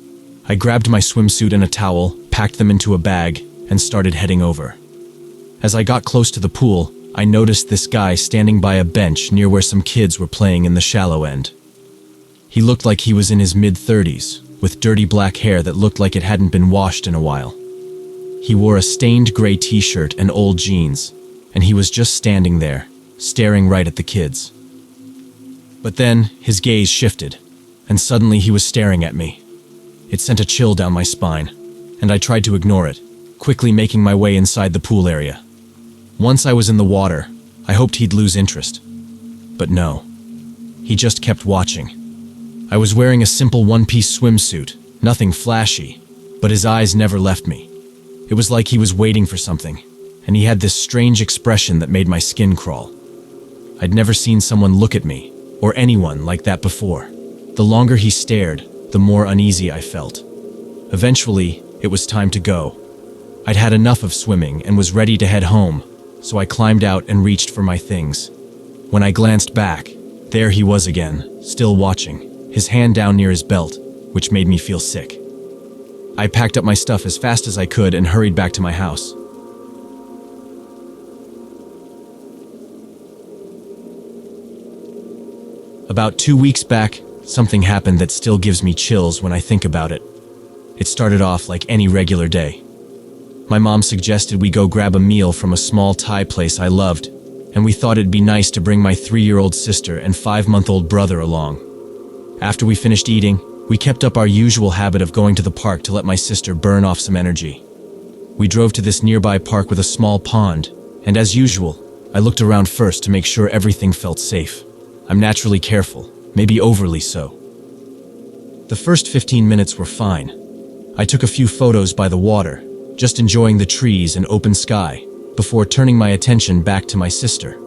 I grabbed my swimsuit and a towel, packed them into a bag, and started heading over. As I got close to the pool, I noticed this guy standing by a bench near where some kids were playing in the shallow end. He looked like he was in his mid-30s, with dirty black hair that looked like it hadn't been washed in a while. He wore a stained gray t-shirt and old jeans, and he was just standing there, staring right at the kids. But then, his gaze shifted, and suddenly he was staring at me. It sent a chill down my spine, and I tried to ignore it, quickly making my way inside the pool area. Once I was in the water, I hoped he'd lose interest. But no. He just kept watching. I was wearing a simple one-piece swimsuit, nothing flashy, but his eyes never left me. It was like he was waiting for something, and he had this strange expression that made my skin crawl. I'd never seen someone look at me, or anyone like that before. The longer he stared, the more uneasy I felt. Eventually, it was time to go. I'd had enough of swimming and was ready to head home, so I climbed out and reached for my things. When I glanced back, there he was again, still watching, his hand down near his belt, which made me feel sick. I packed up my stuff as fast as I could and hurried back to my house. About 2 weeks back, something happened that still gives me chills when I think about it. It started off like any regular day. My mom suggested we go grab a meal from a small Thai place I loved, and we thought it'd be nice to bring my 3-year-old sister and 5-month-old brother along. After we finished eating, we kept up our usual habit of going to the park to let my sister burn off some energy. We drove to this nearby park with a small pond, and as usual, I looked around first to make sure everything felt safe. I'm naturally careful, maybe overly so. The first 15 minutes were fine. I took a few photos by the water, just enjoying the trees and open sky, before turning my attention back to my sister.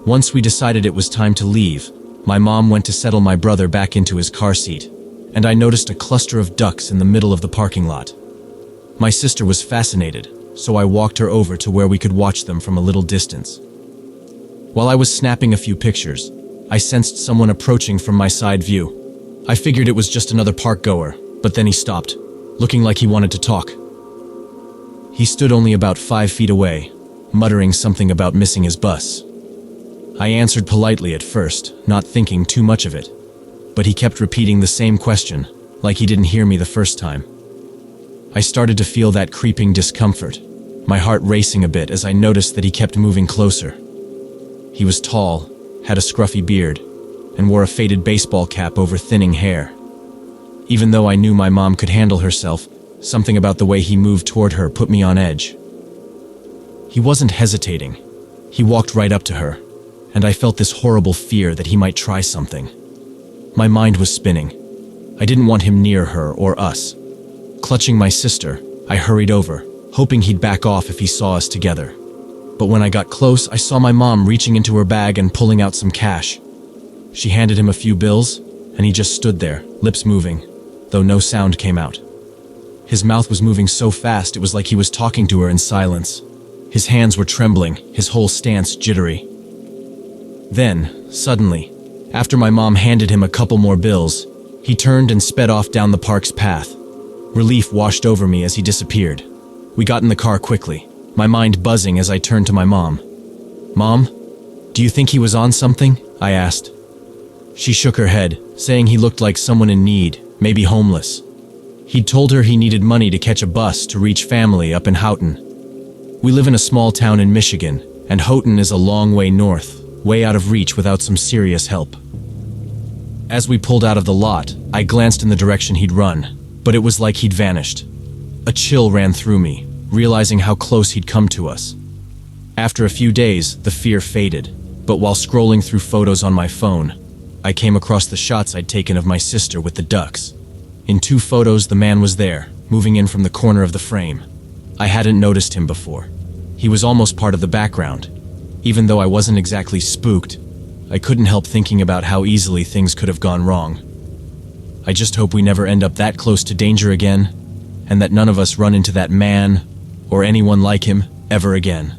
Once we decided it was time to leave, my mom went to settle my brother back into his car seat. and I noticed a cluster of ducks in the middle of the parking lot. My sister was fascinated, so I walked her over to where we could watch them from a little distance. While I was snapping a few pictures, I sensed someone approaching from my side view. I figured it was just another park goer, but then he stopped, looking like he wanted to talk. He stood only about 5 feet away, muttering something about missing his bus. I answered politely at first, not thinking too much of it, but he kept repeating the same question, like he didn't hear me the first time. I started to feel that creeping discomfort, my heart racing a bit as I noticed that he kept moving closer. He was tall, had a scruffy beard, and wore a faded baseball cap over thinning hair. Even though I knew my mom could handle herself, something about the way he moved toward her put me on edge. He wasn't hesitating. He walked right up to her, and I felt this horrible fear that he might try something. My mind was spinning. I didn't want him near her or us. Clutching my sister, I hurried over, hoping he'd back off if he saw us together. But when I got close, I saw my mom reaching into her bag and pulling out some cash. She handed him a few bills, and he just stood there, lips moving, though no sound came out. His mouth was moving so fast it was like he was talking to her in silence. His hands were trembling, his whole stance jittery. Then, suddenly, after my mom handed him a couple more bills, he turned and sped off down the park's path. Relief washed over me as he disappeared. We got in the car quickly, my mind buzzing as I turned to my mom. "Mom, do you think he was on something?" I asked. She shook her head, saying he looked like someone in need, maybe homeless. He'd told her he needed money to catch a bus to reach family up in Houghton. We live in a small town in Michigan, and Houghton is a long way north, way out of reach without some serious help. As we pulled out of the lot, I glanced in the direction he'd run, but it was like he'd vanished. A chill ran through me, realizing how close he'd come to us. After a few days, the fear faded, but while scrolling through photos on my phone, I came across the shots I'd taken of my sister with the ducks. In 2 photos, the man was there, moving in from the corner of the frame. I hadn't noticed him before. He was almost part of the background. Even though I wasn't exactly spooked, I couldn't help thinking about how easily things could have gone wrong. I just hope we never end up that close to danger again, and that none of us run into that man, or anyone like him, ever again.